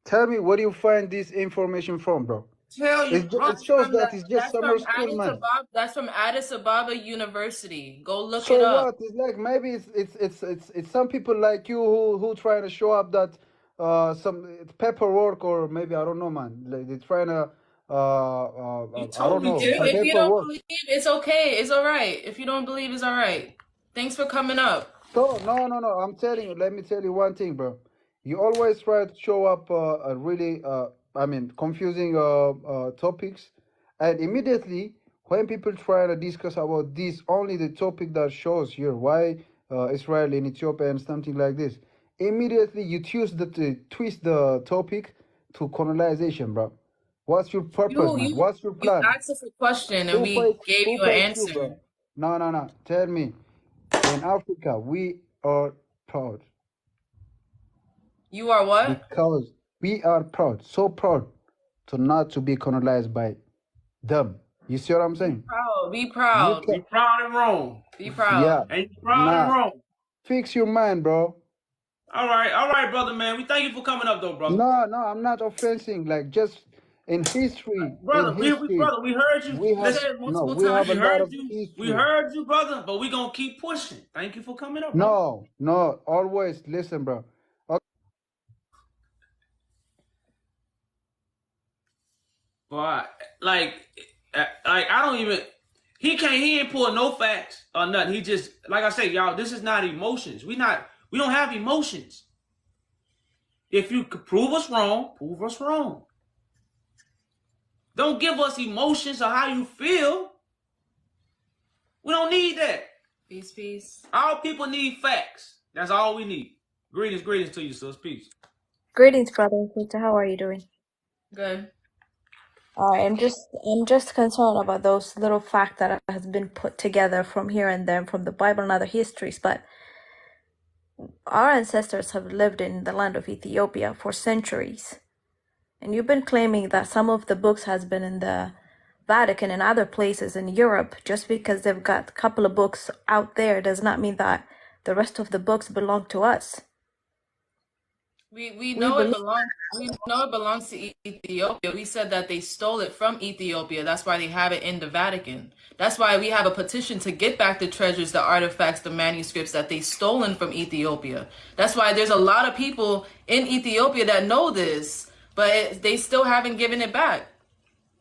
Tell me where do you find this information from, bro? Tell you, It brother. shows that it's just summer school, Addis man. Ababa. That's from Addis Ababa University. Go look it So up. what? It's like maybe it's some people like you who trying to show up that some it's paperwork or maybe I don't know, man. Like they're trying to You I don't totally know tell. If you don't paperwork. believe, it's okay. It's all right. If you don't believe, it's all right. Thanks for coming up. So no. I'm telling you. Let me tell you one thing, bro. You always try to show up a really confusing topics, and immediately when people try to discuss about this, only the topic that shows here why Israel in Ethiopia and something like this, immediately you twist the topic to colonization, bro. What's your purpose, man? What's your You plan? asked us a question and we gave Who you an pays you, answer. bro? No. Tell me. In Africa, we are proud You are what? because we are proud, so proud to not to be colonized by them. You see what I'm saying? Proud. Be You proud. can, Be proud and wrong. Be yeah, proud. And you proud and nah. wrong. Fix your mind, bro. All right, brother, man. We thank you for coming up, though, brother. No, I'm not offending. Like just in Brother, history, we heard you. we You have Listen, said it no, multiple we have times. a we lot heard of you. We history. heard you, brother. But we gonna keep pushing. Thank you for coming up, brother. No, always listen, bro. But I don't even. He ain't pull no facts or nothing. He just, like I say, y'all. This is not emotions. We don't have emotions. If you could prove us wrong, prove us wrong. Don't give us emotions or how you feel. We don't need that. Peace. All people need facts. That's all we need. Greetings to you, sis. Peace. Greetings, brother. Peter. How are you doing? Good. I'm just concerned about those little facts that has been put together from here and there from the Bible and other histories. But our ancestors have lived in the land of Ethiopia for centuries, and you've been claiming that some of the books has been in the Vatican and other places in Europe. Just because they've got a couple of books out there does not mean that the rest of the books belong to us. We We know it believe. belongs to Ethiopia. We said that they stole it from Ethiopia. That's why they have it in the Vatican. That's why we have a petition to get back the treasures, the artifacts, the manuscripts that they stolen from Ethiopia. That's why there's a lot of people in Ethiopia that know this, but they still haven't given it back.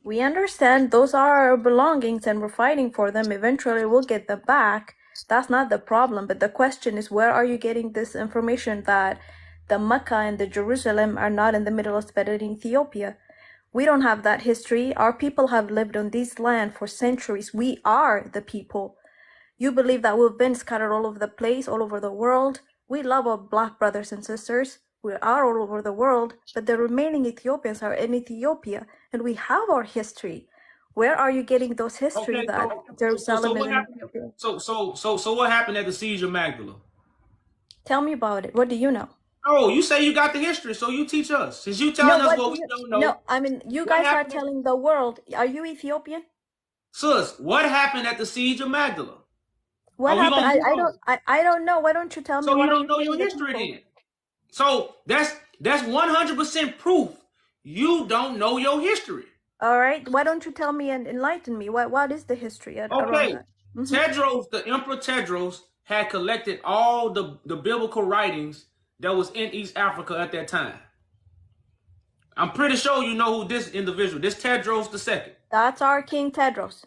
We understand those are our belongings and we're fighting for them. Eventually we'll get them back. That's not the problem. But the question is, where are you getting this information that the Mecca and the Jerusalem are not in the middle of Ethiopia? We don't have that history. Our people have lived on this land for centuries. We are the people. You believe that we've been scattered all over the place, all over the world. We love our black brothers and sisters. We are all over the world, but the remaining Ethiopians are in Ethiopia, and we have our history. Where are you getting those history Okay, that so Jerusalem is what in happened? Ethiopia? So what happened at the siege of Magdala? Tell me about it. What do you know? Oh, you say you got the history, so you teach us. Since you No, telling us what what do we you? don't No, know, I mean, you what guys are happened at, telling the world. Are you Ethiopian? sis, what happened at the siege of Magdala? What Are we happened? gonna move on? I don't know. Why don't you tell me? So you What are don't you know your telling the history people? then. So that's 100% proof you don't know your history. All right. Why don't you tell me and enlighten me? What is the history around Okay. that? Mm-hmm. Tedros, the Emperor Tedros, had collected all the biblical writings that was in East Africa at that time. I'm pretty sure you know who this individual, this Tedros II. That's our King Tedros.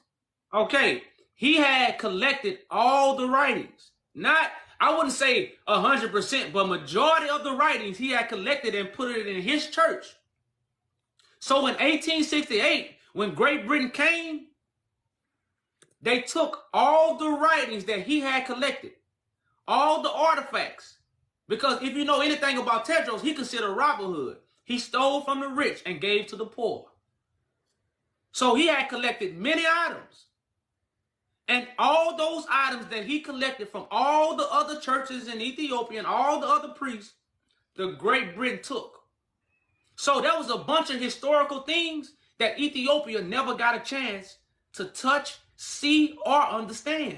Okay. He had collected all the writings. Not, I wouldn't say 100%, but majority of the writings he had collected and put it in his church. So in 1868, when Great Britain came, they took all the writings that he had collected, all the artifacts. Because if you know anything about Tedros, he considered Robin Hood. He stole from the rich and gave to the poor. So he had collected many items. And all those items that he collected from all the other churches in Ethiopia and all the other priests, the Great Britain took. So there was a bunch of historical things that Ethiopia never got a chance to touch, see, or understand.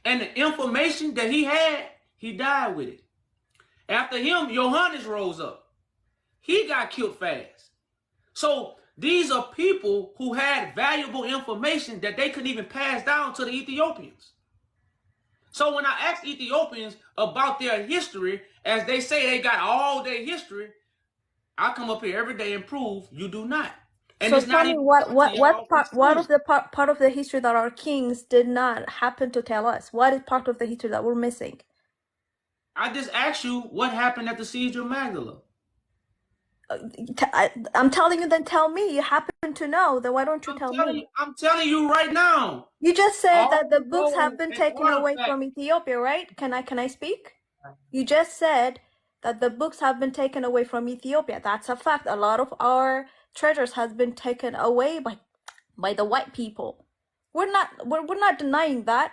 And the information that he had, he died with it. After him, Johannes rose up. He got killed fast. So these are people who had valuable information that they couldn't even pass down to the Ethiopians. So when I ask Ethiopians about their history, as they say they got all their history, I come up here every day and prove you do not. And So it's tell not me even what of the part of the history that our kings did not happen to tell us? What is part of the history that we're missing? I just asked you what happened at the siege of Magdala. I'm telling you, then tell me. You happen to know, then why don't you tell me? I'm telling you right now. You just said All that the the books have gold been and taken away artifacts. from Ethiopia, right? Can I speak? You just said that the books have been taken away from Ethiopia. That's a fact. A lot of our treasures has been taken away by the white people. We're not denying that.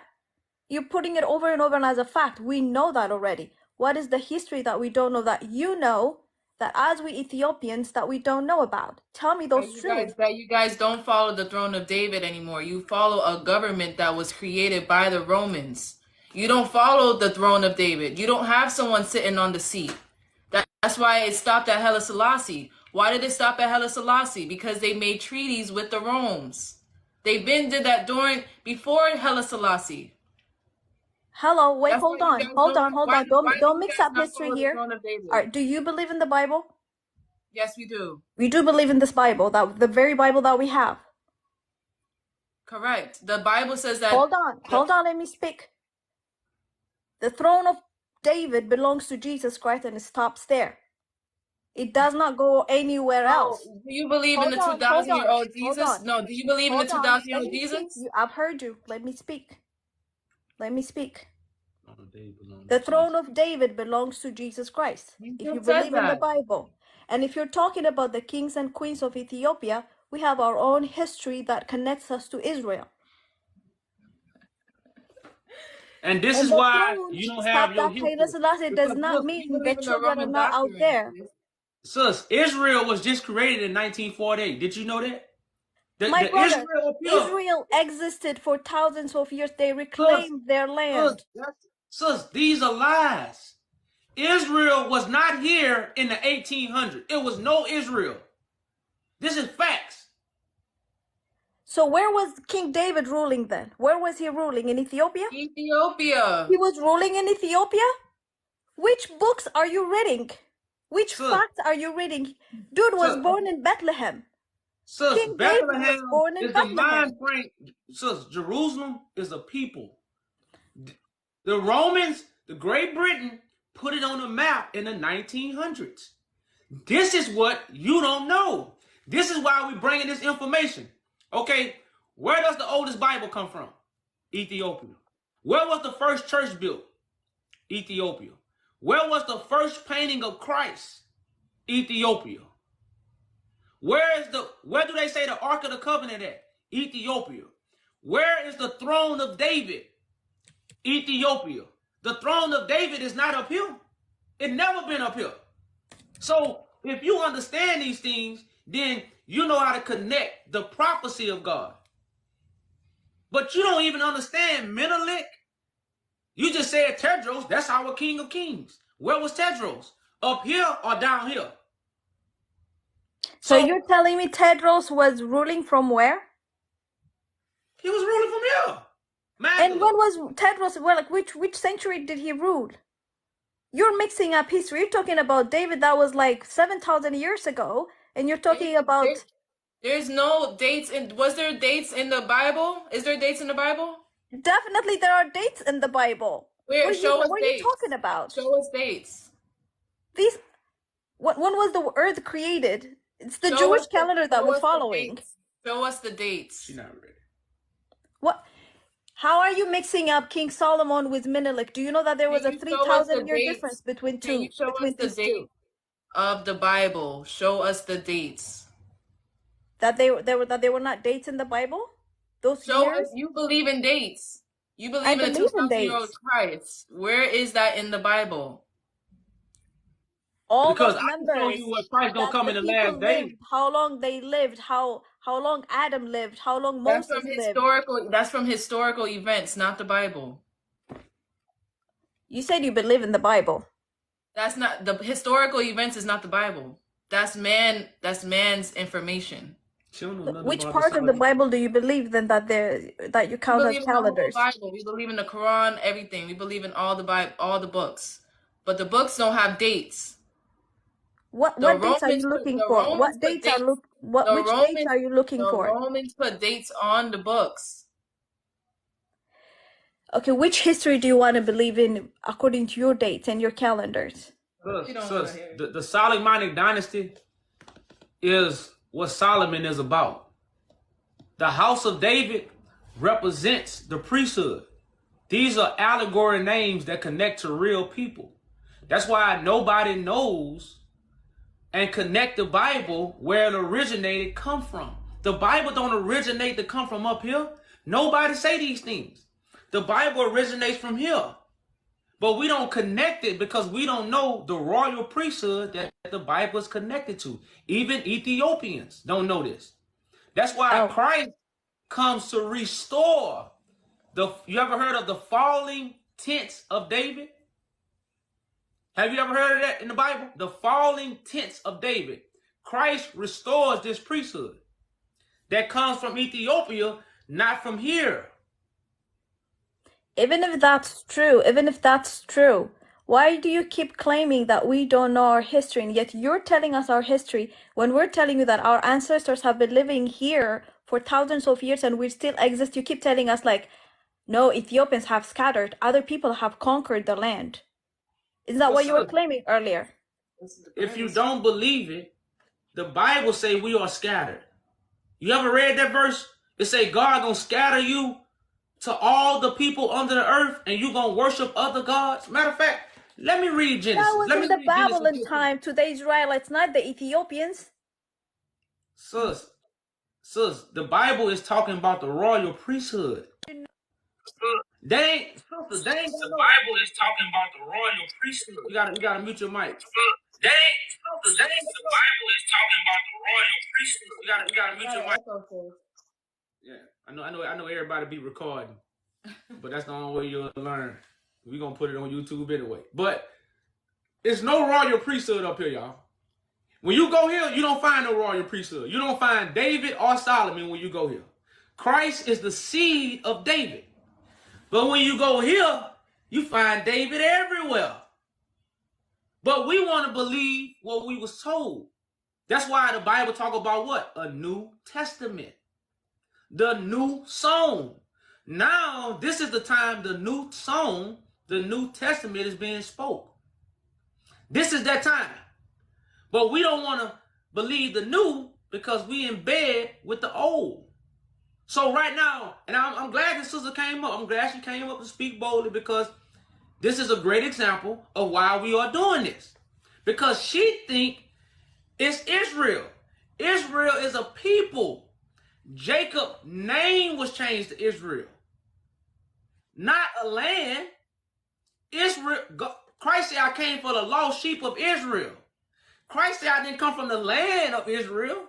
You're putting it over and over and as a fact. We know that already. What is the history that we don't know that you know that as we Ethiopians that we don't know about? Tell me those truths. That you guys don't follow the throne of David anymore. You follow a government that was created by the Romans. You don't follow the throne of David. You don't have someone sitting on the seat. That's why it stopped at Haile Selassie. Why did it stop at Haile Selassie? Because they made treaties with the Romans. They did that before Haile Selassie. Hello, wait, That's hold why you on, guys hold on, hold why on. do Don't you mix guys up not history follow the here. throne of David? All right, do you believe in the Bible? Yes, we do. We do believe in this Bible, that the very Bible that we have. Correct. The Bible says that. Hold on, let me speak. The throne of David belongs to Jesus Christ and it stops there. It does not go anywhere else. Do you believe in the Hold 2,000-year-old on, Jesus? No. Do you believe in the hold on. Let 2,000-year-old me speak. Jesus? I've heard you. Let me speak. Let me speak. The The throne of David belongs to Jesus Christ. If you Who said believe in the that? Bible. And if you're talking about the kings and queens of Ethiopia, we have our own history that connects us to Israel. And this And is the why throne you don't have stopped your at Haile history. Selassie does Because not look, You mean the believe in the children are Roman not out doctrine. there. sis, Israel was just created in 1948. Did you know that? My The brother, Israel up here. Israel existed for thousands of years. They reclaimed their land. Sis, these are lies. Israel was not here in the 1800s. It was no Israel. This is facts. So where was King David ruling then? Where was he ruling? In Ethiopia? Ethiopia. He was ruling in Ethiopia? Which books are you reading? Which facts are you reading? Dude was born in Bethlehem. King David was Bethlehem born in is the Bethlehem. mind frame. Sis, Jerusalem is a people. The Romans, the Great Britain, put it on a map in the 1900s. This is what you don't know. This is why we're bringing this information. Okay, where does the oldest Bible come from? Ethiopia. Where was the first church built? Ethiopia. Where was the first painting of Christ? Ethiopia. Where do they say the Ark of the Covenant at? Ethiopia. Where is the throne of David? Ethiopia. The throne of David is not up here. It never been up here. So if you understand these things, then you know how to connect the prophecy of God. But you don't even understand Menelik. You just said Tedros, that's our king of kings. Where was Tedros? Up here or down here? So you're telling me Tedros was ruling from where? He was ruling from here. And when was Tedros? Well, like which century did he rule? You're mixing up history. You're talking about David that was like 7,000 years ago, and you're talking about. There's no dates in. Was there dates in the Bible? Is there dates in the Bible? Definitely, there are dates in the Bible. Where? What Show us are dates. you talking about? Show us dates. These. When was the earth created? It's the Jewish calendar that we're following. Show us the dates. She's not ready. What? How are you mixing up King Solomon with Menelik? Do you know that there was a 3,000-year difference between two? Can you show us the date of the Bible? Show us the dates. That they were not dates in the Bible? Those years? You believe in dates. You I believe in a 2,000-year-old Christ. Where is that in the Bible? All because those I numbers. can show you what Christ gonna come in the last days. How long they lived, how long Adam lived, how long Moses lived. That's from historical events, not the Bible. You said you believe in the Bible. That's not the historical events. Is not the Bible. That's man's information. Which part of the Bible do you believe then that you count as calendars? We believe in the Quran, everything. We believe in all the Bible, all the books, but the books don't have dates. What dates are you looking for? Which dates are you looking for? The Romans put dates on the books. Okay, which history do you want to believe in according to your dates and your calendars? The Solomonic dynasty is what Solomon is about. The house of David represents the priesthood. These are allegory names that connect to real people. That's why nobody knows and connect the Bible where it originated come from. The Bible don't originate to come from up here. Nobody say these things. The Bible originates from here. But we don't connect it because we don't know the royal priesthood that the Bible is connected to. Even Ethiopians don't know this. That's why Christ comes to restore you ever heard of the falling tents of David? Have you ever heard of that in the Bible? The falling tents of David. Christ restores this priesthood that comes from Ethiopia, not from here. Even if that's true, why do you keep claiming that we don't know our history, and yet you're telling us our history when we're telling you that our ancestors have been living here for thousands of years and we still exist? You keep telling us like, no, Ethiopians have scattered, other people have conquered the land. Is that what you were claiming earlier? If you don't believe it, the Bible say we are scattered. You ever read that verse? It say God gonna scatter you to all the people under the earth and you gonna worship other gods. Matter of fact, let me read Genesis. That was in the Babylon time to the Israelites, not the Ethiopians. Sis, the Bible is talking about the royal priesthood. The Bible is talking about the royal priesthood. You gotta mute your mic. The Bible is talking about the royal priesthood. You gotta mute your mic. Yeah, I know everybody be recording, but that's the only way you'll learn. We're gonna put it on YouTube anyway. But it's no royal priesthood up here, y'all. When you go here, you don't find no royal priesthood. You don't find David or Solomon when you go here. Christ is the seed of David. But when you go here, you find David everywhere. But we want to believe what we was told. That's why the Bible talk about what? A New Testament. The new song. Now, this is the time the new song, the New Testament is being spoke. This is that time. But we don't want to believe the new because we in bed with the old. So right now, and I'm glad this sister came up. I'm glad she came up to speak boldly because this is a great example of why we are doing this. Because she think it's Israel. Israel is a people Jacob's name was changed to Israel, not a land. Israel. Christ said, I came for the lost sheep of Israel. Christ said, I didn't come from the land of Israel.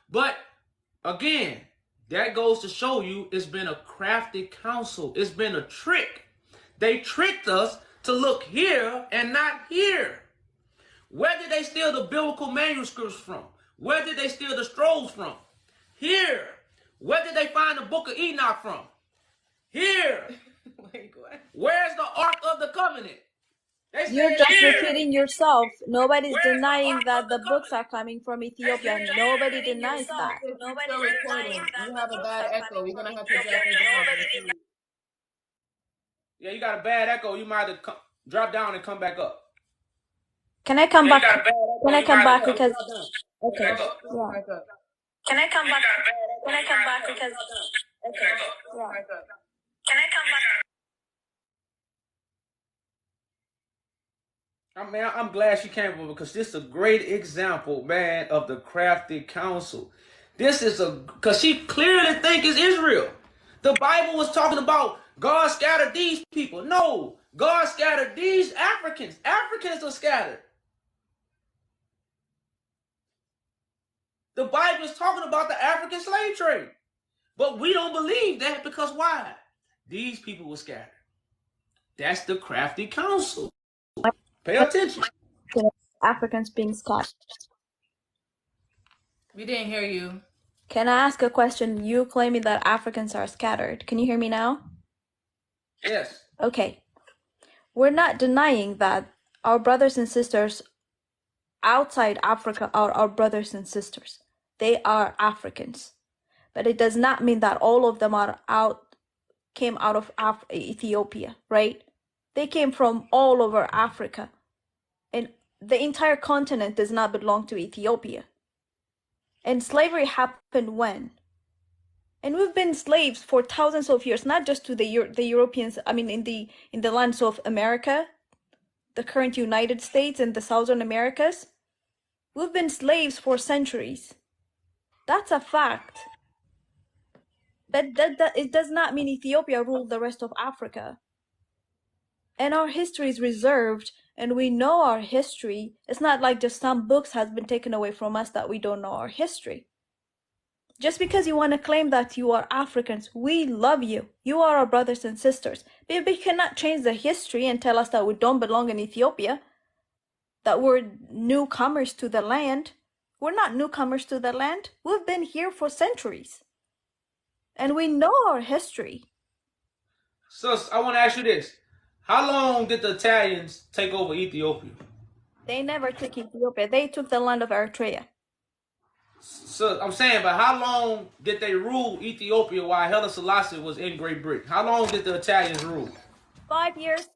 But again, that goes to show you it's been a crafty counsel. It's been a trick. They tricked us to look here and not here. Where did they steal the biblical manuscripts from? Where did they steal the scrolls from? Here. Where did they find the book of Enoch from? Here. Wait, what? Where's the Ark of the Covenant? You're just Here. repeating yourself. Nobody's Where's the denying Ark that of the the books Covenant? are coming from Ethiopia. Nobody denies that. You're still recording. You have a bad echo. We're gonna have to drop you down. Yeah, you got a bad echo. You might have to drop down and come back up. Can I come back? Can I come back Come because okay. yeah. Can I come back? Can I come back because okay. Yeah. Can I come back? I'm glad she came over because this is a great example, man, of the crafty counsel. This is because she clearly think it's Israel. The Bible was talking about God scattered these people. No, God scattered these Africans. Africans are scattered. The Bible is talking about the African slave trade. But we don't believe that because why? These people were scattered. That's the crafty counsel. Pay attention. Africans being scattered. We didn't hear you. Can I ask a question? You claiming that Africans are scattered. Can you hear me now? Yes. Okay. We're not denying that our brothers and sisters outside Africa are our brothers and sisters. They are Africans. But it does not mean that all of them came out of Ethiopia, right? They came from all over Africa. And the entire continent does not belong to Ethiopia. And slavery happened when? And we've been slaves for thousands of years, not just to the Europeans, I mean in the lands of America, the current United States and the Southern Americas. We've been slaves for centuries. That's a fact. But it does not mean Ethiopia ruled the rest of Africa. And our history is reserved, and we know our history. It's not like just some books has been taken away from us that we don't know our history. Just because you want to claim that you are Africans, we love you. You are our brothers and sisters. But you cannot change the history and tell us that we don't belong in Ethiopia, that we're newcomers to the land. We're not newcomers to the land. We've been here for centuries. And we know our history. Sus, I want to ask you this. How long did the Italians take over Ethiopia? They never took Ethiopia. They took the land of Eritrea. So I'm saying, but how long did they rule Ethiopia while Haile Selassie was in Great Britain? How long did the Italians rule? 5 years.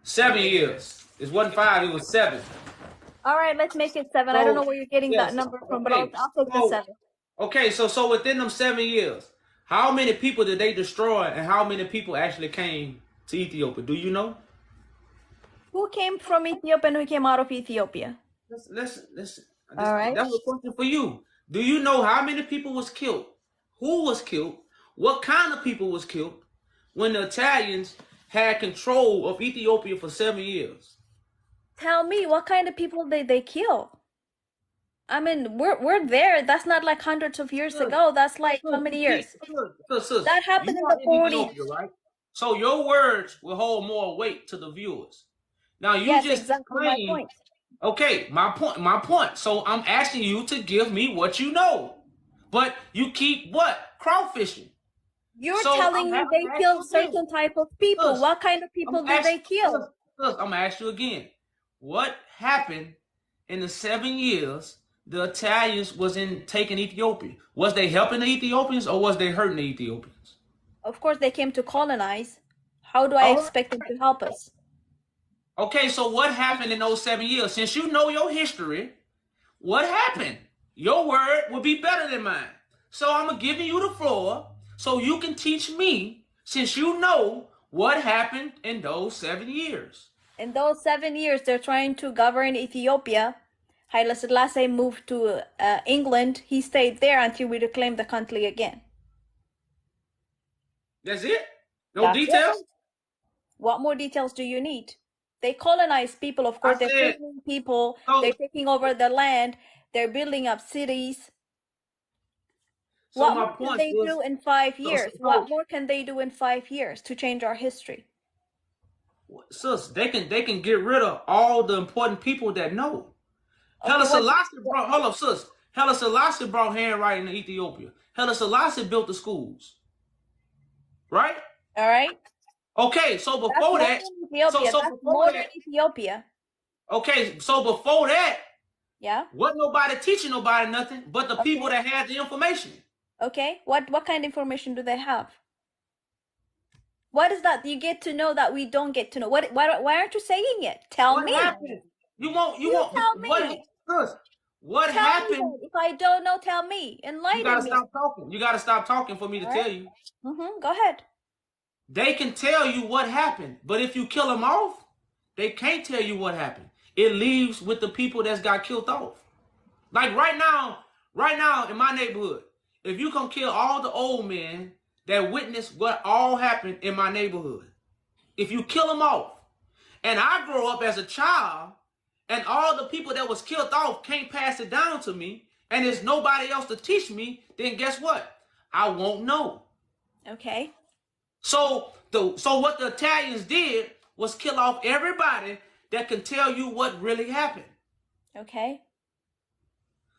7 years. It wasn't 5, it was 7. All right, let's make it 7. I don't know where you're getting that number from, but I'll take the 7. Okay, so within them 7 years, how many people did they destroy and how many people actually came to Ethiopia? Do you know? Who came from Ethiopia and who came out of Ethiopia? Listen. All right. That's a question for you. Do you know how many people was killed? Who was killed? What kind of people was killed when the Italians had control of Ethiopia for 7 years? Tell me, what kind of people did they kill? I mean, we're there. That's not like hundreds of years ago. That's like how many years? That happened in the 40s. Right? So your words will hold more weight to the viewers. Now you yes, just exactly my point. Okay, my point. So I'm asking you to give me what you know. But you keep what? Crawfishing. You're telling me they killed certain type of people. What kind of people did they kill? I'm going to ask you again. What happened in the 7 years the Italians was in taking Ethiopia? Was they helping the Ethiopians or was they hurting the Ethiopians? Of course, they came to colonize. How do I expect them to help us? Okay, so what happened in those 7 years? Since you know your history, what happened? Your word will be better than mine. So I'm giving you the floor so you can teach me, since you know what happened in those 7 years. In those 7 years, they're trying to govern Ethiopia Haile Selassie moved to England. He stayed there until we reclaimed the country again. That's it? No That's details? it. What more details do you need? They colonize people, of course. They're freeing people. They're taking over the land. They're building up cities. What more can they do in 5 years? What more can they do in 5 years to change our history? Sis, they can get rid of all the important people that know. Haile Selassie brought, hold up, sis. Haile Selassie brought handwriting to Ethiopia. Haile Selassie built the schools. Right? All right. Okay, so before that, Ethiopia. Okay, so before that, yeah, wasn't nobody teaching nobody nothing but the people that had the information. Okay, what kind of information do they have? What is that you get to know that we don't get to know? Why aren't you saying it? Tell me. What happened? You won't tell me. What happened? If I don't know, tell me. Enlighten me. You gotta stop talking. You gotta stop talking for me to tell you. Go ahead. They can tell you what happened, but if you kill them off, they can't tell you what happened. It leaves with the people that's got killed off. Like right now in my neighborhood, if you come kill all the old men that witnessed what all happened in my neighborhood, if you kill them off, and I grow up as a child, and all the people that was killed off can't pass it down to me, and there's nobody else to teach me, then guess what? I won't know. Okay. So what the Italians did was kill off everybody that can tell you what really happened. Okay.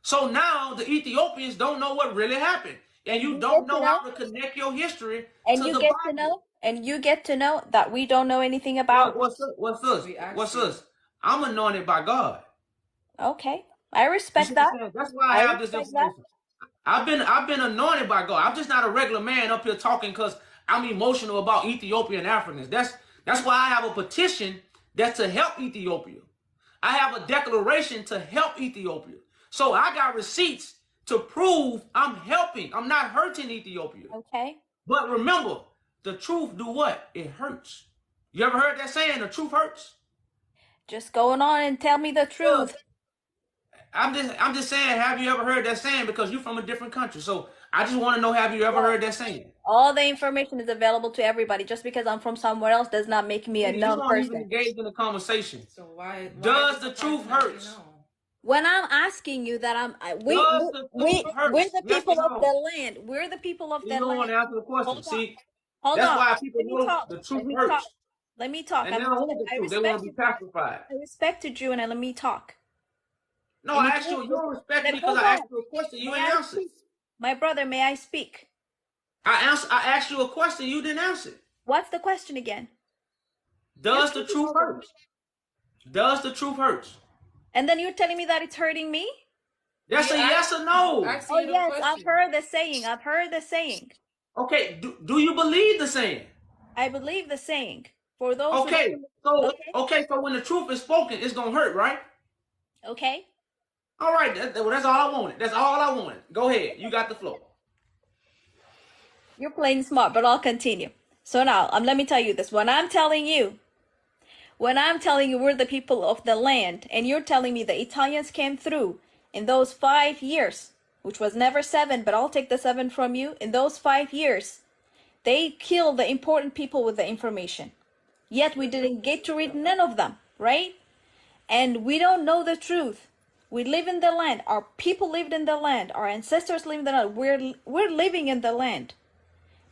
So now the Ethiopians don't know what really happened. And you don't know how to connect your history to the Bible. And you get to know that we don't know anything about. What's this? I'm anointed by God. Okay. I respect that. That's why I have this information. I've been anointed by God. I'm just not a regular man up here talking because I'm emotional about Ethiopian Africans. That's why I have a petition that's to help Ethiopia. I have a declaration to help Ethiopia. So I got receipts to prove I'm helping. I'm not hurting Ethiopia. Okay. But remember, the truth do what? It hurts. You ever heard that saying, the truth hurts? Just going on and tell me the truth. I'm just saying, have you ever heard that saying? Because you're from a different country. So I just want to know, have you ever heard that saying? All the information is available to everybody. Just because I'm from somewhere else does not make me a known person. You don't even engage in the conversation. So why does the truth hurt? When I'm asking you that we're the people of the land. We're the people of the land. You don't want to answer the question. See, hold on. That's why people know the truth hurts. Let me talk. And they don't want the truth. They want to be pacified. I respected you, and let me talk. No, I asked you. You don't respect me because I asked you a question. You didn't answer. My brother, may I speak? I asked you a question. You didn't answer. What's the question again? Does the truth hurt? Does the truth hurt? And then you're telling me that it's hurting me? That's a yes or no. Oh yes, I've heard the saying. Okay, do you believe the saying? I believe the saying. For those okay, so when the truth is spoken, it's gonna hurt, right? Okay. All right, that's all I wanted. That's all I wanted. Go ahead, you got the floor. You're playing smart, but I'll continue. So now, let me tell you this. When I'm telling you we're the people of the land, and you're telling me the Italians came through in those 5 years, which was never 7, but I'll take the 7 from you. In those 5 years, they killed the important people with the information. Yet we didn't get to read none of them, right? And we don't know the truth. We live in the land. Our people lived in the land. Our ancestors lived in the land. We're living in the land.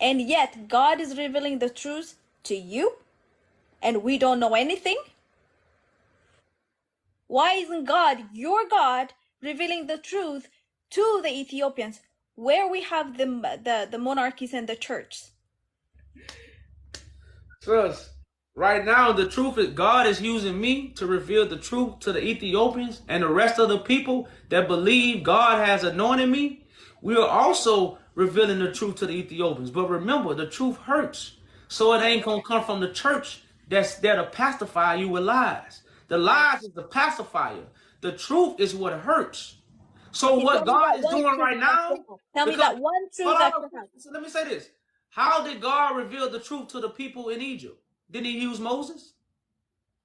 And yet God is revealing the truth to you, and we don't know anything? Why isn't God, your God, revealing the truth to the Ethiopians, where we have the monarchies and the churches? Trust. Right now, the truth is God is using me to reveal the truth to the Ethiopians and the rest of the people that believe God has anointed me. We are also revealing the truth to the Ethiopians. But remember, the truth hurts. So it ain't going to come from the church that's there to pacify you with lies. The lies is the pacifier. The truth is what hurts. So what God is doing right now... Tell me that one truth that so let me say this. How did God reveal the truth to the people in Egypt? Didn't he use Moses?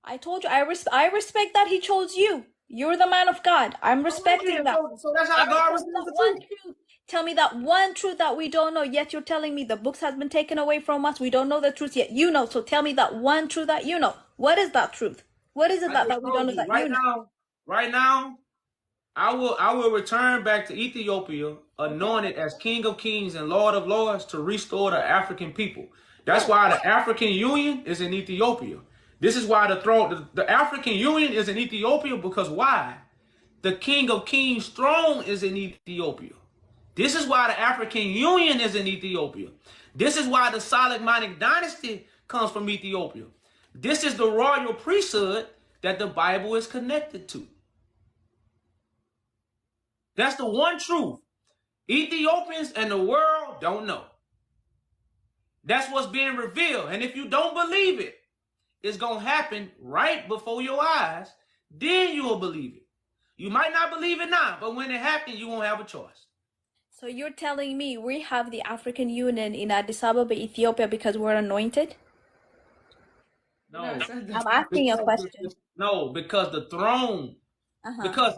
I told you, I respect that he chose you. You're the man of God. I'm respecting that. So that's how God reveals the truth. Tell me that one truth that we don't know, yet you're telling me the books has been taken away from us. We don't know the truth, yet you know. So tell me that one truth that you know. What is that truth? What is it that we don't know that you know? Right now, I will return back to Ethiopia, anointed as King of Kings and Lord of Lords, to restore the African people. That's why the African Union is in Ethiopia. This is why the African Union is in Ethiopia, because why? The King of Kings throne is in Ethiopia. This is why the African Union is in Ethiopia. This is why the Solomonic dynasty comes from Ethiopia. This is the royal priesthood that the Bible is connected to. That's the one truth Ethiopians and the world don't know. That's what's being revealed. And if you don't believe it, it's going to happen right before your eyes. Then you will believe it. You might not believe it now, but when it happens, you won't have a choice. So you're telling me we have the African Union in Addis Ababa, Ethiopia, because we're anointed? No, I'm asking you a question. No, because the throne, because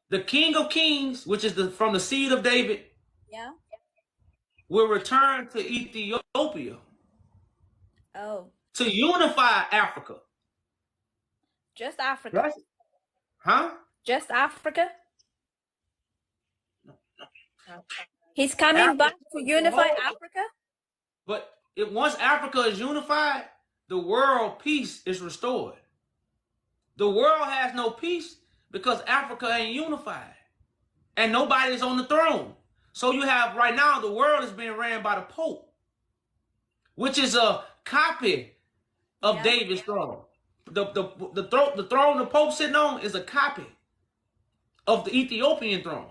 the King of Kings, which is from the seed of David, will return to Ethiopia. Oh. To unify Africa. Just Africa. Huh? Just Africa? He's coming back to unify Africa? But once Africa is unified, the world peace is restored. The world has no peace because Africa ain't unified. And nobody is on the throne. So you have, right now, the world is being ran by the Pope, which is a copy of David's throne. The throne the Pope sitting on is a copy of the Ethiopian throne.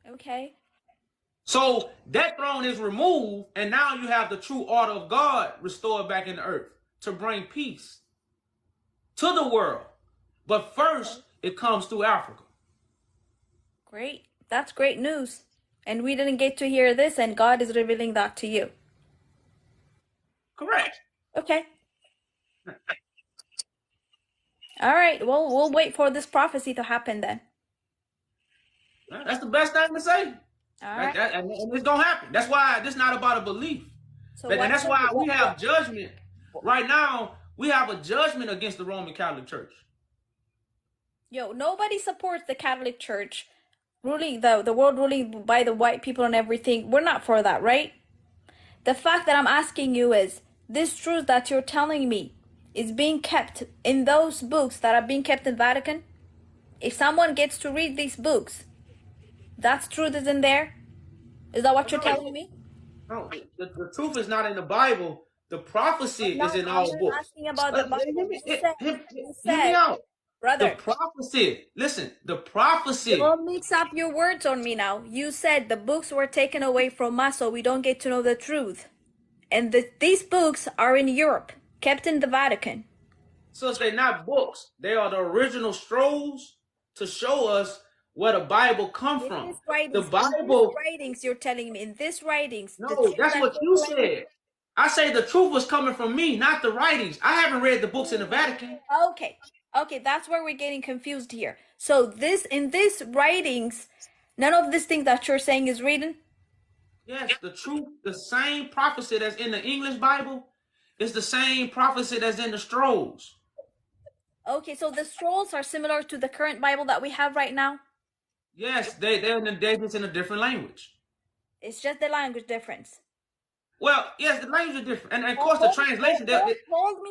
Okay. So that throne is removed, and now you have the true order of God restored back in the earth to bring peace to the world. But first, it comes through Africa. Great. That's great news. And we didn't get to hear this, and God is revealing that to you. Correct. Okay. All right. Well, we'll wait for this prophecy to happen then. That's the best thing to say. All right. And it's going to happen. That's why this is not about a belief. So and that's why we have judgment. Right now, we have a judgment against the Roman Catholic Church. Yo, nobody supports the Catholic Church ruling the world, ruling by the white people and everything. We're not for that, right? The fact that I'm asking you is, this truth that you're telling me is being kept in those books that are being kept in Vatican? If someone gets to read these books, that truth is in there? Is that what you're telling me? No, the truth is not in the Bible. The prophecy is in all books. I'm asking about the Bible. You said, hear me out. Brother. The prophecy. Listen, the prophecy. Don't mix up your words on me now. You said the books were taken away from us, so we don't get to know the truth. And these books are in Europe, kept in the Vatican. So they're not books. They are the original scrolls to show us where the Bible come from. The Bible. In writings, you're telling me. In these writings. No, that's what you said. I say the truth was coming from me, not the writings. I haven't read the books in the Vatican. Okay, that's where we're getting confused here. So in these writings, none of these things that you're saying is written? Yes, the truth, the same prophecy that's in the English Bible is the same prophecy that's in the scrolls. Okay, so the scrolls are similar to the current Bible that we have right now? Yes, they're just in a different language. It's just the language difference. Well, yes, the language is different. And of course, the translation... Hold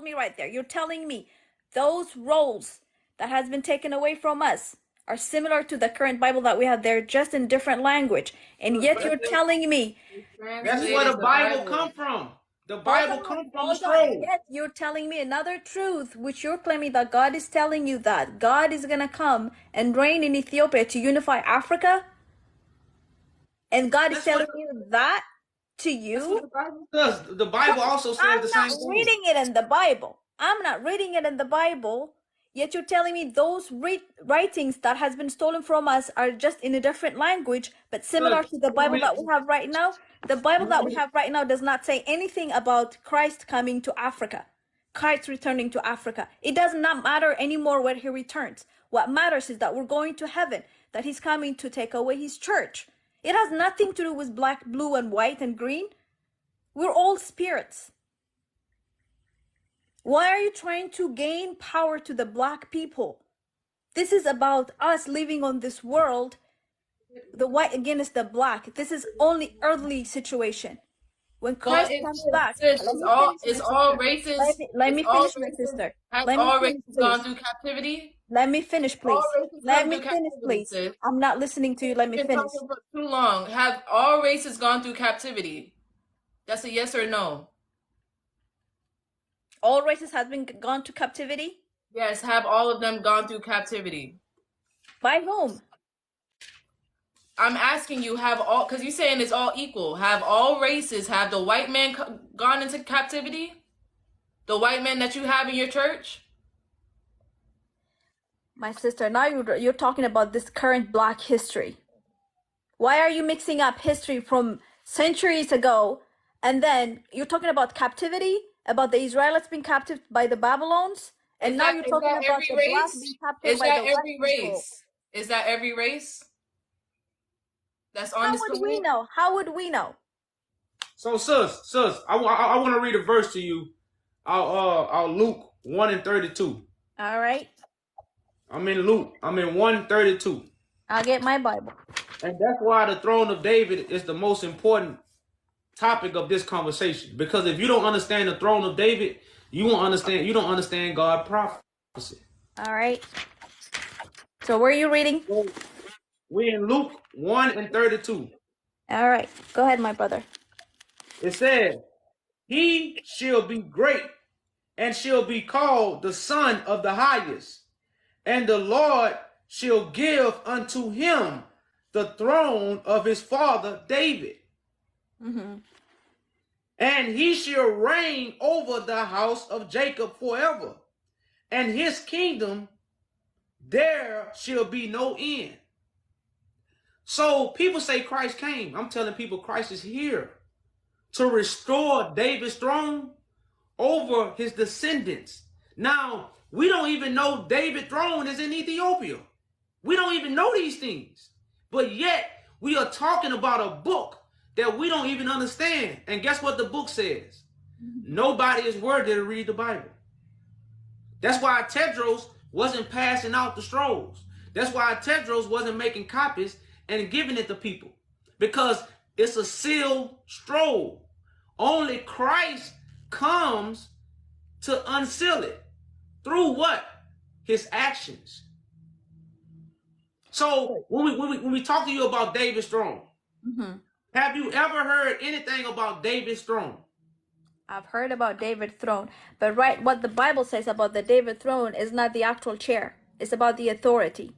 me right there. You're telling me those rolls that has been taken away from us are similar to the current Bible that we have. They're just in different language. And yet you're telling me... That's where the Bible come from. The Bible comes from the scroll. Yet you're telling me another truth, which you're claiming that God is telling you that God is going to come and reign in Ethiopia to unify Africa? And God is telling you that to you? That's what the Bible does. The Bible also says the same thing. I'm not reading it in the Bible. I'm not reading it in the Bible. Yet you're telling me those writings that has been stolen from us are just in a different language, but similar to the Bible that we have right now. The Bible that we have right now does not say anything about Christ coming to Africa. Christ returning to Africa. It does not matter anymore when he returns. What matters is that we're going to heaven, that he's coming to take away his church. It has nothing to do with black, blue, and white and green. We're all spirits. Why are you trying to gain power to the black people? This is about us living on this world, the white against the black. This is only earthly situation. When But Christ it's, comes back, it's, let it's me all finish, it's my all sister. races. Let It's me all finish, my races. sister. Has Let me all finish, races please. gone through captivity? Let me finish, All please. races Let come me through finish, captivity, please. sis. I'm not listening to you. Let me You've been finish. talking for too long. Have all races gone through captivity? That's a yes or no. All races have been gone to captivity? Yes, have all of them gone through captivity? By whom? I'm asking you, have all, because you're saying it's all equal. Have all races, have the white man gone into captivity? The white man that you have in your church? My sister, now you're talking about this current black history. Why are you mixing up history from centuries ago and then you're talking about captivity, about the Israelites being captive by the Babylons, and now you're Is talking that about every the black race? being captured Is by that the white every people. race? Is that every race that's on How this would we planet? know? How would we know? So, sis, I want to read a verse to you. Out Luke 1:32. All right. I'm in Luke. I'm in 1:32. I'll get my Bible. And that's why the throne of David is the most important topic of this conversation. Because if you don't understand the throne of David, you don't understand God's prophecy. All right. So where are you reading? So we're in Luke 1:32. All right. Go ahead, my brother. It says, he shall be great and shall be called the Son of the Highest. And the Lord shall give unto him the throne of his father David. Mm-hmm. And he shall reign over the house of Jacob forever. And his kingdom there shall be no end. So people say Christ came. I'm telling people Christ is here to restore David's throne over his descendants. Now, we don't even know David's throne is in Ethiopia. We don't even know these things. But yet, we are talking about a book that we don't even understand. And guess what the book says? Nobody is worthy to read the Bible. That's why Tedros wasn't passing out the scrolls. That's why Tedros wasn't making copies and giving it to people. Because it's a sealed scroll. Only Christ comes to unseal it. Through what? His actions. So when we talk to you about David's throne, have you ever heard anything about David's throne? I've heard about David's throne, but what the Bible says about the David throne is not the actual chair. It's about the authority.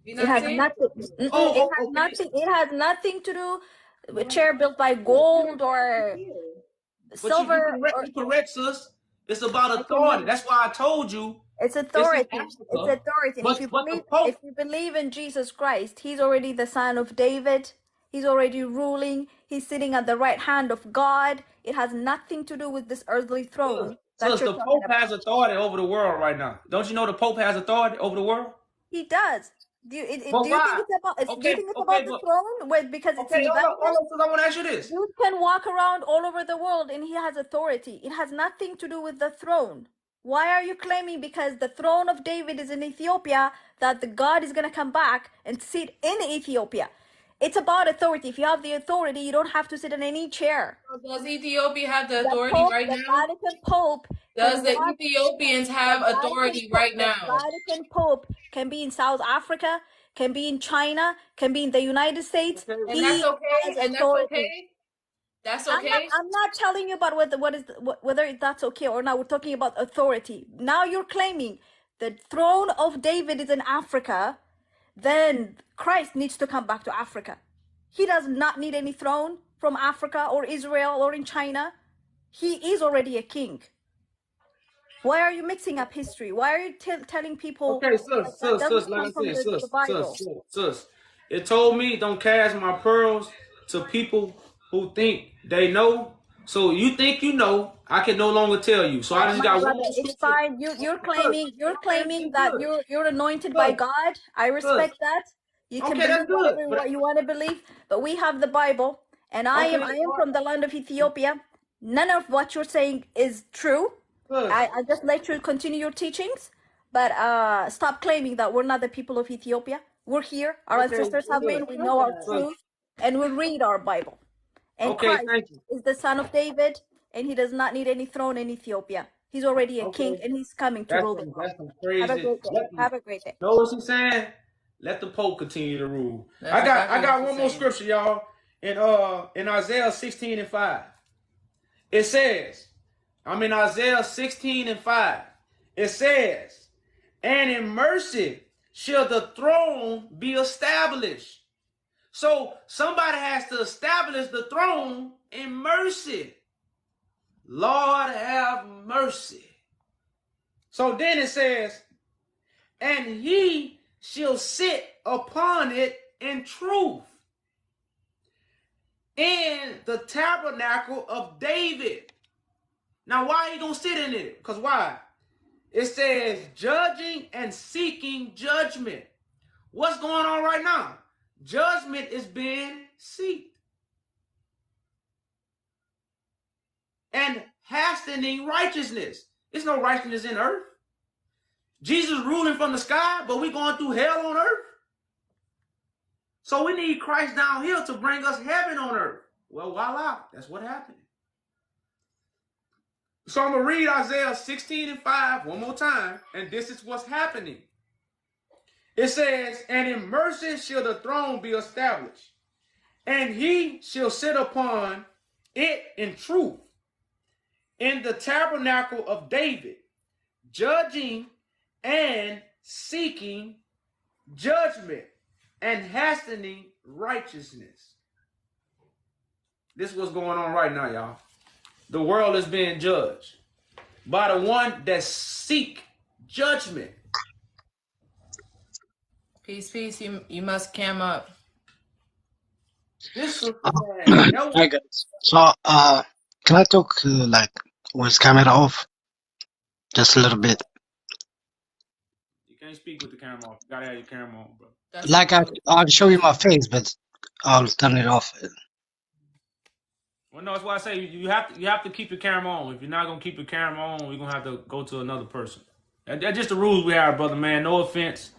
It has nothing. It has nothing to do with chair built by gold or silver. You correct, sis. It's about authority. That's why I told you. It's authority. It's authority. But If you believe in Jesus Christ, He's already the Son of David. He's already ruling. He's sitting at the right hand of God. It has nothing to do with this earthly throne. So the Pope has authority over the world right now. Don't you know the Pope has authority over the world? He does. Do you think it's about? Do you think it's about the throne? Wait, because it's in Vatican. I want to ask you this. You can walk around all over the world, and he has authority. It has nothing to do with the throne. Why are you claiming because the throne of David is in Ethiopia that the God is going to come back and sit in Ethiopia? It's about authority. If you have the authority, you don't have to sit in any chair. Does Ethiopia have the authority right now? The Vatican Pope. Does the Ethiopians have authority right now? The Vatican Pope can be in South Africa, can be in China, can be in the United States. And that's okay. And that's okay. That's okay. I'm not telling you about whether that's okay or not. We're talking about authority. Now you're claiming the throne of David is in Africa. Then Christ needs to come back to Africa. He does not need any throne from Africa or Israel or in China. He is already a king. Why are you mixing up history? Why are you telling people? Okay, sis, like I said, sis. It told me don't cast my pearls to people who think they know So you think you know, I can no longer tell you. So I just My got one brother, more it's scripture. fine. You're Good. claiming Okay, that good. you're anointed by Good. God. I Good. respect that. You can Okay, believe that's good. whatever But what you want to believe, but we have the Bible, and okay, I am all from the land of Ethiopia. None of what you're saying is true. right, good. I just let you continue your teachings, but stop claiming that we're not the people of Ethiopia. We're here. Our Okay, ancestors have good. been. We know our Good. truth, and we read our Bible. And Okay, Christ thank you. is the son of David, and he does not need any throne in Ethiopia. He's already a king, Okay. and he's coming to rule the world. That's some Have a crazy. great day. Have a great day. Know what she's saying? Let the Pope continue to rule. That's I exactly what got she's one more saying. scripture, y'all. In Isaiah 16 and 5. It says, I'm in Isaiah 16 and 5. It says, and in mercy shall the throne be established. So somebody has to establish the throne in mercy. Lord have mercy. So then it says, and he shall sit upon it in truth in the tabernacle of David. Now, why are you going to sit in it? Because why? It says judging and seeking judgment. What's going on right now? Judgment is being sought. And hastening righteousness. There's no righteousness in earth. Jesus ruling from the sky, but we're going through hell on earth. So we need Christ down here to bring us heaven on earth. Well, voila, that's what happened. So I'm going to read Isaiah 16 and 5 one more time, and this is what's happening. It says, and in mercy shall the throne be established, and he shall sit upon it in truth, in the tabernacle of David, judging and seeking judgment and hastening righteousness. This is what's going on right now, y'all. The world is being judged by the one that seek judgment. Peace, you must cam up. This is Hi guys. So, can I talk like with camera off? Just a little bit. You can't speak with the camera off. You gotta have your camera on, bro. That's Like I'll show you my face, but I'll turn it off. Well, no, that's why I say you have to keep your camera on. If you're not gonna keep your camera on, we're gonna have to go to another person. That's just the rules we have, brother, man. No offense.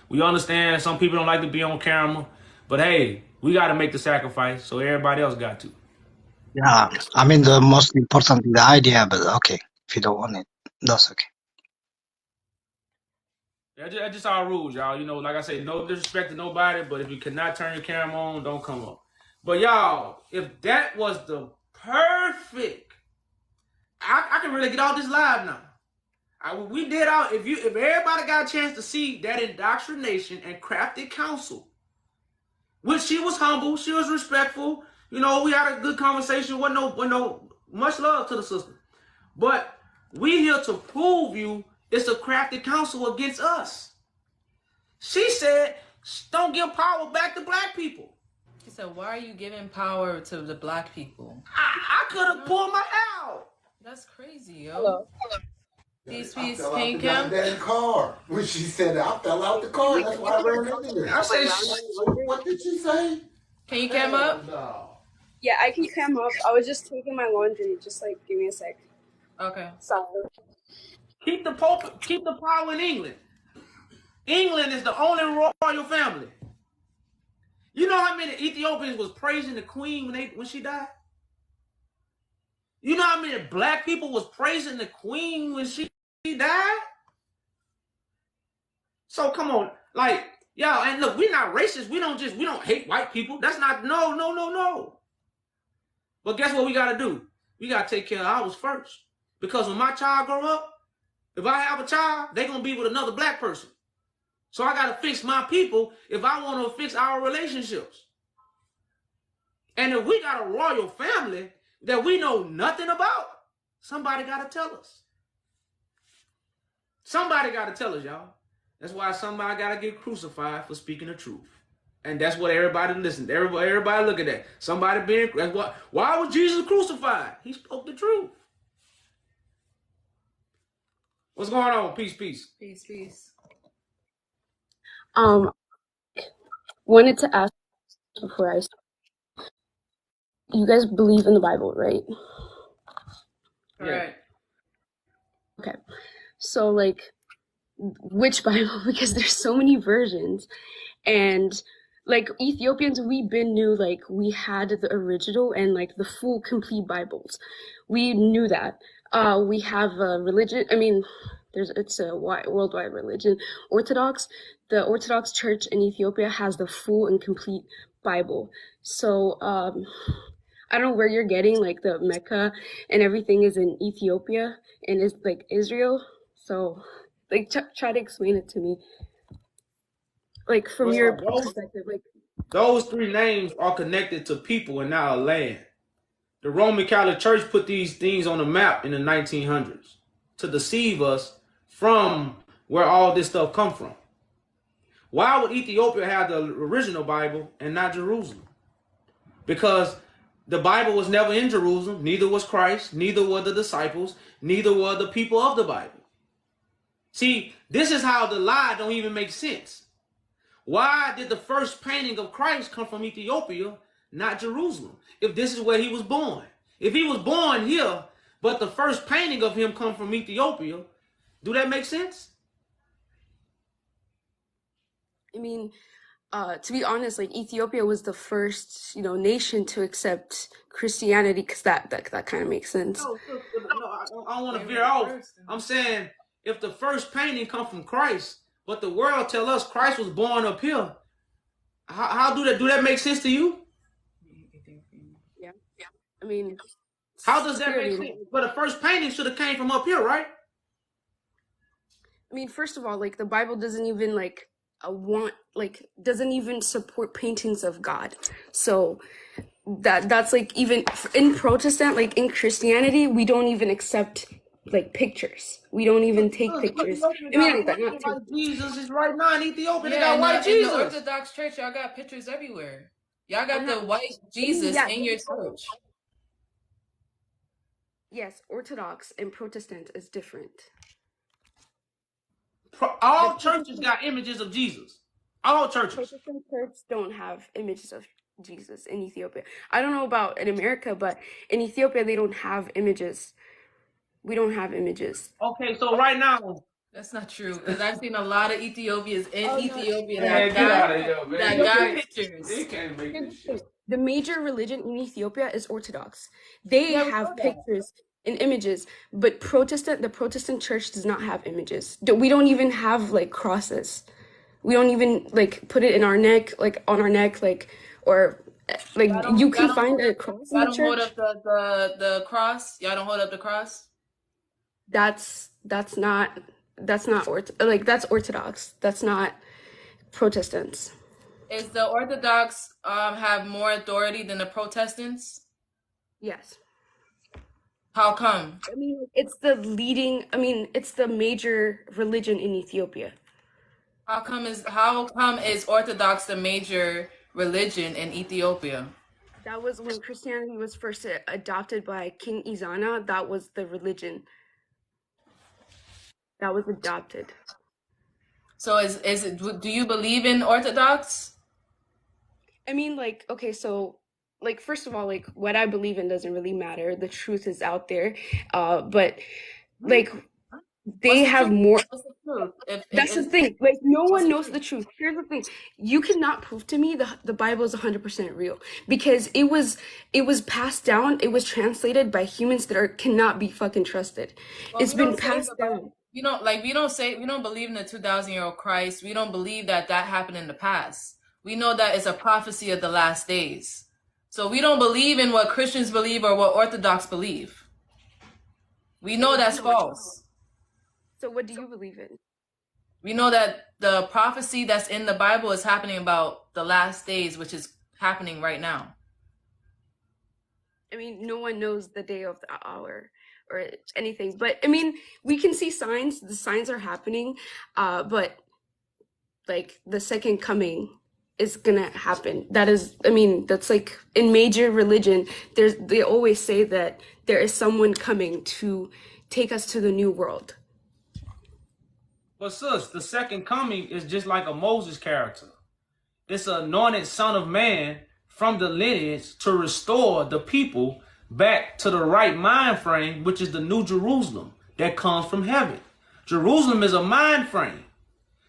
We understand some people don't like to be on camera, but hey, we got to make the sacrifice, so everybody else got to. Yeah, I mean the most important the idea, but okay, if you don't want it, that's okay. That's just our rules, y'all. You know, like I say, no disrespect to nobody, but if you cannot turn your camera on, don't come up. But y'all, if that was the perfect, I can really get off this live now. We did out. If everybody got a chance to see that indoctrination and crafted counsel, which she was humble, she was respectful. You know, we had a good conversation. Wasn't no much love to the sister, but we here to prove you it's a crafted counsel against us. She said, "Don't give power back to black people." She said, "Why are you giving power to the black people?" I could have pulled my hair out. That's crazy, yo. Hello. Peace, I peace. fell out Hey, the Kim. goddamn car when she said that. I fell out the car. That's why I ran in here. I say, what did she say? Can you cam up? No. Yeah, I can cam up. I was just taking my laundry. Just like, give me a sec. Okay. Sorry. keep the power in England. England is the only royal family. You know how many Ethiopians was praising the queen when she died? You know how many black people was praising the queen when she died? So come on, like, y'all, and look, we're not racist. We don't hate white people. That's not, no. But guess what we gotta do? We gotta take care of ours first. Because when my child grow up, if I have a child, they're gonna be with another black person. So I gotta fix my people if I want to fix our relationships. And if we got a royal family that we know nothing about, somebody got to tell us. Somebody got to tell us, y'all. That's why somebody got to get crucified for speaking the truth. And that's what everybody listened. Everybody look at that. Somebody being, that's what. Why was Jesus crucified? He spoke the truth. What's going on? Peace, peace. Peace, peace. Wanted to ask before I start. You guys believe in the Bible, right? Correct. Okay. So like, which Bible? Because there's so many versions, and like Ethiopians, we been knew like we had the original and like the full complete Bibles. We knew that. We have a religion. I mean, it's a worldwide religion. Orthodox. The Orthodox Church in Ethiopia has the full and complete Bible. So I don't know where you're getting like the Mecca and everything is in Ethiopia and is like Israel. So like try to explain it to me. Like from your perspective, like Those three names are connected to people and not a land. The Roman Catholic Church put these things on the map in the 1900s to deceive us from where all this stuff come from. Why would Ethiopia have the original Bible and not Jerusalem? Because the Bible was never in Jerusalem, neither was Christ, neither were the disciples, neither were the people of the Bible. See, this is how the lie don't even make sense. Why did the first painting of Christ come from Ethiopia, not Jerusalem, if this is where he was born? If he was born here, but the first painting of him come from Ethiopia, do that make sense? I mean, to be honest, like Ethiopia was the first, nation to accept Christianity, because that kind of makes sense. No, I don't want to veer off. I'm saying if the first painting come from Christ, but the world tell us Christ was born up here, how do that make sense to you? Yeah. I mean, how does that make sense? But the first painting should have came from up here, right? I mean, first of all, like the Bible doesn't even doesn't even support paintings of God. So that's like, even in Protestant, like in Christianity, we don't even accept like pictures. We don't even take pictures. I mean, like Jesus is right now in Ethiopia. They Yeah, got white Jesus. in the Orthodox Church, y'all got pictures everywhere. Y'all got the white Jesus in your church. Yes, Orthodox and Protestant is different. All churches got images of Jesus. All churches. Protestant churches don't have images of Jesus in Ethiopia. I don't know about in America, but in Ethiopia they don't have images. We don't have images. Okay, so right now, that's not true, because I've seen a lot of Ethiopians in Ethiopia that got pictures. They can't make this shit. The major religion in Ethiopia is Orthodox. They have pictures and images, but the Protestant church does not have images. We don't even have like crosses. We don't even like put it in our neck, like on our neck, like, or like you can find a cross in the church. Y'all don't hold up the cross? Y'all don't hold up the cross? That's not that's Orthodox. That's not Protestants. Is the Orthodox have more authority than the Protestants? Yes. How come? I mean, it's the major religion in Ethiopia. How come is Orthodox the major religion in Ethiopia? That was when Christianity was first adopted by King Izana. That was the religion that was adopted. So do you believe in Orthodox? I mean, like, okay, so like, first of all, like what I believe in doesn't really matter. The truth is out there. But like they have more. What's the truth? That's the thing. Like no one knows the truth. Here's the thing: you cannot prove to me the Bible is 100% real, because it was passed down. It was translated by humans that cannot be fucking trusted. Well, it's been passed down. We don't believe in the 2,000-year-old Christ. We don't believe that happened in the past. We know that it's a prophecy of the last days. So we don't believe in what Christians believe or what Orthodox believe. We know that's false. So what do you believe in? We know that the prophecy that's in the Bible is happening about the last days, which is happening right now. I mean, no one knows the day of the hour or anything, but I mean, we can see signs. The signs are happening, but like the second coming is gonna happen. That is, I mean, that's like in major religion, they always say that there is someone coming to take us to the new world. But sis, the second coming is just like a Moses character. It's an anointed son of man from the lineage to restore the people back to the right mind frame, which is the new Jerusalem that comes from heaven. Jerusalem is a mind frame.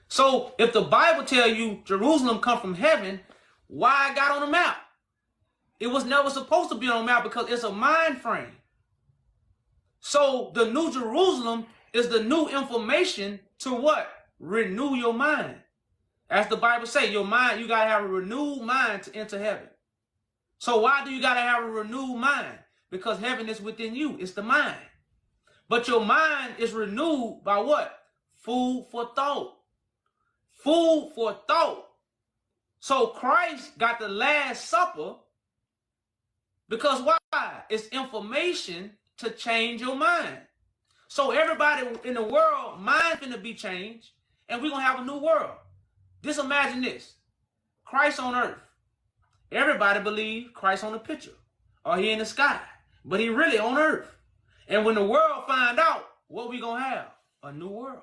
So if the Bible tell you Jerusalem come from heaven, why it got on the map? It was never supposed to be on the map because it's a mind frame. So the new Jerusalem is the new information to what? Renew your mind. As the Bible say, your mind, you got to have a renewed mind to enter heaven. So why do you got to have a renewed mind? Because heaven is within you. It's the mind. But your mind is renewed by what? Food for thought. Food for thought. So Christ got the Last Supper because why? It's information to change your mind. So everybody in the world, mind finna be changed, and we're going to have a new world. Just imagine this. Christ on earth. Everybody believe Christ on the picture or he in the sky, but he really on earth. And when the world find out, what we going to have? A new world.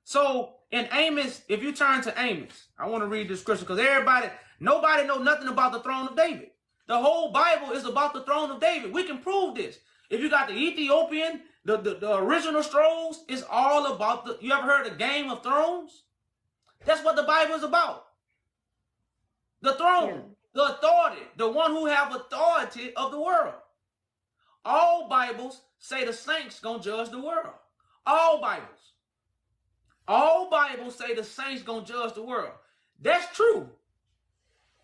So in Amos, if you turn to Amos, I want to read this scripture because nobody know nothing about the throne of David. The whole Bible is about the throne of David. We can prove this. If you got the Ethiopian, the original scrolls, it's all about you ever heard of Game of Thrones? That's what the Bible is about. The throne, the authority, the one who have authority of the world. All Bibles say the saints gonna judge the world. All Bibles. All Bibles say the saints gonna judge the world. That's true.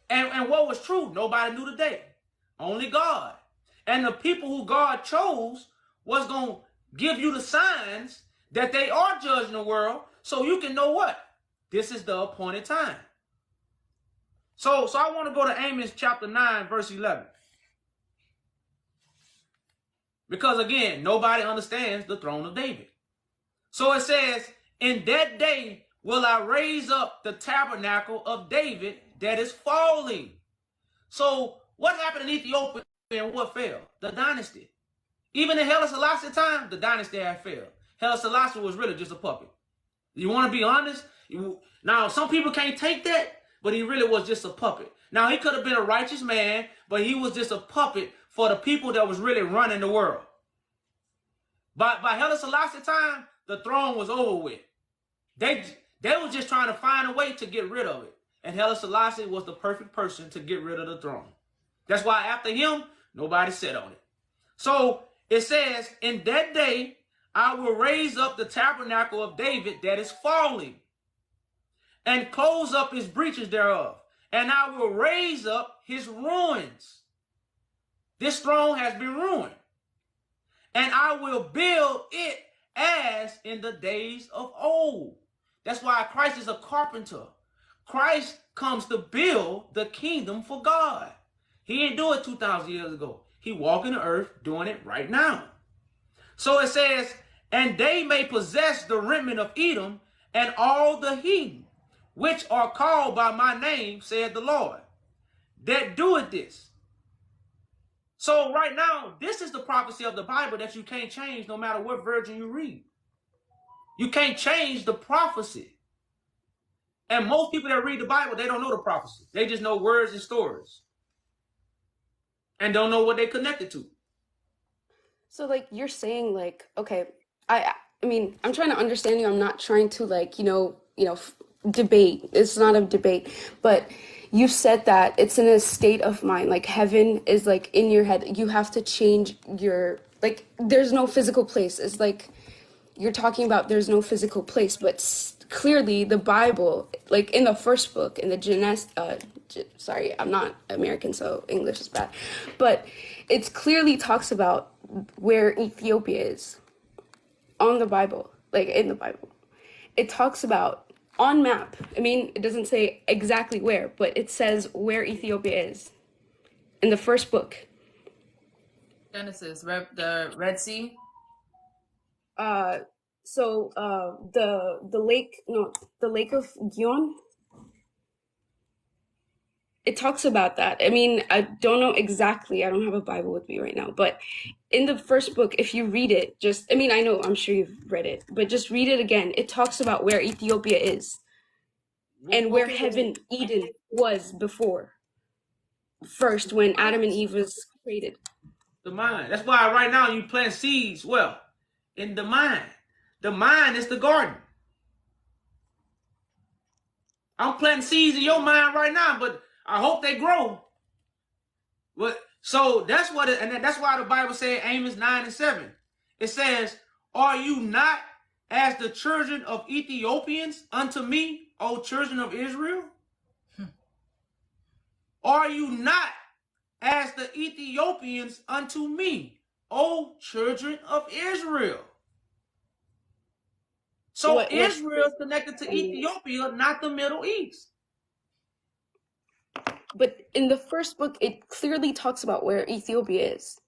And what was true, nobody knew today. Only God. And the people who God chose was gonna give you the signs that they are judging the world so you can know what? This is the appointed time. So I want to go to Amos chapter 9, verse 11. Because again, nobody understands the throne of David. So it says, in that day will I raise up the tabernacle of David that is falling. So what happened in Ethiopia and what fell? The dynasty. Even in Haile Selassie time, the dynasty had failed. Haile Selassie was really just a puppet. You want to be honest? Now, some people can't take that, but he really was just a puppet. Now, he could have been a righteous man, but he was just a puppet for the people that was really running the world. By Haile Selassie time, the throne was over with. They were just trying to find a way to get rid of it. And Haile Selassie was the perfect person to get rid of the throne. That's why after him, nobody sat on it. So it says, in that day, I will raise up the tabernacle of David that is falling, and close up his breaches thereof, and I will raise up his ruins. This throne has been ruined, and I will build it as in the days of old. That's why Christ is a carpenter. Christ comes to build the kingdom for God. He didn't do it 2,000 years ago. He walking the earth doing it right now. So it says, and they may possess the remnant of Edom and all the heathen, which are called by my name, said the Lord, that doeth this. So right now, this is the prophecy of the Bible that you can't change no matter what version you read. You can't change the prophecy. And most people that read the Bible, they don't know the prophecy. They just know words and stories. And don't know what they connected to. So like you're saying like, okay, I mean, I'm trying to understand you. I'm not trying to like, debate. It's not a debate, but you said that it's in a state of mind. Like heaven is like in your head. You have to change your, like, there's no physical place. It's like you're talking about there's no physical place, but clearly the Bible, like in the first book, in the sorry, I'm not American, so English is bad, but it clearly talks about where Ethiopia is on the Bible, like in the Bible. It talks about on map. I mean, it doesn't say exactly where, but it says where Ethiopia is in the first book. Genesis, the Red Sea. The lake of Gihon. it talks about that. I mean, I don't know exactly. I don't have a Bible with me right now, but in the first book, if you read it, I mean, I know, I'm sure you've read it, but just read it again. It talks about where Ethiopia is and where heaven, Eden was before. First, when Adam and Eve was created. The mind. That's why right now you plant seeds. Well, in the mind. The mind is the garden. I'm planting seeds in your mind right now, but I hope they grow. But so that's what, and that's why the Bible says Amos 9:7. It says, "Are you not as the children of Ethiopians unto me, O children of Israel? Are you not as the Ethiopians unto me, O children of Israel?" So Israel is connected to Ethiopia, not the Middle East. But in the first book, it clearly talks about where Ethiopia is.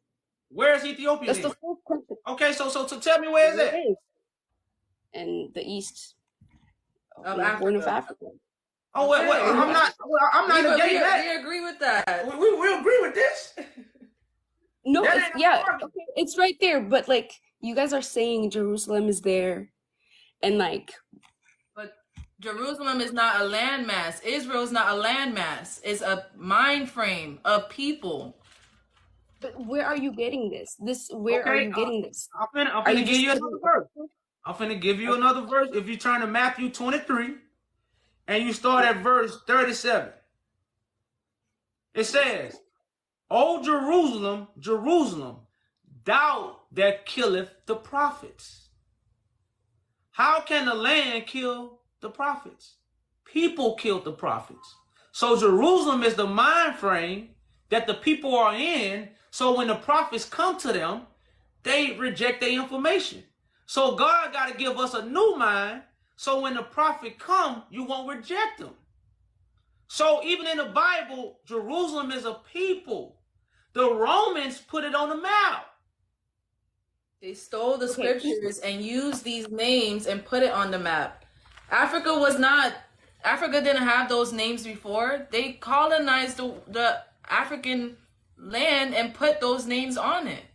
Where is Ethiopia? That's the whole question. Okay, so tell me where is it? In the east of the Horn of Africa. Africa. Oh, wait, I'm not negating that. We agree with that. We agree with this. No, it's right there. But like, you guys are saying Jerusalem is there, and like, but Jerusalem is not a landmass. Israel is not a landmass. It's a mind frame of people. But where are you getting this? Where are you getting this? I'm finna give you another verse. I'm finna give you another verse. If you turn to Matthew 23 and you start at verse 37, it says, "O Jerusalem, Jerusalem, thou that killeth the prophets." How can the land kill the prophets? People killed the prophets. So Jerusalem is the mind frame that the people are in. So when the prophets come to them, they reject their information. So God got to give us a new mind. So when the prophet come, you won't reject them. So even in the Bible, Jerusalem is a people. The Romans put it on the map. They stole the scriptures and used these names and put it on the map. Africa didn't have those names before. They colonized the African land and put those names on it.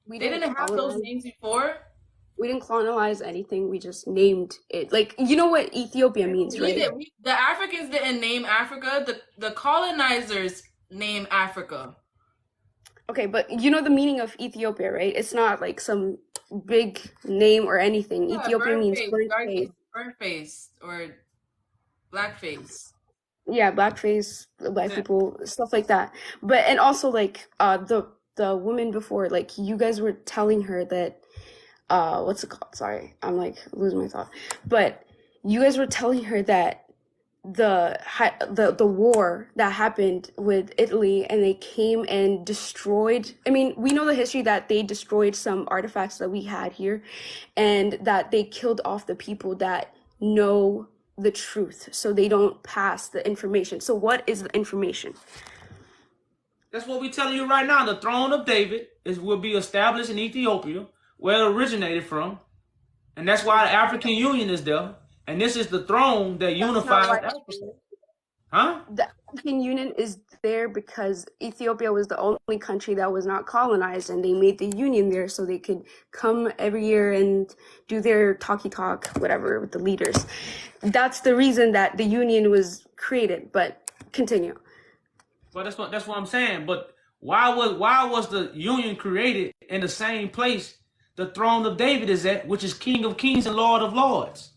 They didn't have those names before. We didn't colonize anything. We just named it. Like, you know what Ethiopia means, right? The Africans didn't name Africa. The colonizers named Africa. Okay, but you know the meaning of Ethiopia, right? It's not like some big name or anything. Yeah, Ethiopia means burnt face or blackface. Yeah, blackface, black people, stuff like that. But and also like the woman before, like you guys were telling her that what's it called? Sorry, I'm like losing my thought. But you guys were telling her that the war that happened with Italy and they came and destroyed. I mean, we know the history that they destroyed some artifacts that we had here, and that they killed off the people that know the truth, so they don't pass the information. So what is the information? That's what we're telling you right now. The throne of David will be established in Ethiopia, where it originated from. And that's why the African Union is there. And this is the throne that unifies Africa. Huh? The African Union is there because Ethiopia was the only country that was not colonized, and they made the union there so they could come every year and do their talky talk, whatever, with the leaders. That's the reason that the union was created. But continue. But that's what I'm saying. But why was the union created in the same place the throne of David is at, which is King of Kings and Lord of Lords?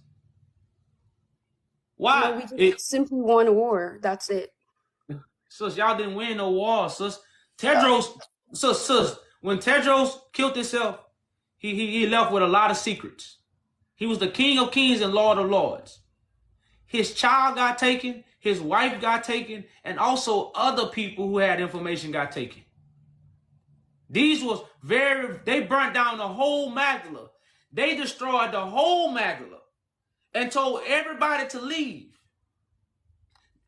Why? No, we just simply won a war. That's it. Sis, y'all didn't win no war, sis. Sis, when Tedros killed himself, he left with a lot of secrets. He was the King of Kings and Lord of Lords. His child got taken, his wife got taken, and also other people who had information got taken. These was they burnt down the whole Magdala. They destroyed the whole Magdala and told everybody to leave.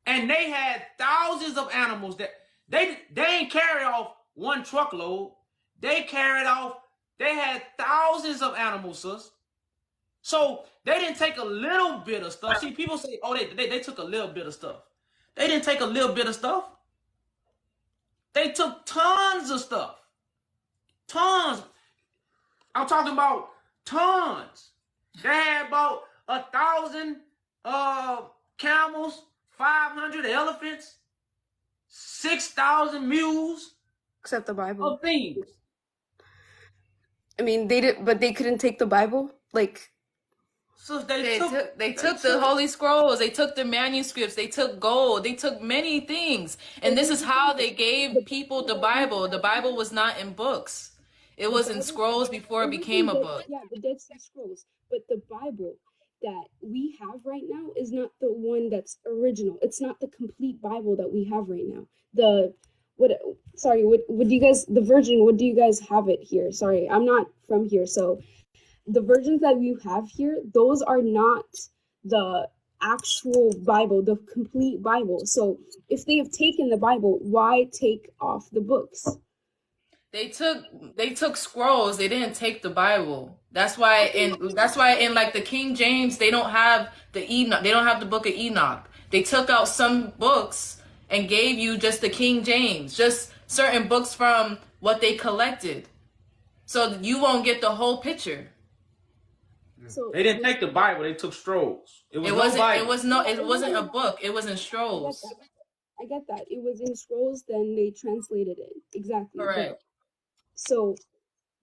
And they had thousands of animals that they ain't carry off one truckload. They had thousands of animals, sis. So they didn't take a little bit of stuff. See, people say, oh, they took a little bit of stuff. They didn't take a little bit of stuff. They took tons of stuff. Tons. I'm talking about tons. They had about 1,000 camels, 500 elephants, 6,000 mules. Except the Bible. Of things. I mean, they did, but they couldn't take the Bible. Like, so they took the Holy Scrolls. They took the manuscripts. They took gold. They took many things. And this is how they gave people the Bible. The Bible was not in books. It was in scrolls before it became a book. Yeah, the Dead Sea Scrolls. But the Bible that we have right now is not the one that's original. It's not the complete Bible that we have right now. The version, what do you guys have it here? Sorry, I'm not from here. So the versions that you have here, those are not the actual Bible, the complete Bible. So if they have taken the Bible, why take off the books? They took scrolls. They didn't take the Bible. That's why in like the King James, they don't have the Enoch. They don't have the book of Enoch. They took out some books and gave you just the King James, just certain books from what they collected. So you won't get the whole picture. So they didn't take the Bible, they took scrolls. It wasn't a book, it was in scrolls. I get that. It was in scrolls, then they translated it. Exactly. Correct. But, so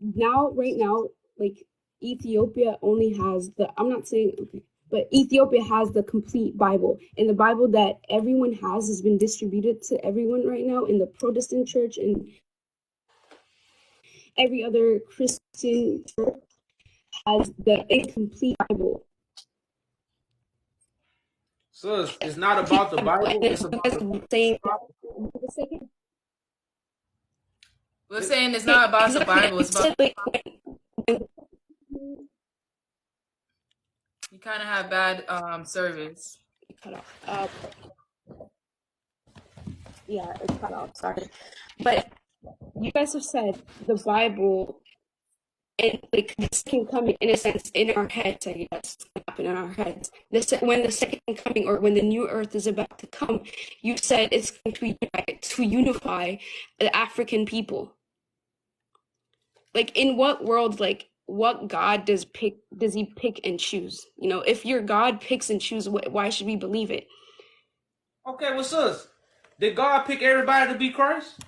right now, like Ethiopia only has I'm not saying, okay, but Ethiopia has the complete Bible. And the Bible that everyone has been distributed to everyone right now in the Protestant church and every other Christian church has the incomplete Bible. So it's not about the Bible. It's about We're saying it's not about the Bible. It's about. You kind of have bad service. Cut off. Yeah, it's cut off. Sorry, but you guys have said the Bible, and like this can come in a sense in our heads. I guess happen in our heads. When the second coming or when the new earth is about to come, you said it's going to unify the African people. Like, in what world, like, what God does he pick and choose? You know, if your God picks and chooses, why should we believe it? Okay, well, sis, did God pick everybody to be Christ?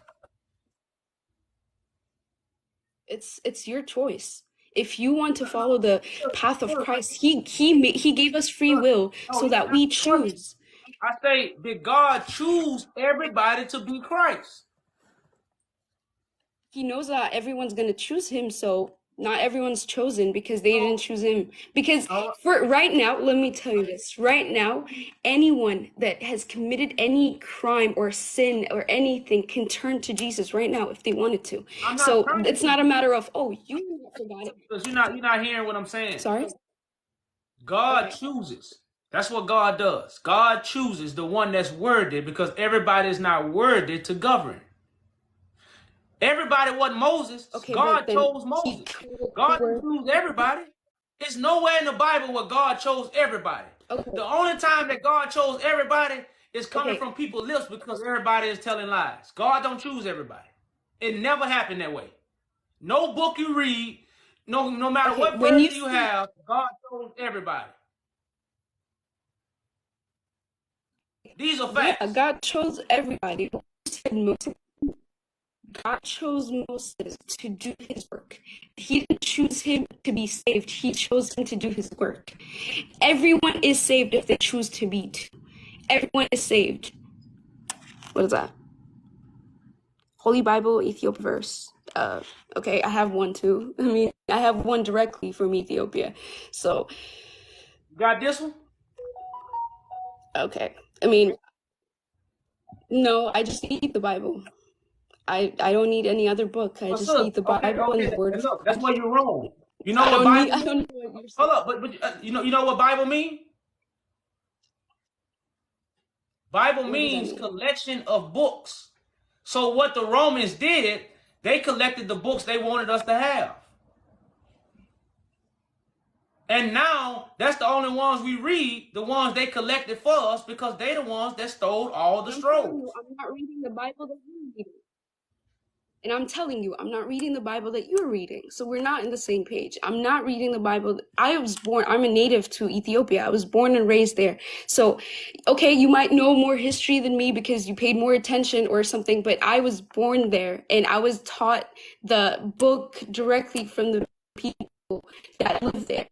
It's your choice. If you want to follow the path of Christ, he gave us free will so that we choose. I say, did God choose everybody to be Christ? He knows that everyone's going to choose him, so not everyone's chosen because they didn't choose him. Because for right now, let me tell you this. Right now, anyone that has committed any crime or sin or anything can turn to Jesus right now if they wanted to. So it's not a matter of, oh, you forgot it. Because you're not hearing what I'm saying. Sorry? God chooses. That's what God does. God chooses the one that's worthy because everybody is not worthy to govern. Everybody wasn't Moses. Okay, God chose Moses. God chose everybody. There's nowhere in the Bible where God chose everybody. Okay. The only time that God chose everybody is coming from people's lips because everybody is telling lies. God don't choose everybody. It never happened that way. No book you read, no matter what version you have, God chose everybody. These are facts. Yeah, God chose everybody. God chose Moses to do his work. He didn't choose him to be saved. He chose him to do his work. Everyone is saved if they choose to be. Everyone is saved. What is that? Holy Bible, Ethiopia verse. Okay, I have one too. I mean, I have one directly from Ethiopia. So. Got this one? Okay. I mean, no, I just need the Bible. I don't need any other book. I just need the Bible and the Word. And look, that's where you're wrong. You know what Bible? I don't know what you're saying. Hold up, but you know what Bible means? Bible means collection of books. So what the Romans did, they collected the books they wanted us to have. And now that's the only ones we read, the ones they collected for us, because they the ones that stole all the I'm telling scrolls. you, I'm not reading the Bible that you're reading. And I'm telling you, I'm not reading the Bible that you're reading. So we're not in the same page. I'm not reading the Bible. I'm a native to Ethiopia. I was born and raised there. So, okay, you might know more history than me because you paid more attention or something, but I was born there and I was taught the book directly from the people that live there.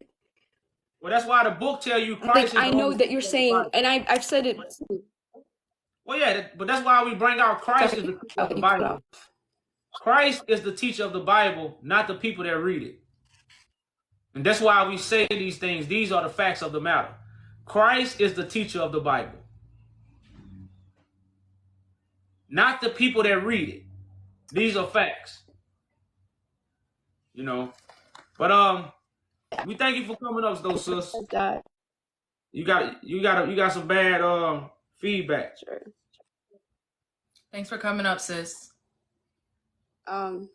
Well, that's why the book tell you Christ is I the know only that you're teacher of the saying, Bible. and I've said it. Well, yeah, but that's why we bring out Christ as the Sorry, teacher of the you cut Bible. off. Christ is the teacher of the Bible, not the people that read it. And that's why we say these things. These are the facts of the matter. Christ is the teacher of the Bible, not the people that read it. These are facts. You know. But we thank you for coming up, though, sis. You got some bad feedback. Sure. Thanks for coming up, sis.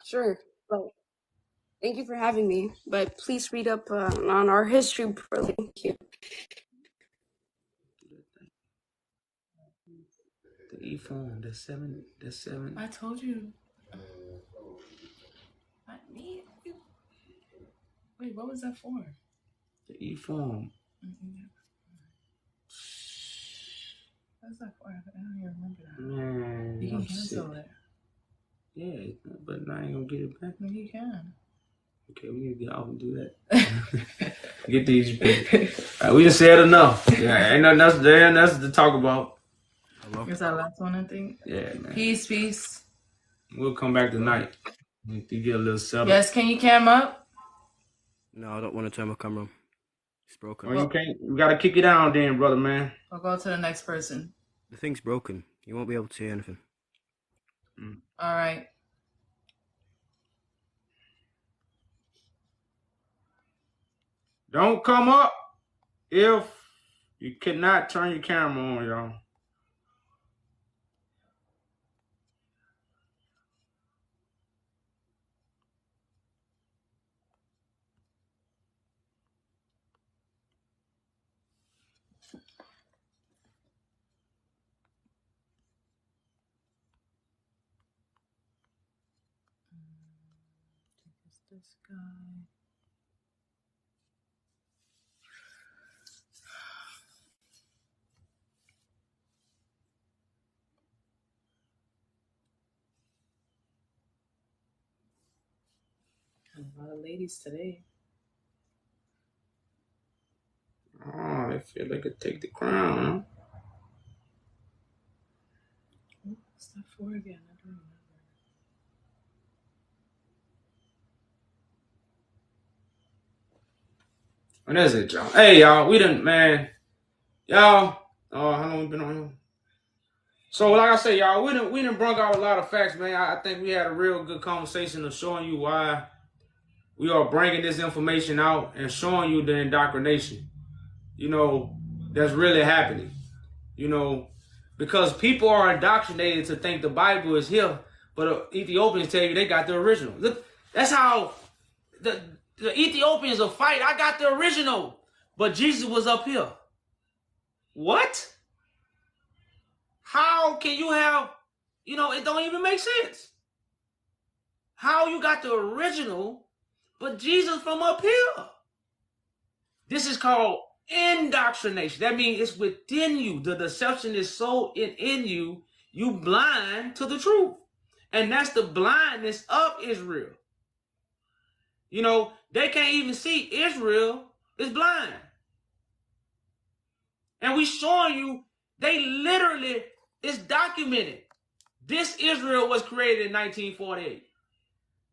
Sure. But thank you for having me. But please read up on our history. Thank you. The E form, the seven. I told you. Wait, what was that for? The E form. What's that for? I don't even remember that. Man, you can cancel it. Yeah, but I ain't gonna get it back. No, you can. Okay, we need to get off and do that. Get these. We just said enough. Yeah, ain't nothing else there. Nothing to talk about. Is that last one, I think? Yeah, man. Peace. We'll come back tonight. You get a little settled. Yes, can you cam up? No, I don't want to turn my camera on. It's broken. Well, you can't. You gotta kick it down, then, brother, man. I'll go to the next person. The thing's broken. You won't be able to see anything. All right. Don't come up if you cannot turn your camera on, y'all. This guy. A lot of ladies today. Oh, they feel they could take the crown, huh? What's that for again? I don't remember. What is it, y'all? Hey, y'all, we done, man. Y'all, how long we been on here? So, like I say, y'all, we done brought out a lot of facts, man. I think we had a real good conversation of showing you why we are bringing this information out and showing you the indoctrination, that's really happening, because people are indoctrinated to think the Bible is here, but Ethiopians tell you they got the original. Look, that's how the Ethiopians will fight. I got the original, but Jesus was up here. What? How can you have, it don't even make sense. How you got the original, but Jesus from up here? This is called indoctrination. That means it's within you. The deception is so in you, you blind to the truth. And that's the blindness of Israel. They can't even see Israel is blind. And we showing you, they literally, it's documented. This Israel was created in 1948.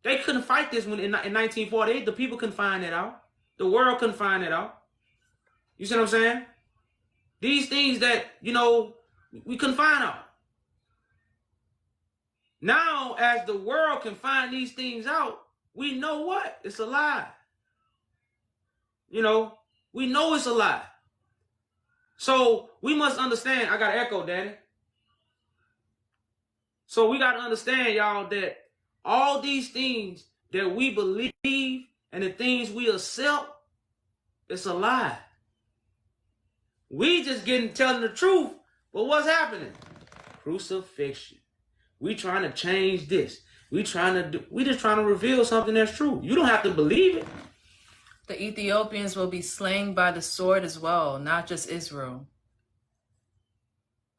They couldn't fight this one in 1948. The people couldn't find it out. The world couldn't find it out. You see what I'm saying? These things that, we couldn't find out. Now, as the world can find these things out, we know what? It's a lie. We know it's a lie. So we must understand. I got an echo, Danny. So we got to understand, y'all, that all these things that we believe and the things we accept It's a lie. We just telling the truth, but what's happening? Crucifixion. We trying to change this. We just trying to reveal something that's true. You don't have to believe it. The Ethiopians will be slain by the sword as well, not just Israel.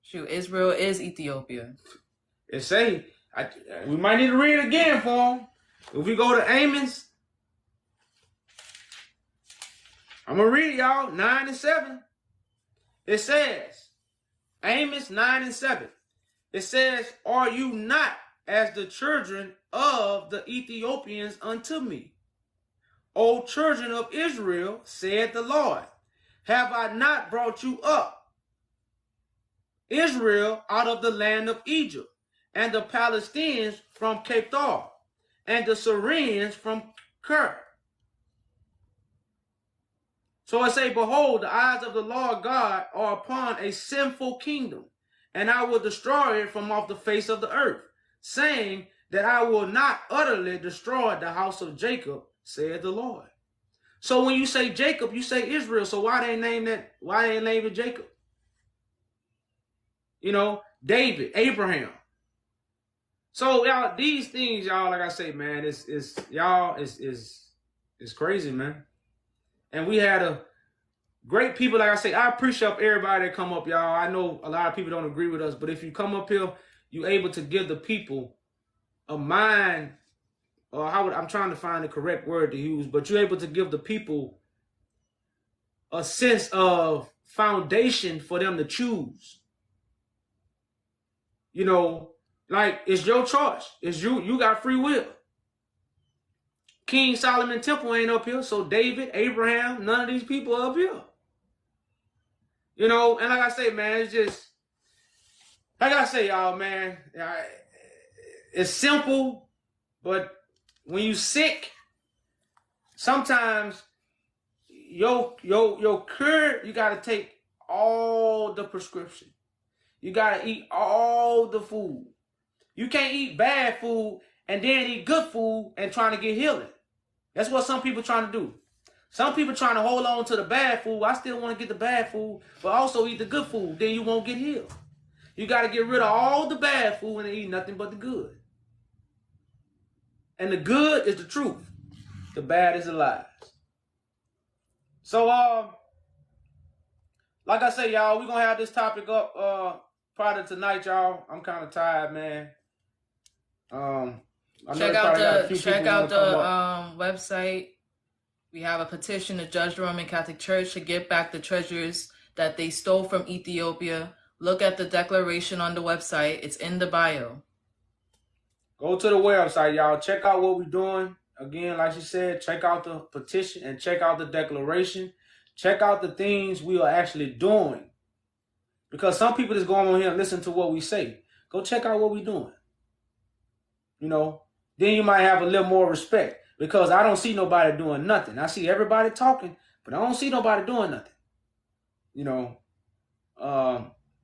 Shoot, Israel is Ethiopia. It say, we might need to read it again for them. If we go to Amos, I'm going to read it, y'all, 9 and 7. It says, Amos 9 and 7. It says, are you not as the children of the Ethiopians unto me? O children of Israel, said the Lord, have I not brought you up, Israel, out of the land of Egypt, and the Palestinians from Kedar, and the Syrians from Ker? So I say, behold, the eyes of the Lord God are upon a sinful kingdom, and I will destroy it from off the face of the earth, saying that I will not utterly destroy the house of Jacob, said the Lord. So when you say Jacob, you say Israel. So why they name it Jacob? You know, David, Abraham. So y'all, these things, y'all, like I say, man, it's crazy, man. And we had a great people, like I say, I appreciate everybody that come up, y'all. I know a lot of people don't agree with us, but if you come up here, you're able to give the people a mind, or I'm trying to find the correct word to use, but you're able to give the people a sense of foundation for them to choose. You know, like, it's your choice. It's you got free will. King Solomon Temple ain't up here, so David, Abraham, none of these people are up here. You know, and like I say, man, it's just, like I say, y'all, man, it's simple, but when you sick, sometimes your cure, you got to take all the prescription. You got to eat all the food. You can't eat bad food and then eat good food and trying to get healing. That's what some people trying to do. Some people trying to hold on to the bad food. I still want to get the bad food, but also eat the good food. Then you won't get healed. You got to get rid of all the bad food and eat nothing but the good. And the good is the truth. The bad is the lies. So, like I say, y'all, we're going to have this topic up probably tonight, y'all. I'm kind of tired, man. Check out the website. We have a petition to Judge the Roman Catholic Church to get back the treasures that they stole from Ethiopia. Look at the declaration on the website. It's in the bio. Go to the website, y'all. Check out what we're doing. Again, like she said, check out the petition and check out the declaration. Check out the things we are actually doing. Because some people just go on here and listen to what we say. Go check out what we're doing. You know, then you might have a little more respect. Because I don't see nobody doing nothing. I see everybody talking, but I don't see nobody doing nothing. You know,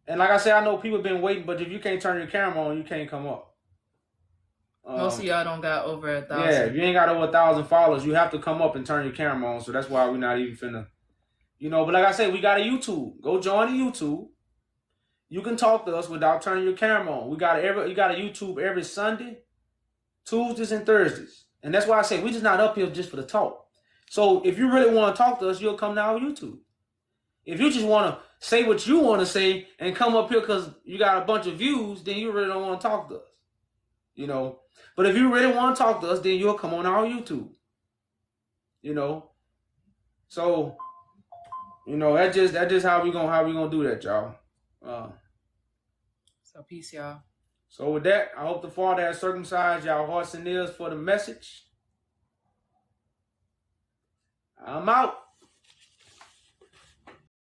and like I said, I know people been waiting, but if you can't turn your camera on, you can't come up. Most of y'all don't got over 1,000. Yeah, if you ain't got over 1,000 followers, you have to come up and turn your camera on. So that's why we're not even finna, you know. But like I said, we got a YouTube. Go join the YouTube. You can talk to us without turning your camera on. You got a YouTube every Sunday, Tuesdays, and Thursdays. And that's why I say we just not up here just for the talk. So if you really want to talk to us, you'll come to our YouTube. If you just want to say what you want to say and come up here because you got a bunch of views, then you really don't want to talk to us. You know. But if you really want to talk to us, then you'll come on our YouTube. You know. So, you know, that's just how we gonna do that, y'all. So peace, y'all. So with that, I hope the Father has circumcised y'all hearts and ears for the message. I'm out.